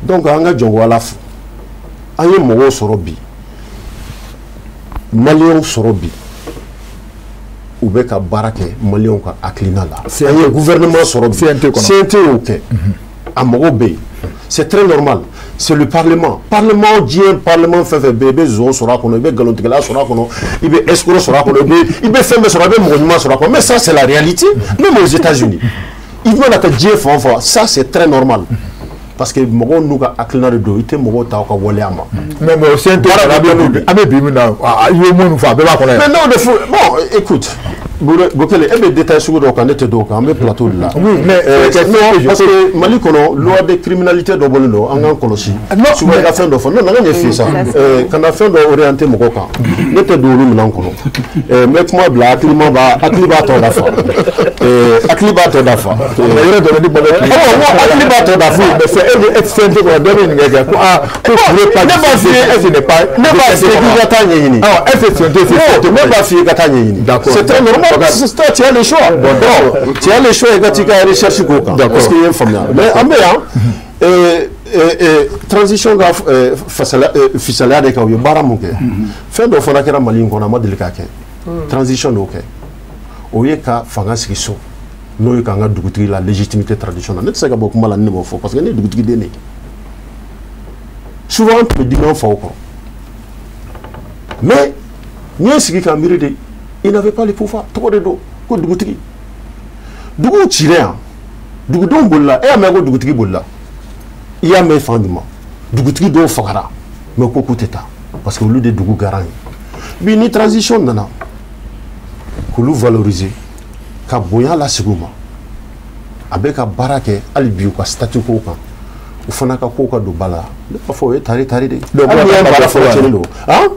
donc anga jongo ala fu aye mogo sorobi malien sorobi ou beka baraka malien ka aklina là c'est un gouvernement sorobi c'est OK à mogo be. C'est très normal. C'est le Parlement. Parlement dit Parlement fait bébé zo sera qu'on est galontigala sera qu'on il be escroc sera qu'on il be fait sera be monument sera qu'on mais ça c'est la réalité même aux États-Unis. Ils vont la dire ça c'est très normal. Parce que mogo nous ka aklina de do ite mogo ta ka wolé ama. Mais c'est un peu abe bimina yo mo nous fa be ba ko. Mais non bon écoute Bokele, et les détails sur le canette d'eau, on met plateau là. Oui, mais parce que Mali kono loi de criminalité d'Obolino, en un colossal. Tu vois la fin de fond, non, on a fait ça. Quand la fin d'orienter mon coca, mettez de l'eau maintenant kono. Mets-moi bla, acclimateur d'affaires. Acclimateur d'affaires. Acclimateur d'affaires. Mais c'est externe qu'on a donné une guerre. Ah, pour pas c'est très normal. Tu as le choix. Tu as le choix et tu as recherché. Parce qu'il y a un famille. Mais transition ka fisaliya de ka u ye baara mun kɛ fɛn dɔ fana kɛra Mali in kɔnɔ a ma deli k'a kɛ transition dɔw kɛ o ye ka fanga sigi so n'o ye k'an ka dugutigi la légitimité traditionnelle ne tɛ se ka bɔ kuma la ni ne m'o fɔ parce que ne ye dugutigi den de ye souvent an tun bɛ dimi an faw kɔrɔ mais n'i ye sigi k'a miiri de il n'avait pas le pouvoir tɔgɔ de don ko dugutigi duguw cira yan dugudenw bolila e y'a mɛn ko dugutigi bolila i y'a mɛn fan jumɛn dugutigi dɔw fagara mais ko k'u tɛ taa parce que olu de dugu garant ye bi ni transition nana k'olu valoriser ka bonya lasigi u ma a bɛ ka baara kɛ hali bi u ka statut kow kan u fana ka kow ka don ba la ne b'a fɔ o ye tari tari de ye hali n'i ye baara fɔlɔ cɛnni don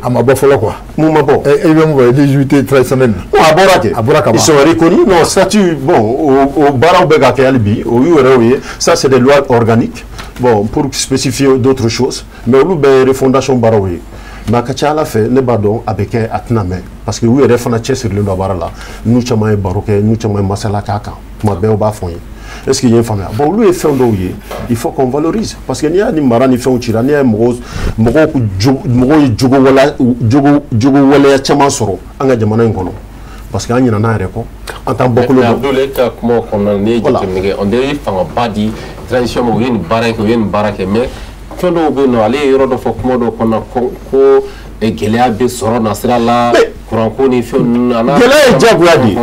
a ma bɔ fɔlɔ quoi mun ma bɔ e bɛ mun fɔ légitimité traditionnelle a bɔra kɛ a bɔra ka ban ils sont reconnus non statut bon o baaraw bɛ ka kɛ hali bi o y'u yɛrɛw ye ça c'est des lois organiques bon pour spécifier d'autres choses mais olu bɛɛ ye refondation baaraw ye mais a ka ca ala fɛ ne b'a dɔn a bɛ kɛ a tɛna mɛn parce que u yɛrɛ fana cɛsirilen don a baara la n'u caman ye baro kɛ n'u caman ye masala k'a kan tuma bɛɛ u b'a fɔ n ye est-ce que y a une faamuya bon olu ye fɛn dɔw ye il faut qu'on valorise parce que n'i y'a ni mara ni fɛnw cira n'i y'a ye mɔgɔw ye jogo waleya caman sɔrɔ an ka jamana in kɔnɔ parce que an ɲinɛna an yɛrɛ kɔ an t'an bɔkolo dɔn Abdoulaye ka kuma kɔnɔna na n'i ye jateminɛ kɛ on dirait fangaba di transition ma u ye nin baara kɛ u ye nin baara kɛ mais fɛn dɔw bɛ yen nɔ ale ye yɔrɔ dɔ fɔ kuma dɔw kɔnɔ ko gɛlɛya bɛ sɔrɔ nasira la kuranko ni fɛn ninnu na gɛlɛya ye diyagoya de ye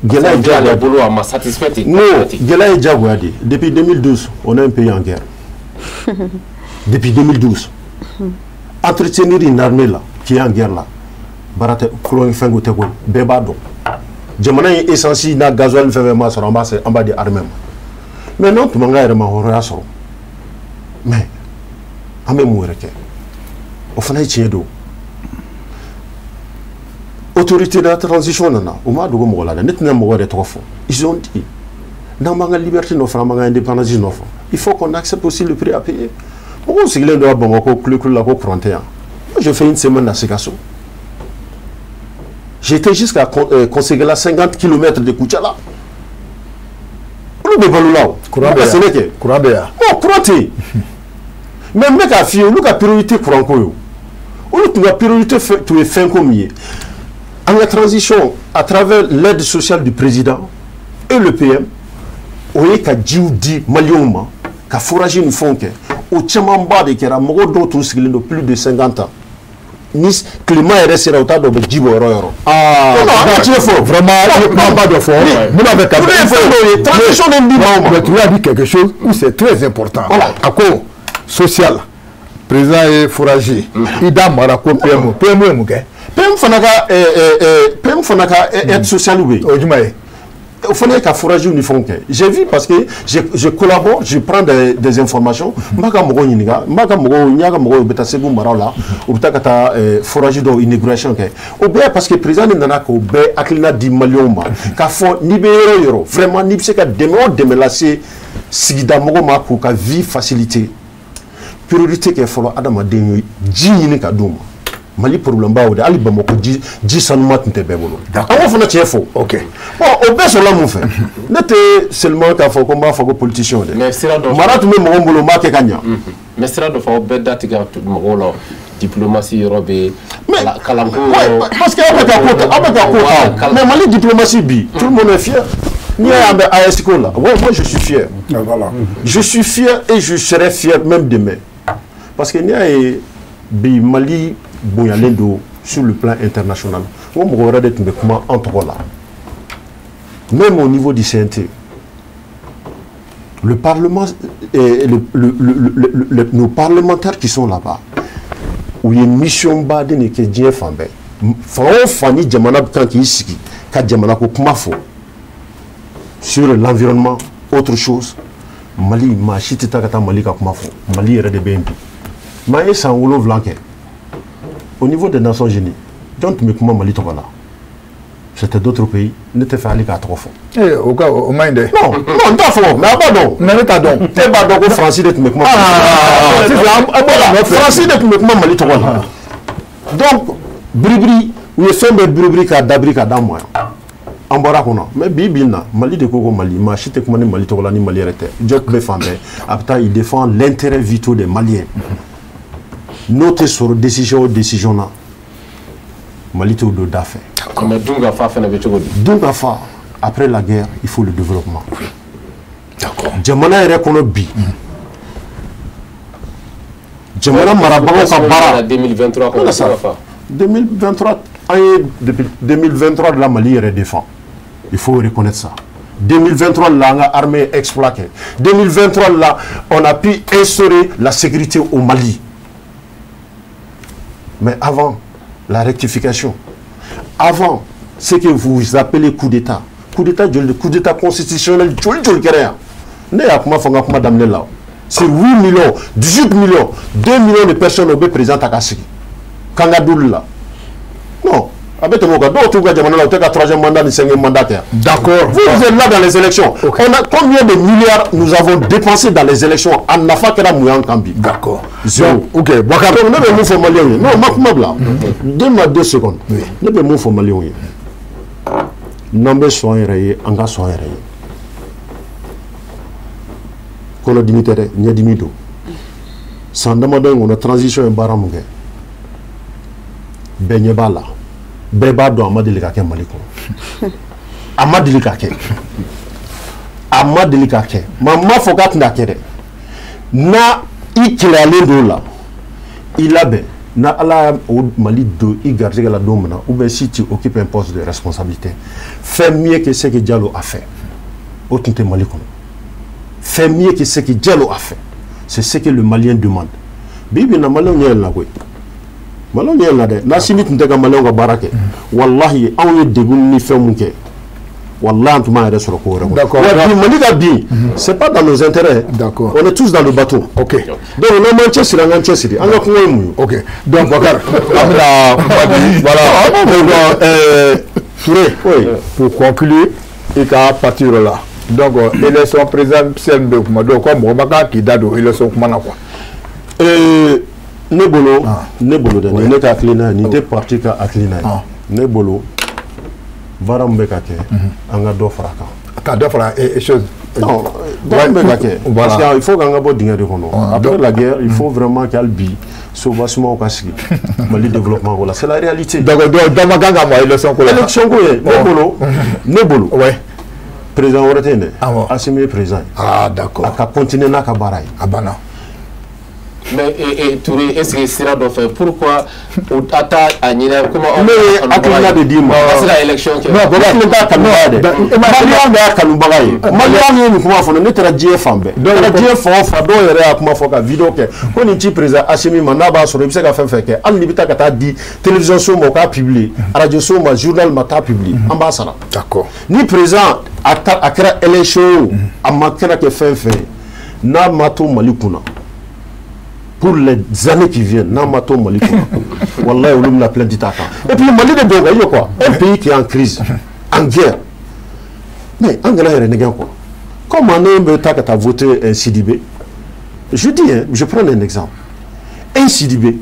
gɛlɛya ye diyagoya bolo a ma satisfait non gɛlɛya ye diyagoya de ye depuis 2012 on est un pays en guerre depuis 2012 entretenir une armée là qui est en guerre là baara tɛ kolon fɛn ko tɛ koyi bɛɛ b'a dɔn jamana in essence n'a gasoil fɛn fɛn ma sɔrɔ an b'a di armée ma mais n'an tun man ka yɛrɛ ma hɔrɔnya sɔrɔ mais an bɛ mun wɛrɛ kɛ o fana ye tiɲɛ don autorité de la transition nana o m'a dogo mɔgɔ la dɛ ne tɛna mɔgɔ yɛrɛ tɔgɔ fɔ ils ont dit n'an b'an ka liberté nɔfɛ an b'an ka indépendance nɔfɛ il faut qu'on accepte aussi le prix à payer mɔgɔw sigilen don a Bamakɔ kulekule la ko courant tɛ yan j'ai fait une semaine à Sikasso j'étais jusqu'à Konsegela 50 km de Koutiala olu bɛ balo la o courant bɛ sɛnɛ kɛ courant bɛ yan bon courant tɛ yen mais n bɛ k'a f'i ye olu ka priorité courant ko ye olu tun ka priorité tun ye fɛn ko min ye en la transition à travers l'aide sociale du président et le PM o ye ka jiw di maliyɛnw ma ka forage ni fɛnw kɛ o camanba de kɛra mɔgɔ dɔw tun sigilen don plus de 50 ans ni tilema yɛrɛ sera u t'a dɔn u bɛ ji bɔ yɔrɔ yɔrɔ a tiɲɛ fɔ vraiment ba dɔ fɔ mun b'a fɛ ka fɛn dɔw ye transition de di maaw ma mais tu as dit quelque chose où c'est très important a ko social président ye forage i da mara ko PMO ye mun kɛ PM fana ka aide sociale bɛ yen o jumɛn ye o fana ye ka forage ni fɛnw kɛ j'ai vu parce que je collabore je prends des informations n b'a ka mɔgɔw ɲininka n y'a ka mɔgɔw bɛ taa Segu maraw la u bɛ taa ka taa forage dɔw inauguration kɛ o bɛɛ parce que président de nana k'o bɛɛ hakilina di maliyɛnw ma k'a fɔ n'i bɛ yɔrɔ o yɔrɔ vraiment n'i bɛ se ka dɛmɛ o dɛmɛ lase sigida mɔgɔw ma k'u ka vie faciliter priorité kɛ fɔlɔ adamaden ye ji ɲini ka d'u ma Mali problème b'aw de hali Bamakɔ ji sanuma tun tɛ bɛɛ bolo an b'o fana tiɲɛ fɔ ok bon o bɛɛ sɔrɔla mun fɛ ne tɛ seulement k'a fɔ ko n b'a fɔ ko politicien de mara tun bɛ mɔgɔ bolo n b'a kɛ ka ɲa mais sira dɔ fɔ aw bɛɛ da tigɛ mɔgɔw la diplomatie yɔrɔ bɛ kalanko parce que aw bɛ ka ko ta mais Mali diplomatie bi tout le monde est fier n'i y'a ye an bɛ AES ko la moi je suis fier je suis fier et je serai fier même demain parce que n'i y'a ye bi Mali bonyalen do sur le plan international o mɔgɔ wɛrɛ de tun bɛ kuma an tɔgɔ la même au niveau du CNT le parlement nos parlementaires qui sont là-bas u ye mission baden de kɛ diɲɛ fan bɛɛ fan o fan ni jamana bɛ kan k'i sigi ka jamana ko kuma fɔ sur l'environnement autre chose Mali maa si tɛ taa ka taa Mali ka kuma fɔ Mali yɛrɛ de bɛ yen bi maa ye san 7 kɛ au niveau des Nations Unies jɔn tun bɛ kuma Mali tɔgɔ la c'était d'autres pays ne tɛ fɛ hali k'a tɔgɔ fɔ o ka o man ɲi dɛ non n t'a fɔ mais a b'a dɔn mais ne t'a dɔn e b'a dɔn ko Faransi de tun bɛ kuma Faransi de tun bɛ kuma Mali tɔgɔ la donc biribiri u ye fɛn bɛɛ biribiri k'a dabiri ka d'an ma yan an bɔra kɔnɔ mais bi bi in na Mali de ko ko Mali maa si tɛ kuma ni Mali tɔgɔ la ni Mali yɛrɛ tɛ Diop bɛ fan bɛɛ a bɛ taa il défend l'intérêt vitaux des Maliens n'o tɛ sɔrɔ décision o décision na Mali t'o don da fɛ. mais dun ka fa fana bɛ cogo di. dun ka fa après la guerre il faut le développement. d'accord jamana yɛrɛ kɔnɔ bi. jamana marabagaw ka baara 2023 kɔnɔ sa 2023 an ye depuis 2023 de la Mali yɛrɛ défend il faut reconnaître ça 2023 là an ka armée exploité 2023 là on a pu instaurer la sécurité au Mali mais avant la rectification avant ce que vous appelez coup d'état constitutionnel joli kɛra yan ne y'a kuma fɔ n ka kuma daminɛ la c'est 8 millions 18 millions 2 millions de personnes au be président ta ka sigi kan ka dulu la non a bɛ tɛmɛ o kan dɔw t'u ka jamana la u tɛ ka 3e mandat ni 5e mandat tɛ yan. d'accord vous êtes là dans les élections okay. On a combien de milliards nous avons dépensé dans les élections a nafa kɛra mun y'an kan bi. d'accord zéro ok Bakar ne bɛ mun fɔ maliyɛnw ye non ma kuma bila donne-moi 2 secondes ne bɛ mun fɔ maliyɛnw ye n'an bɛ sɔn an yɛrɛ ye an ka sɔn an yɛrɛ ye kɔnɔdimi tɛ dɛ ɲɛdimi don san damadɔ in kɔnɔ transition ye baara mun kɛ bɛɛ ɲɛ b'a la bɛɛ b'a dɔn a ma deli ka kɛ Mali kɔnɔ a ma deli ka kɛ a ma deli ka kɛ ma fɔ k'a tɛna kɛ dɛ n'a i kɛlɛyalen don o la i labɛn na Ala o Mali don i garisɛgɛ la don min na ou bien si tu occupes un poste de responsabilité fais mieux que ce que Diallo a fait o tun tɛ Mali kɔnɔ fais mieux que ce que Diallo a fait c'est ce que le Malien demande bibi na Malien ɲɛ yɛlɛla koyi Malien ɲɛ yɛlɛla dɛ n'a sini tun tɛ ka Malien ka baara kɛ wallahi anw ye degun ni fɛn mun kɛ wallahi an tun b'an yɛrɛ sɔrɔ ko wɛrɛ kɔnɔ d'accord bi Mali ka bin c'est pas dans nos intérêts d'accord on est tous dans le bateau ok donc n'an m'an cɛsiri an k'an cɛsiri an ka kuma ye mun ye ok donc Bakar an bɛna kuma di voilà Touré pour conclure i ka parti yɔrɔ la donc élection présidentielle bɛ kuma donc ko mɔgɔ ma kan k'i da don élection kuma na quoi ne bolo dɛ nin ne ka hakilina ye nin tɛ parti ka hakilina ye ne bolo baara min bɛ ka kɛ an ka dɔ fara kan ka dɔ fara chose non baara min bɛ ka kɛ parce que il faut k'an ka bɔ dingɛ de kɔnɔ après la guerre il faut vraiment que hali bi sobasumaw ka sigi Mali développement ko la c'est la réalité donc dɔ ma kan ka mɔ élection ko la élection ko ye ne bolo président wɛrɛ tɛ yen dɛ Assimi ye président ye d'accord a ka continuer n'a ka baara ye a banna mais Touré est-ce que sira dɔ fɛ pourquoi a t'a a ɲinɛ comment ne ye hakilina de d'i ma a sera élection kɛ non bɛɛ t'a kanubaga ye dɛ maliyɛn bɛɛ y'a kanubaga ye maliyɛn ye nin kuma fɔ ne taara diɲɛ fan bɛɛ ne taara diɲɛ fan o fan dɔw yɛrɛ y'a kuma fɔ ka vidéo kɛ ko nin ci président Assimi ma n'a b'a sɔrɔ i bɛ se ka fɛn fɛn kɛ hali n'i bɛ taa ka taa di télévision so ma o k'a publier radio so ma journal ma taa publier an b'a sara d'accord ni président a kɛra élection a ma kɛra kɛ fɛn fɛn n'a ma to Mali kunna pour les années qui viennent n'a ma to Mali kunna wallahi olu bɛna plainte ta kan et puis Mali de don ka quoi un pays qui est en crise en guerre mais an kana yɛrɛ nɛgɛn quoi comment ne bɛ taa ka taa voter un Sidibé je dis hein, je prends un exemple un Sidibé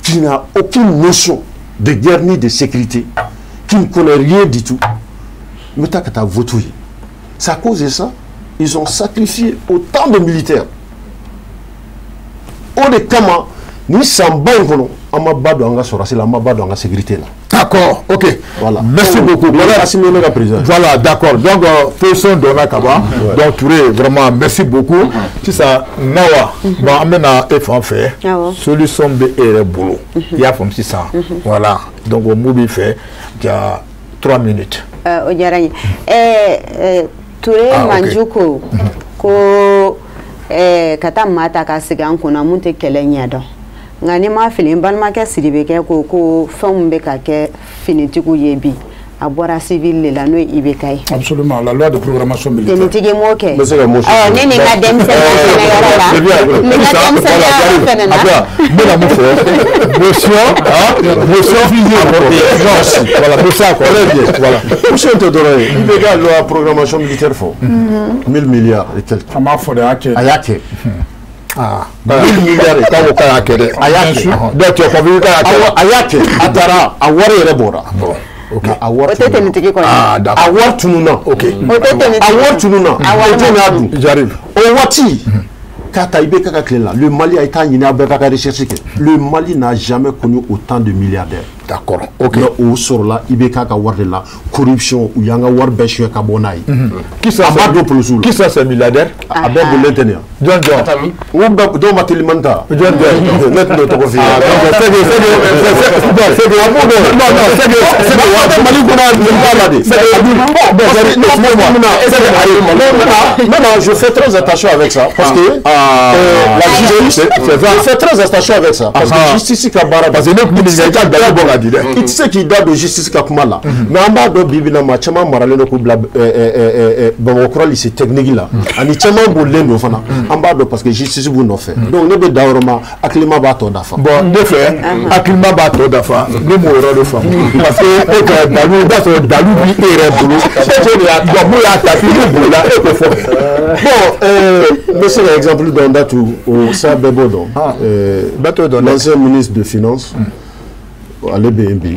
qui n'a aucune notion de guerre ni de sécurité qui ne connaît rien du tout mais taa ka taa voter c'est à cause de ça ils ont sacrifié autant de militaires o de kama ni san ba in kɔnɔ an ma ba don an ka sɔrɔsi la an ma ba don an ka sécurité la. d'accord ok voilà merci beaucoup voilà Assimi ne ka président voilà d'accord donc position donna ka ban donc Touré vraiment merci beaucoup sisan Nawa bon an bɛna e fan fɛ solution bɛ e yɛrɛ bolo i y'a faamu sisan voilà donc o mun b'i fɛ ja 3 minutes. o diyara n ye Touré Manjuko ko ka taa maa ta ka sigi an kunna mun tɛ kɛlɛ ɲɛdɔn nka ni ma fili n balimakɛ Sidibé ko fɛnw bɛ ka kɛ finitigiw ye bi a bɔra civil de la n'o ye IBK ye. absolument la loi de programmation militaire. finitigi m'o kɛ. ne ni n ka denmisɛnninya fɛnɛ yɔrɔ la n ka denmisɛnninya yɔrɔ fɛnɛ na. n bɛna mun fɔ motion voilà motion akɔ voilà motion tɛ dɔrɔn ye IBK loi programmation militaire fɔ 1000 milliards et quelques. a m'a fɔ de a y'a kɛ. 1000 milliards de k'aw k'a y'a kɛ dɛ a y'a kɛ donc tu as convaincu k'a y'a kɛ a y'a kɛ a taara a wari yɛrɛ bɔra a wari tɛ tenitigi kɔni. a wari tununa o tɛ tenitigi. a wari tununa o jɔn y'a dun. j'arrive o waati k'a ta i bɛ k'a ka tile la le Mali a ye taa ɲini a bɛɛ k'a ka recherche kɛ le Mali n'a jamais connu autant de milliardaires. d'accord ok mais o sɔrɔla i bɛ k'a ka wari de la corruption u y'an ka wari bɛɛ suɲɛ ka bɔ n'a ye. qui sont ces milliardaires. a bɛɛ bolilen tɛ nin yan. jɔn dɔw ma telimani ta. jɔn ne tun bɛ tɔgɔ f'i ye. Mali kɔnɔ je fais très attention avec ça parce que la justice je fais très attention avec ça parce que justice ka baara parce que ne kun bɛ ka da bɔ ka di dɛ i tɛ se k'i da don justice ka kuma la mais an b'a dɔn bibi na maa caman maralen don k'u bila Bamakɔ lycée technique la ani caman bolilen don fana an b'a dɔn parce que justice b'u nɔfɛ donc ne bɛ da yɔrɔ ma hakilima b'a tɔ dafa. bon ne fɛ hakilima b'a tɔ dafa ne m'o yɔrɔ de faamu parce que e ka dalu i b'a sɔrɔ dalu b'i e yɛrɛ bolo e de y'a dɔn mun y'a ta k'i bɛ bolila e k'o fɔ. bon n bɛ se ka exemple dɔ datu o sa bɛɛ b'o dɔn l'ancien ministre de finance ale bɛ yen bi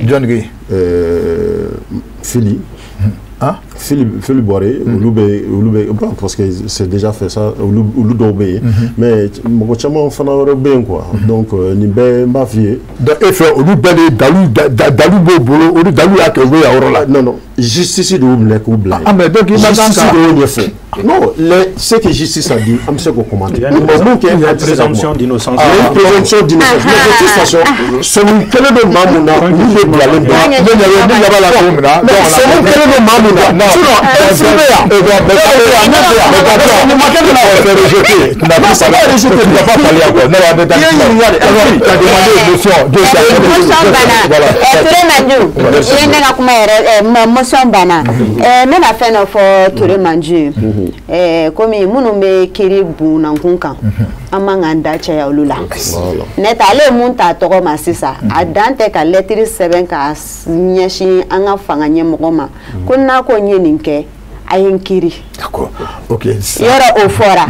Philippe Boiré olu bɛ parce que c'est déjà fait ça olu dɔw bɛ yen mais mɔgɔ caman fana wɛrɛ bɛ yen quoi donc nin bɛɛ n b'a f'i ye. donc e fɛ olu bɛɛ de dalu b'o bolo olu dalu y'a kɛ u bɛ yan yɔrɔ la. non non justice de y'u minɛ k'u bila yen. mais donc justice de y'o ɲɛfɔ. non ce que justice a dit an bɛ se k'o commenter. mun kɛ une présomption d'innocence. une présomption d'innocence mais de toute façon sɔmi kelen bɛ maa mun na olu de bilalen bɛ. ne laban la cogo min na. sɔmi kelen bɛ maa mun na. motion bana n bɛna fɛn dɔ fɔ Ture Manju komi minnu bɛ kiri bunakun kan an man k'an da caya olu la ne ta ale ye mun ta tɔgɔ ma sisan a dan tɛ ka lɛtiri sɛbɛn ka ɲɛsin an ka fanga ɲɛmɔgɔ ma ko n'a ko n ye nin kɛ a ye n kiri yɔrɔ o fɔra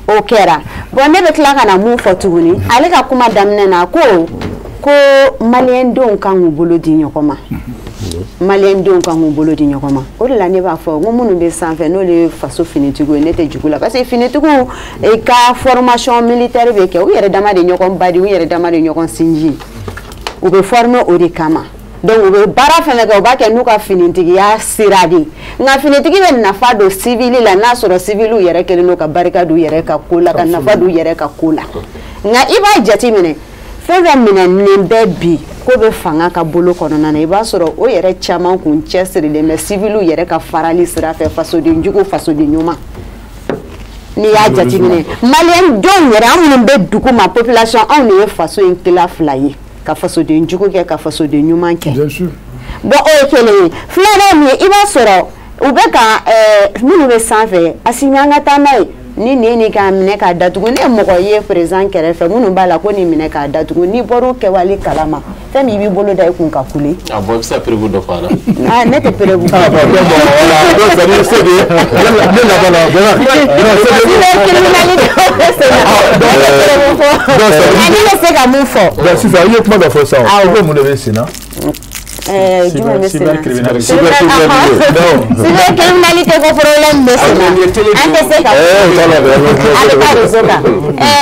o kɛra bon ne bɛ tila ka na mun fɔ tuguni ale ka kuma daminɛ na ko maliyɛndenw kan k'u bolo di ɲɔgɔn ma maliyɛndenw kan k'u bolo di ɲɔgɔn ma o de la ne b'a fɔ n ko minnu bɛ sanfɛ n'olu ye faso finitigiw ye ne tɛ jugu la parce que finitigiw ka formation militaire bɛ kɛ u yɛrɛ dama de ɲɔgɔn badi u yɛrɛ dama de ɲɔgɔn sinji u bɛ former o de kama donc u bɛ baara fɛnɛ kɛ u b'a kɛ n'u ka finitigiya sira de nka finitigi bɛ nafa don civil la n'a sɔrɔ civiliw yɛrɛ kɛlen don ka barika d'u yɛrɛ ka ko la ka nafa d'u yɛrɛ ka ko la nka i b'a jate minɛ fɛn fɛn minɛnen bɛ bi ko bɛ fanga ka bolo kɔnɔna na i b'a sɔrɔ o yɛrɛ caman kun cɛsirilen bɛ civiliw yɛrɛ ka farali sira fɛ fasoden jugu fasoden ɲuman n'i y'a jate minɛ maliyɛndenw yɛrɛ an minnu bɛ dugu ma population anw de ye faso in tila fila ye ka fasoden jugu kɛ ka fasoden ɲuman kɛ bon o ye kelen ye filanan min ye i b'a sɔrɔ u bɛ ka minnu bɛ sanfɛ a si ɲan ka taa n'a ye ni nin k'a minɛ k'a datugu ne mɔgɔ ye président kɛrɛfɛ minnu b'a la ko nin minɛ k'a datugu n'i bɔr'o kɛwale kalama fɛn min i b'i bolo da i kun ka kule. a bɔ i bɛ se ka prévu dɔ fɔ a la. ne tɛ prévu. ne bɛ se ka mun fɔ. sisan i ye kuma dɔ fɔ sisan o ko mun de bɛ sen na. Cybercriminalité ko problème bɛ sen na an tɛ se ka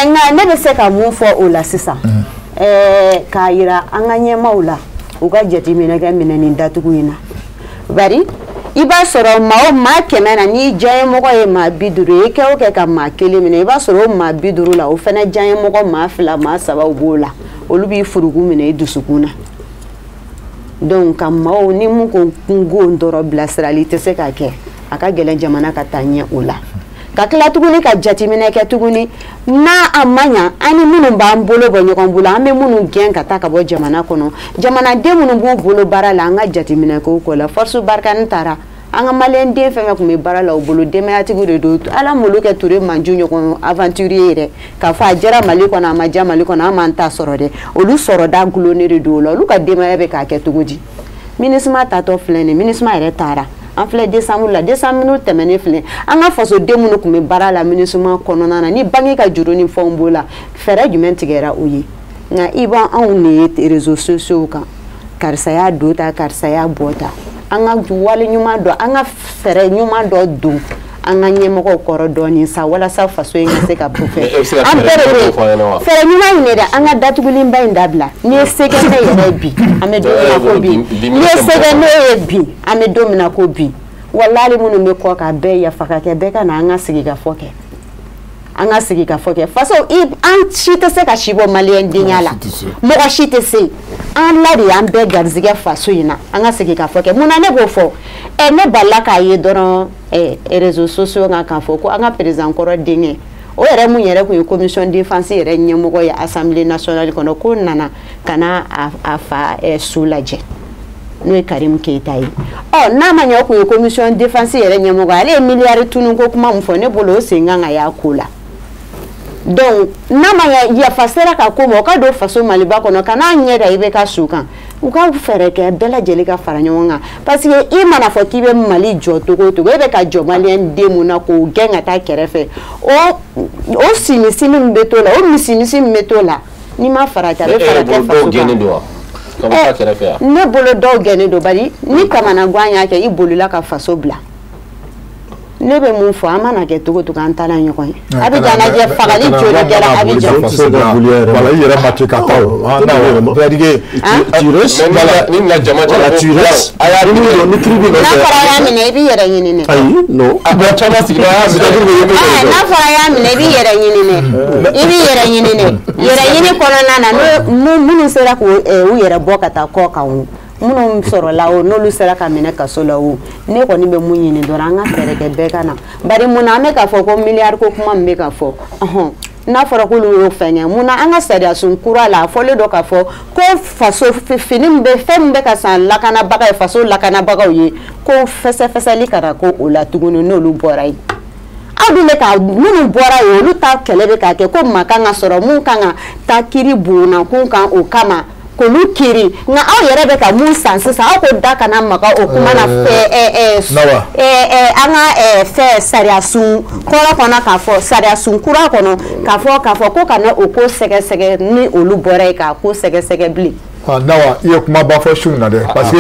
nka ne bɛ se ka mun fɔ o la sisan k'a yira an ka ɲɛmaaw la u ka jateminɛ kɛ minɛnin datugu in na bari i b'a sɔrɔ maa 100 na n'i diyaɲɛmɔgɔ ye maa 50 ye i kɛ o kɛ ka maa 1 minɛ i b'a sɔrɔ o maa 50 la o fana diyaɲɛmɔgɔ maa 2 maa 3 b'o la olu b'i furugu minɛ i dusukun na. donc ka maaw ni mun ko kungo dɔrɔn bilasirali tɛ se ka kɛ a ka gɛlɛn jamana ka taa ɲɛ o la ka tila tuguni ka jateminɛ kɛ tuguni n'a a ma ɲa an ni minnu b'an bolo bɔ ɲɔgɔn bolo an bɛ minnu gɛn ka taa ka bɔ jamana kɔnɔ jamanaden minnu b'u bolo baara la an ka jateminɛ k'o ko la force barikani taara an ka maliyɛnden fɛn fɛn tun bɛ baara la u bolo denbayatigiw de don ala m'olu kɛ Ture Manju ɲɔgɔn aventurier yɛrɛ k'a fɔ a jɛra Mali kɔnɔ a ma diya Mali kɔnɔ an m'an ta sɔrɔ dɛ olu sɔrɔda gulonnen de don o la olu ka denbaya bɛ k'a kɛ cogo di MINUSMA tatɔ filɛ nin MINUSMA yɛrɛ taara an filɛ décembre la décembre minnu tɛmɛnen filɛ an ka fasoden minnu tun bɛ baara la MINUSMA kɔnɔna na ni banque ka juru ni fɛnw b'o la fɛɛrɛ jumɛn tigɛra o ye nka i b'anw de ye réseaux sociaux kan karisa y'a don ta karisa y'a bɔ ta an ka wale ɲuman dɔ an ka fɛɛrɛ ɲuman dɔ don an ka ɲɛmɔgɔw kɔrɔ dɔɔnin sa walasa faso in ka se ka bɔ fɛ an bɛɛ de bɛ fɛɛrɛ ɲuman in de dɛ an ka datugulenba in dabila n'i ye sɛgɛ ne yɛrɛ bi an bɛ don min na ko bi n'i ye sɛgɛ ne ye bi an bɛ don min na ko bi walahi minnu bɛ kɔ ka bɛɛ yafa ka kɛ bɛɛ ka na an ka sigi ka fɔ kɛ an ka sigi ka fɔ kɛ faso an si tɛ se ka si bɔ maliyɛn denya la mɔgɔ si tɛ se an la de y'an bɛɛ garizigɛ faso in na an ka sigi ka fɔ kɛ mun na ne b'o fɔ ne balila k'a ye dɔrɔn réseaux sociaux kan k'a fɔ ko an ka président kɔrɔ denkɛ o yɛrɛ mun yɛrɛ kun ye commission défense yɛrɛ ɲɛmɔgɔ ye assemblée nationale kɔnɔ ko nana ka na a fa su lajɛ n'o ye Karim Keita ye n'a ma ɲɛ o kun ye commission défense yɛrɛ ɲɛmɔgɔ ale ye miliyari tunun ko kuma mun fɔ ne bolo o sen kan ka y'a ko la donc n'a ma yafa sera ka ko ma o ka don faso Maliba kɔnɔ ka n'a ɲɛ da i bɛ ka su kan u ka fɛɛrɛ kɛ bɛɛ lajɛlen ka fara ɲɔgɔn kan parce que i mana fɔ k'i bɛ Mali jɔ togo o togo e bɛ ka jɔ maliyɛn den mun na k'o gɛn ka taa kɛrɛfɛ o simisi min bɛ to la o misimisi min bɛ to la n'i ma fara ta a bɛ fara kɛ faso kan ne bolo dɔw gɛnnen don bari ni kamana gan y'a kɛ i bolila ka faso bila ne bɛ mun fɔ an mana kɛ togo togo an ta la ɲɔgɔn ye a bɛ jan lajɛ fagali joli kɛra a bɛ jan voilà i yɛrɛ ma se ka taa o c'est-à-dire ni na jama cɛla tu restes a y'a ni tribu n'a fɔra y'a minɛ i b'i yɛrɛ ɲini dɛ ayi non a bɛ caman sigi n'a fɔra y'a minɛ i b'i yɛrɛ ɲini dɛ i b'i yɛrɛ ɲini dɛ yɛrɛ ɲini kɔnɔna na minnu sera k'u yɛrɛ bɔ ka taa kɔ kan o minnu sɔrɔla o n'olu sera ka minɛ kaso la o ne kɔni bɛ mun ɲini dɔrɔn an ka fɛɛrɛ kɛ bɛɛ ka na bari munna an bɛ ka fɔ ko miliyari ko kuma min bɛ ka fɔ n'a fɔra k'olu y'o fɛn kɛ munna an ka sariyasun kura la a fɔlen don k'a fɔ ko faso fini min bɛ fɛn min bɛ ka san lakanabaga ye faso lakanabagaw ye ko fɛsɛfɛsɛli ka na ko o la tuguni n'olu bɔra yen aw dun bɛ ka minnu bɔra yen olu ta kɛlɛ bɛ ka kɛ ko maa kan ka sɔrɔ mun kan ka taa kiiri bonyankun kan o kama k'olu kiri nka aw yɛrɛ bɛ ka mun san sisan aw ko da kana maga o kuma na an ka fɛn sariyasun kɔrɔ kɔnɔ k'a fɔ sariyasun kura kɔnɔ k'a fɔ ko ka na o ko sɛgɛsɛgɛ ni olu bɔra yen k'a ko sɛgɛsɛgɛ bilen. Nawa i ye kuma ba fɔ sun na dɛ parce que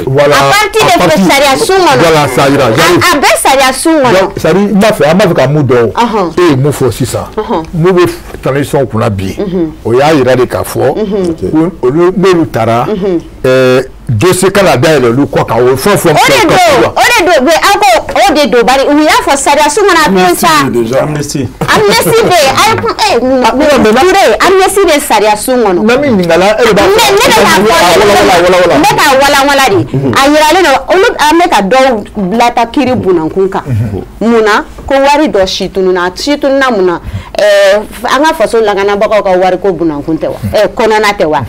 voilà a partir de sariyasun kɔnɔ voilà ça ira a bɛ sariyasun kɔnɔ c'est à dire n b'a fɛ an b'a fɛ ka mun dɔn e ye mun fɔ sisan mun bɛ transition kunna bi o y'a yira de k'a fɔ ko olu n'olu taara dossier kana dayɛlɛ olu kɔ kan o fɛn fɛn o de don o de don bari u y'a fɔ sariyasun kɔnɔ a bɛ sa amnesty bɛ yen amnesty bɛ sariyasun kɔnɔ. na min ɲininkala e de b'a fɔ n bɛ ka walawala de a yiralen don olu an bɛ ka dɔw bila ta kiiri bunakun kan munna ko wari dɔ si tununa munna an ka faso lakanabagaw ka wari ko bunakun tɛ wa kɔnɔna tɛ wa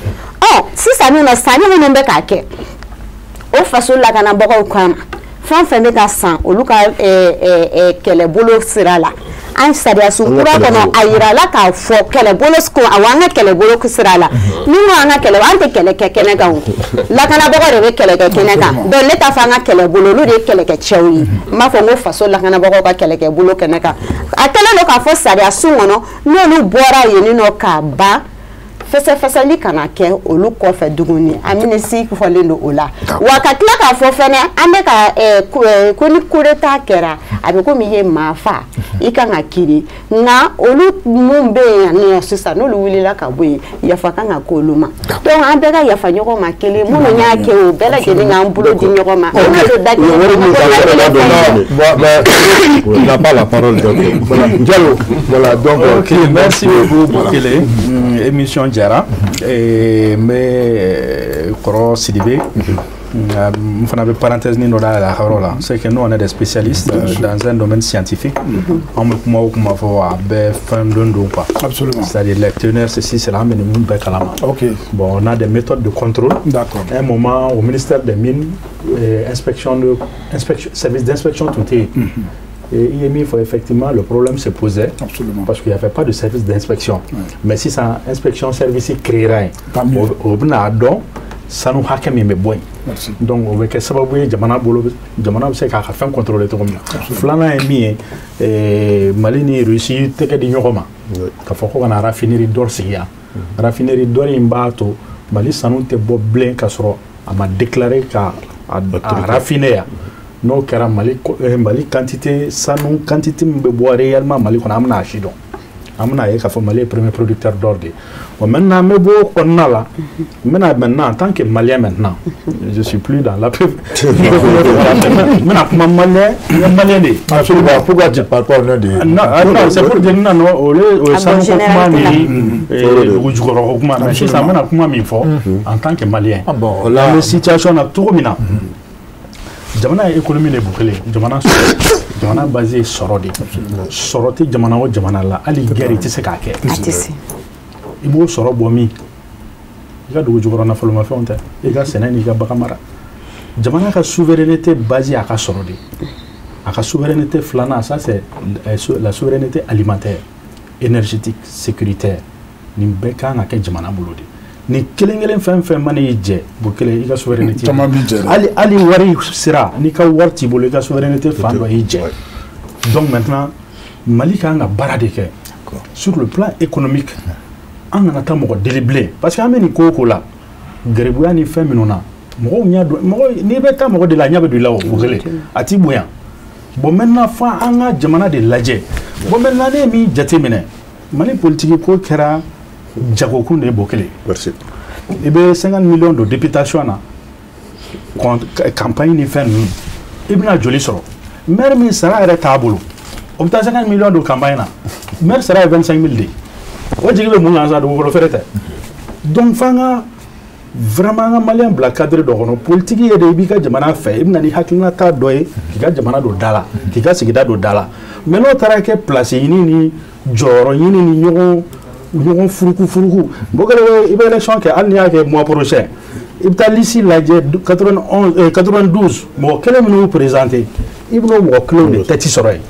sisan nɔ sanni minnu bɛ k'a kɛ o faso lakanabagaw kama fɛn fɛn bɛ ka san olu ka kɛlɛbolo sira la an sariyasun kura kɔnɔ a yirala k'a fɔ kɛlɛbolo an ka kɛlɛbolo sira la ni ko an ka kɛlɛ an tɛ kɛlɛ kɛ kɛnɛ kan o lakanabagaw de bɛ kɛlɛ kɛ kɛnɛ kan donc ne t'a fɔ an ka kɛlɛbolo olu de ye kɛlɛkɛcɛw ye n b'a fɔ n ko faso lakanabagaw ka kɛlɛkɛbolo kɛnɛ kan a kɛlen don k'a fɔ sariyasun kɔnɔ n'olu bɔra yen nɔ k'a ban fɛsɛfɛsɛli kana kɛ olu kɔfɛ tuguni amnesty fɔlen don o la wa ka tila k'a fɔ fɛnɛ an bɛ ka ko ni coup d'état kɛra a bɛ komi i ye maa fa i kan ka kiiri nka olu mun bɛ yen yan nɔ sisan n'olu wulila ka bɔ yen yafa kan ka k'olu ma donc an bɛɛ ka yafa ɲɔgɔn ma kelen minnu y'a kɛ o bɛɛ lajɛlen k'an bolo di ɲɔgɔn ma an ka don da il n'a pas la parole Diallo voilà donc ok merci beaucoup Bukele émission jara n bɛ kɔrɔ Sidibe n fana bɛ parenthèse ni dɔ da la yɔrɔ la c'est que nous on est des spécialistes dans un domaine scientifique an bɛ kuma o kuma fɔ a bɛɛ fɛn don don quoi absolument c'est-à-dire les teneurs ceci cela an bɛ nin mun bɛɛ kalama ok bon on a des méthodes de contrôle d'accord à un moment au ministère des mines service d'inspection tout est et il faut effectivement le problème se posait parce qu'il n'y avait pas de service d'inspection. Mais si ça inspection service créerait, au Bnadon, ça nous a quand même bon. Donc on veut que ça va bouger, jamana c'est qu'à faire contrôler tout le monde. Flana est mis Malini Russie teke di nyokoma. Ka foko na raffinerie d'Orsia. Raffinerie d'Orimbato, Mali sanu te bo blen kasro ama déclaré ka à raffiner. N'o kɛra Mali quantité sanu quantité min bɛ bɔ réellement Mali kɔnɔ an bɛna a si dɔn an bɛna ye k'a fɔ Mali est premier producteur d'or de bon maintenant an bɛ bɔ o kɔnɔna la n bɛna maintenant en tant que Malien maintenant je suis plus dans la n bɛna kuma Malien de absolument pourquoi tu parles pas au nom de non c'est pour dire non o ye sanu ko kuma ni dugu jukɔrɔ ko kuma mais sisan n bɛna kuma min fɔ en tant que Malien bon la situation na cogo min na jamana ye économie de bukele jamana basé sɔrɔ de sɔrɔ tɛ jamana o jamana la hali guerre tɛ se k'a kɛ i b'o sɔrɔ bɔ min i ka dugu jukɔrɔ nafolomafɛnw tɛ i ka sɛnɛ n'i ka bagan mara jamana ka souveraineté basée a ka sɔrɔ de a ka souveraineté filanan ça c'est la souveraineté alimentaire énergétique sécuritaire nin bɛɛ kan ka kɛ jamana bolo de ni kelen fɛn mana y'i jɛ bukele i ka souveraineté ali wari sira ni ka wari t'i bolo i ka souveraineté fan dɔ y'i jɛ donc maintenant Mali kan ka baara de kɛ sur le plan économique an kana taa mɔgɔ deli bilen parce que an bɛ nin ko o ko la garibuya ni fɛn minnu na mɔgɔw ɲɛ don mɔgɔ n'i bɛ taa mɔgɔ de la a ɲɛ bɛ don i la o bukele a t'i bonya bon maintenant fa an ka jamana de lajɛ bon maintenant ne ye min jateminɛ Mali politique ko kɛra jagokun de bokele merci i bɛ 50 millions de députation na campagne ni fɛn ninnu i bɛna joli sɔrɔ maire min sara yɛrɛ t'a bolo o bɛ taa 50 millions de campagne na maire sara ye 25 000 de o jigi bɛ mun kan sa dugukolo feere tɛ donc f'an ka vraiment an ka maliyɛn bila cadre dɔ kɔnɔ politique ye de i b'i ka jamana fɛ i bɛna ni hakilinata dɔ ye k'i ka jamana don da la k'i ka sigida don da la mais n'o taara kɛ place ɲini ni jɔyɔrɔ ɲini ni ɲɔgɔn furuku bokele i bɛ élection kɛ hali n'i y'a kɛ mois prochain i bɛ taa liste lajɛ 92 mɔgɔ kelen minnu présenté i bɛn'o mɔgɔ kelenw de tɛti sɔrɔ yen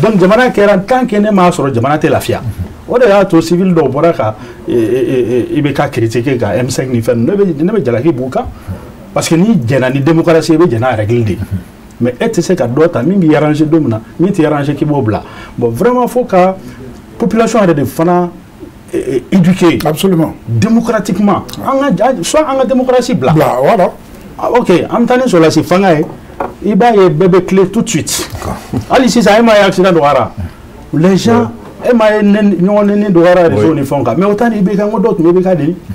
donc jamana kɛra tant que ne m'a sɔrɔ jamana tɛ lafiya o de y'a to civil dɔw bɔra ka i bɛ ka critiquer ka M5 ni fɛn ne bɛ jalaki b'u kan parce que n'i jɛnna ni démocratie i bɛ jɛn n'a règle de mais e tɛ se ka dɔ ta min b'i arranger don min na min t'i arranger k'i b'o bila bon vraiment faut ka population yɛrɛ de fana éduquer absolument démocratiquement soit en démocratie bla voilà ok en tant que sur la fanga il va y bébé clé tout de suite ali si ça m'a accident d'ora les gens et m'a ñon ni d'ora réseau ni fonka mais autant il béka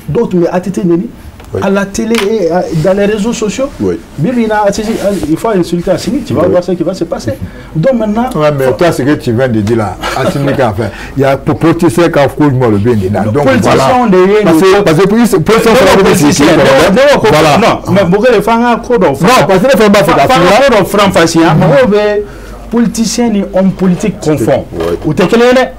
d'autres mais attité ni à la télé et dans les réseaux sociaux Bibina il faut insulter Assimi tu vas voir ce qui va se passer donc maintenant ouais, mais toi ce que tu viens de dire là Assimi qu'a fait il y a politicien qui a fait le bien donc voilà parce que voilà non mais beaucoup de fanga ko do non parce que les femmes pas franc facile on veut politicien ni homme politique confond ou t'es quel est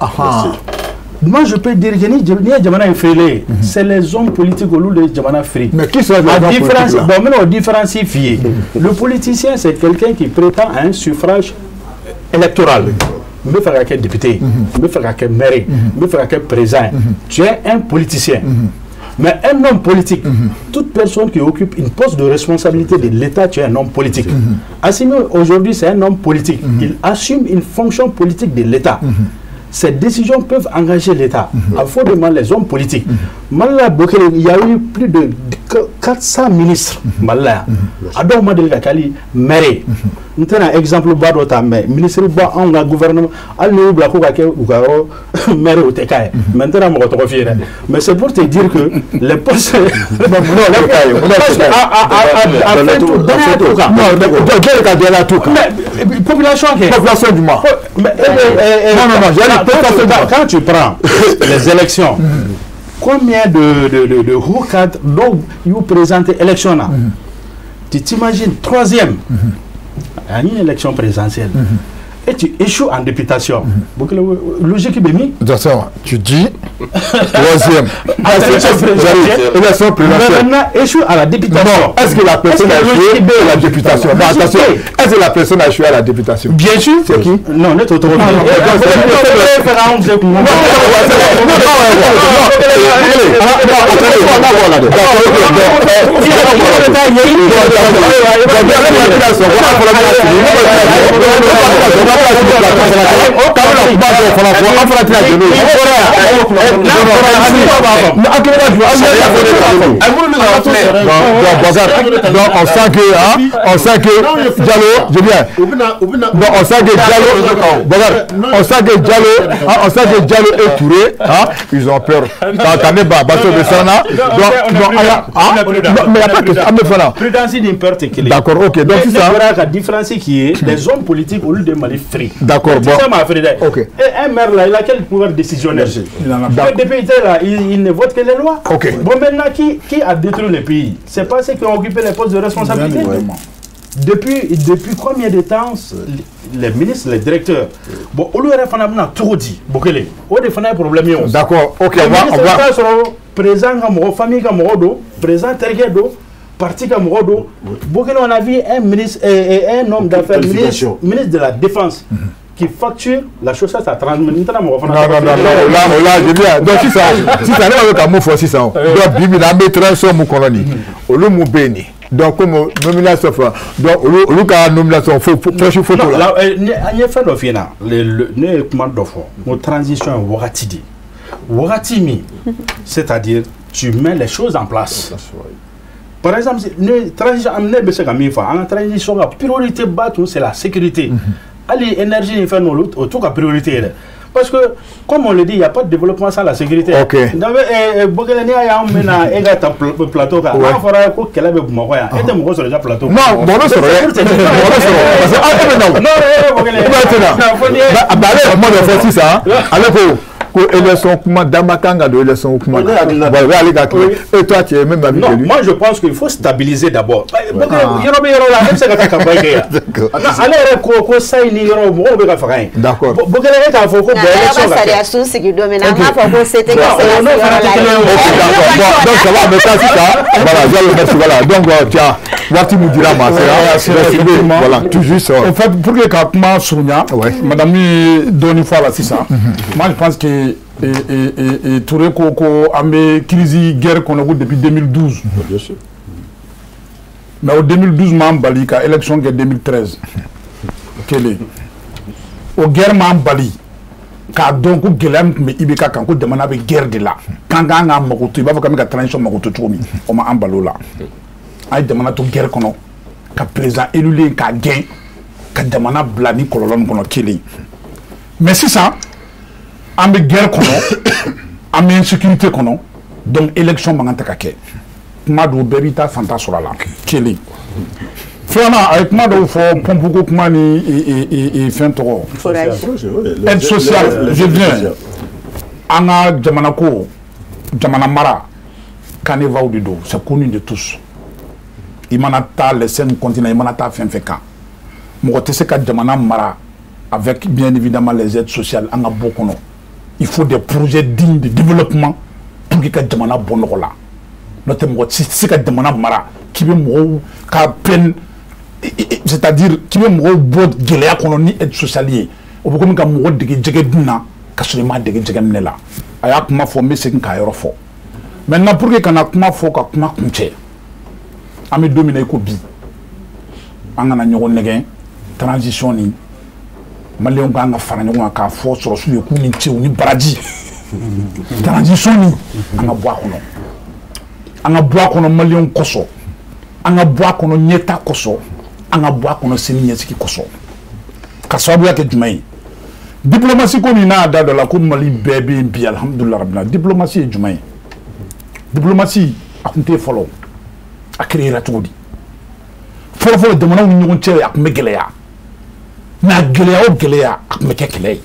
moi je peux dire que ni jamana est frélé c'est les hommes politiques au lieu de jamana free mais qui sont les hommes politiques bon mais on différencie le politicien c'est quelqu'un qui prétend à un suffrage électoral il veut faire quel député il veut faire quel maire il veut faire quel président tu es un politicien mais un homme politique toute personne qui occupe une poste de responsabilité de l'État tu es un homme politique Assimi aujourd'hui c'est un homme politique il assume une fonction politique de l'État ces décisions peuvent engager l'État. Il faut demander les hommes politiques. Malala Bokele, il y a eu plus de 400 ministres. Malala. Adon Madel Kakali, maire. Nous avons un exemple de mais ministre en gouvernement, al ne oublie pas que maire au TKE. Maintenant, on va fier. Mais c'est pour te dire que les postes. Population du mois. Quand tu prends les élections, combien de hauts cadres dont vous présentez l'élection là, tu t'imagines troisième à une élection présidentielle et tu échoues en députation. Logique béni. Tu dis troisième. Élection présidentielle. Maintenant échoue à la députation. Non. Est-ce que la personne a échoué à la députation? Non, attention. Est-ce que la personne a échoué à la députation? Bien sûr. C'est qui? Non, n'est autre. on sent que Diallo, je viens. On sent que Diallo et Touré, ils ont peur. D'accord, ok. Donc c'est ça. La différence qui est les hommes politiques au lieu de Mali free. D'accord, bon. Et un maire là, il a quel pouvoir décisionnaire? Le député là, il ne vote que les lois. Bon, maintenant, qui a détruit le pays? C'est pas ceux qui ont occupé les postes de responsabilité. Depuis combien de temps les ministres, les directeurs, bon, au lieu de faire un tout dit, Bokele, au lieu de faire un problème. D'accord, ok, on va. Présent comme famille comme Rodo, présent Tergedo, parti comme Rodo. Bokele, on a vu un ministre et un homme d'affaires, ministre de la Défense, qui facture la chose à 30 minutes. Non, là, je viens. Donc, si ça n'est pas le cas, il faut 600. Donc, Bibi, la maîtresse, mon colonie, au lieu de béni. Donc, comme nomination, donc, le cas nomination, il faut photo là. Il y a fait d'offina, le commande d'offre, notre transition Waratidi. Waratimi, c'est-à-dire, tu mets les choses en place. Par exemple, la transition, la priorité, c'est la sécurité. L'énergie, il fait tout la priorité. Parce que, comme on le dit, il n'y a pas de développement sans la sécurité. Ok. Non, et toi, tu es même avec lui. Moi, je pense qu'il faut stabiliser d'abord. D'accord. Voilà, donc tiens, Wati nous dira voilà, tout juste. En fait, pour que Kakma Sounia, madame Doni Fala, c'est ça. Moi, je pense que Touré Koko a mis crise guerre qu'on a eu depuis 2012. Bien sûr. Mais en 2012, Mambali, la élection est 2013. Au guerre Mambali, car donc, Guélem, mais Ibeka, quand on demande avec guerre de là, quand on a Makoto, il va falloir que la transition Makoto Choumi, on m'a emballé là. Il demande à guerre qu'on a, qu'à présent, élu, qu'à gain, qu'à demander blani, colonne, qu'on a killé. Mais c'est ça. En guerre qu'on a, en insécurité qu'on a, donc élection mangantaka. Madou Bebita Fanta sur la langue. Kelly. Finalement, avec Madou, il faut beaucoup de et fin toro. Aide sociale, je viens. Anna Jamanako, Jamanamara, Kaneva ou Dido, c'est connu de tous. Imanata, les scènes continent, Imanata fin feka. Mokoteseka Jamanamara, avec bien évidemment les aides sociales, en a beaucoup. Il faut des projets dignes de développement pour que les gens bon là. Notamment, si les gens mara qui veut mourir, c'est-à-dire qui veut mourir bon guéléa qu'on ni aide sociale. Au bout de mourir de djegeduna, qu'assurément de djegemnela. Ayak ma formé c'est qu'un caillou fort. Maintenant pour que kana kuma fort ka kuma kunche. Ami dominer ko bi. Angana nyogo negen transition ni. Malien nga fara ɲɔgɔn kan k'a fɔ sɔrɔsiw ye k'u ni ce u ni baraji transition ni an ka bɔ a kɔnɔ an ka bɔ a kɔnɔ malien kɔsɔn an ka bɔ a kɔnɔ ɲɛta kɔsɔn an ka bɔ a kɔnɔ sini ɲɛsigi kɔsɔn ka sababuya kɛ jumɛn ye diplomatie ko nin n'a da dɔ la ko Mali bɛɛ bɛ bi alhamdulilah rabbil alamin diplomatie ye jumɛn ye diplomatie a tun tɛ fɔlɔ a créera cogo di fɔlɔfɔlɔ jamanaw ni ɲɔgɔn cɛ a tun bɛ gɛlɛya. Na gɛlɛya o gɛlɛya a tun bɛ kɛ kɛlɛ ye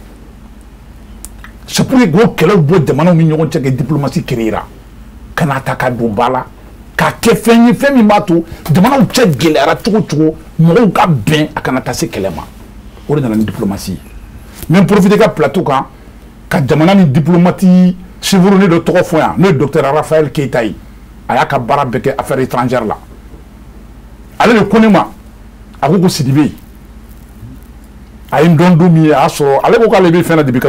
c'est pour que o kɛlɛw bɔ jamanaw ni ɲɔgɔn cɛ ka diplomatie créera ka n'a ta ka don ba la k'a kɛ fɛn ye fɛn min b'a to jamanaw cɛ gɛlɛyara cogo cogo mɔgɔw ka bɛn a kana taa se kɛlɛ ma o de nana ni diplomatie ye n bɛ profiter ka plateau kan ka jamana ni diplomate chevronné dɔ tɔgɔ fɔ yan n'o ye docteur Raphaël Keita ye a y'a ka baara bɛɛ kɛ affaires étrangères la ale de ko ne ma a ko Sidibé a ye n dɔn don min ye a y'a sɔrɔ ale ko k'ale bɛ fɛn na depuis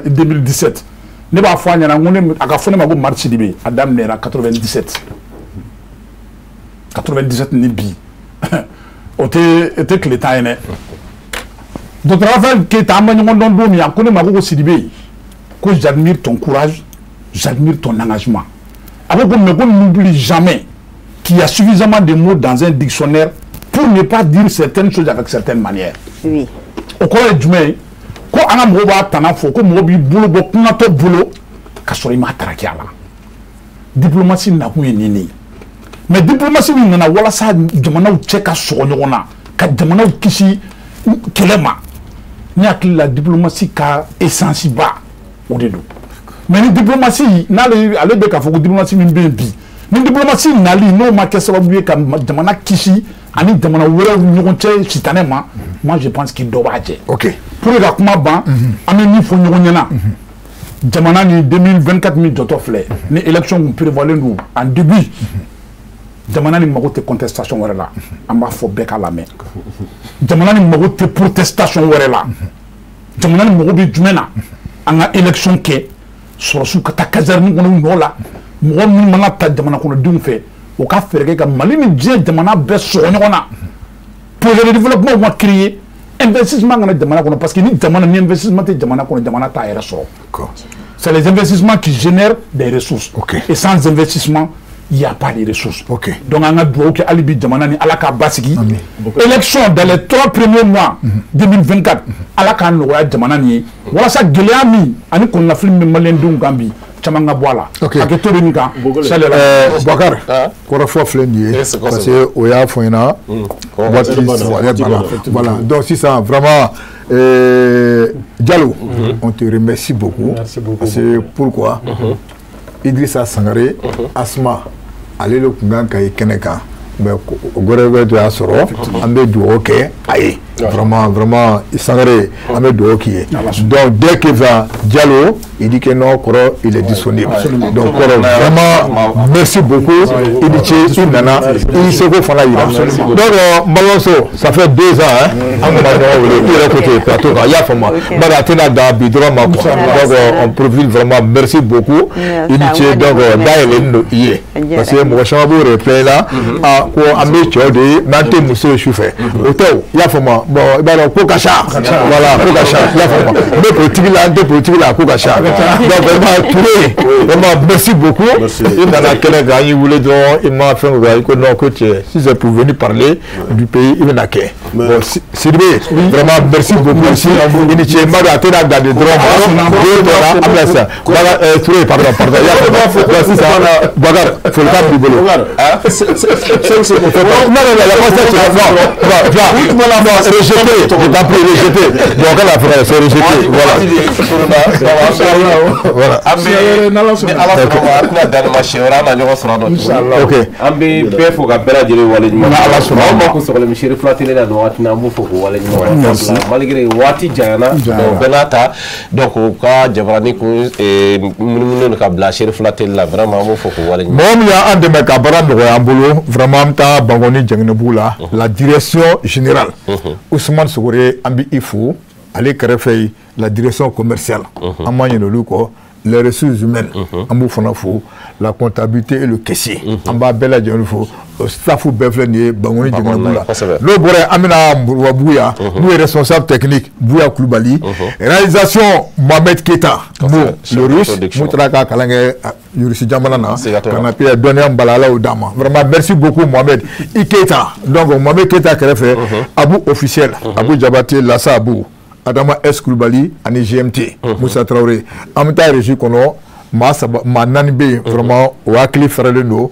2017 ne b'a fɔ a ɲɛna ko ne a ka fɔ ne ma ko Mari Sidibé a daminɛra 97 ni bi o tɛ tile 10 ye dɛ Docteur Raphaël Keita j'admire ton courage, j'admire ton engagement. Mais on n'oublie jamais qu'il y a suffisamment de mots dans un dictionnaire pour ne pas dire certaines choses avec certaines manières. Oui. Au cours du jour, quand on a un tanafo, quand on a un boulot, on a un boulot, on a un diplomatie n'a pas été. Mais diplomatie n'a pas été. Ça, jamana ou tchèque sur nyona, ka jamana ou kisi kelema. Ni akili la diplomatie ka essence ba au dedans. Mais la diplomatie, n'allez aller de ka foko diplomatie min bien bi. Ni diplomatie n'allez non ma kesa babuye ka jamana kisi ani jamana wera nyongon tche sitanema. Moi je pense qu'il doit être. OK. Pour le kuma ban, ami ni fo nyongon nyana. Jamana ni 2024 mi doto flé. Ni élection on prévoit nous en début. Jamana ni magote contestation wala la. Amba fo beka la main. Jamana ni magote protestation wala la. Jamana ni magobi jumena. Anga élection ke sorosu kata caserne ngono ngola. Mo mi manga ta jamana kono dum fe. O ka ferege ka mali ni je jamana be so nyona. Pour le développement on va créer investissement dans jamana kono parce que ni jamana ni investissement te jamana kono jamana ta era so. C'est les investissements qui génèrent des ressources. Et sans investissement, il n'y a pas de ressources. Donc, on a dit que Alibi Djamanani, Alaka Basiki, élection dans les 3 premiers mois 2024, Alaka Noua Djamanani, voilà ça, Guéléami, Annie qu'on a filmé Malendou Gambi, Chamanga Boala. Aketo Benika, Bakar, Korafa Flendi, parce que Oya Foyna, voilà. Donc, si ça vraiment. Diallo, on te remercie beaucoup. Merci beaucoup. Parce que pourquoi Idrissa Sangaré, Asma, allez le Kungan Kaye Keneka, mais au Goreve de Asoro, Amé Douoke, aïe. Vraiment, Sangaré, Amé Douoke. Donc, dès qu'il va Diallo, il dit que non, il est disponible. Donc, vraiment, merci beaucoup. Il dit que Nana, il se fait faire la. Donc, Malonso, ça fait 2 ans, il est à côté, plateau, il y a fait moi. Donc, on profite vraiment, merci beaucoup. Il dit que donc, parce que moi, je suis replay là, à Amé Tchode, Nante Moussou Choufé. Il y a fait moi. Bon, il y a Kokacha. Voilà, Kokacha. Il y a fait moi. Mais politique là, Kokacha. Donc, vraiment, merci beaucoup. Il m'a il voulait donc, il m'a fait si c'est pour venir parler du pays, il m'a dit. Bon, Sylvie, vraiment, merci beaucoup. Il dit que je vais dans des drones. Pardon. Bagar, il faut le faire du boulot. Rejeté. Donc, la frère, c'est rejeté. Voilà. La direction générale Ousmane Sogore Ambi Ifou allez créer la direction commerciale les ressources humaines la comptabilité et le caissier en bas bella staff Beflenier Bangoni Djamboula le Boré Amina Mbouya nous est responsable technique Bouya Koulibaly réalisation Mohamed Keita le russe Moutraka Kalange Yurisi Djamalana qu'on a pu donner un balala au Dama vraiment merci beaucoup Mohamed Keita donc Mohamed Keita qui a fait Abou officiel Abou Djabati Lassa Abou Adama S. Koulibaly, Ani GMT, Moussa Traoré. Amita Régie Kono, ma Nanibé, vraiment, Wakli Ferreleno,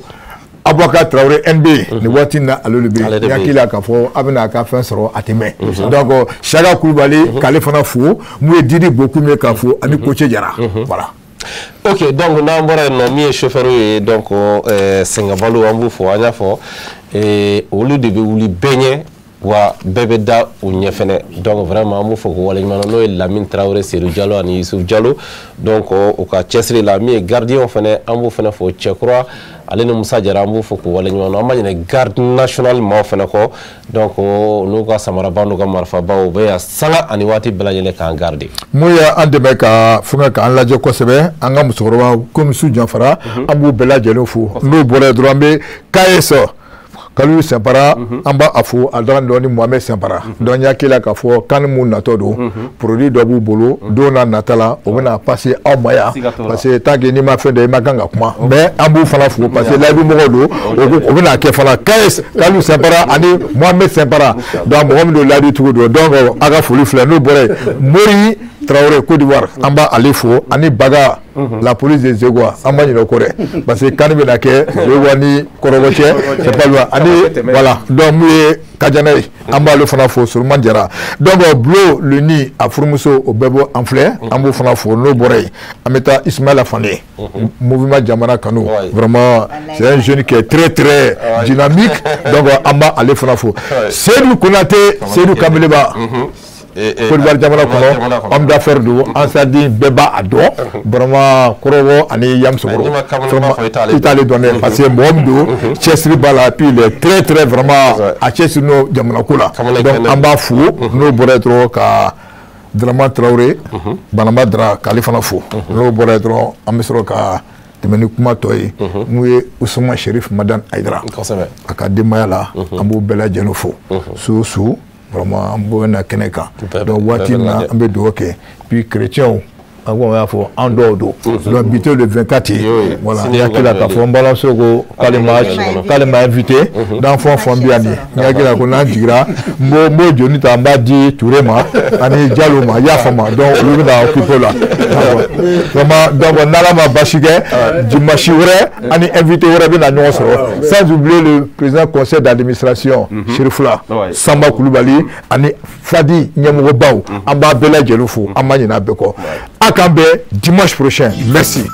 Abouaka Traoré NB, ne voit-il à l'Olubé, Yakila Kafo, Abena Kafin sera à Témé. Donc, Chaga Koulibaly, Kalifana Fou, Moué Didi beaucoup mieux Kafo, Ani Koché Yara. Voilà. Ok, donc, nous avons mis chauffeur et donc, Sengabalo, Ambou, Fouania Fo, et au lieu de vous baigner, wa bébé da ou nyefene donc vraiment mu foko wala ñano no Lamine Traoré Serou Diallo ani Youssouf Diallo donc o ka chesri la mi gardien fene ambu fene fo Tchekroa ale no Moussa Diarra ambu foko wala ñano amane garde national ma fene ko donc no ka Samara Bando ka Marfa Bawo be ya sala ani wati belajele ka garde moya ande be ka funga ka la je ko sebe anga musorowa comme Sou Diafara ambu belajele fo no bore drambe KS Kalou Sampara amba afo adran doni Mohamed Sampara donc yakila ka fo kan mu nato do produit do bu bolo dona natala o bena passer au maya parce que tant que ni ma fait de maganga kuma mais ambu fala fo parce que la bi mo do o bena ke fala 15 Kalou Sampara ani Mohamed Sampara donc Mohamed la di tout do donc aga fulu fla no bore mori Traoré Côte d'Ivoire amba alifo ani baga la police des Zégois amba ni Corée parce que kan be dake wani koroboche c'est pas loin ani voilà donc mu Kajane amba le fana fo sur Mandjara donc blo le ni a Furmuso au bebo en fleur ambo fana fo no boré ameta Ismaël Afandé mouvement Jamana Kano vraiment c'est un jeune qui est très dynamique donc amba aller fana fo Seydou Konaté Seydou Kamileba Côte d'Ivoire Jamana Kono homme d'affaires do ansadi beba ado vraiment korobo ani yamsoro Italie donné parce que Mohamdo Chesri Bala puis il est très vraiment à Chesri no Jamana Kola donc amba fou no boretro ka Dramane Traoré banama dra kalifana fou no boretro amesro ka temeni kuma toy muye Ousmane Chérif Madan Aïdara akademia la ambo bela jeno fou sous vraiment un bon Keneka. Donc, Watina, un peu de hockey. Puis, chrétien, en dehors d'eau. Donc, bité le 24, voilà, il y a qui l'a fait un balance au Kalema invité, dans fond Fambiani. Il y a qui l'a fait Mo Johnny Tamba dit Tourema, Ani Dialoma, Yafama, donc, on va occuper là. Vraiment, donc, on a la Bachigé, Dimachiure, Ani invité au Rabin à Nonsro, sans oublier le président conseil d'administration, Chérifla, Samba Koulibaly, Ani Fadi Nyamurobao, Amba Bela Djeloufou, Amanina Beko. Akambe, dimanche prochain. Merci.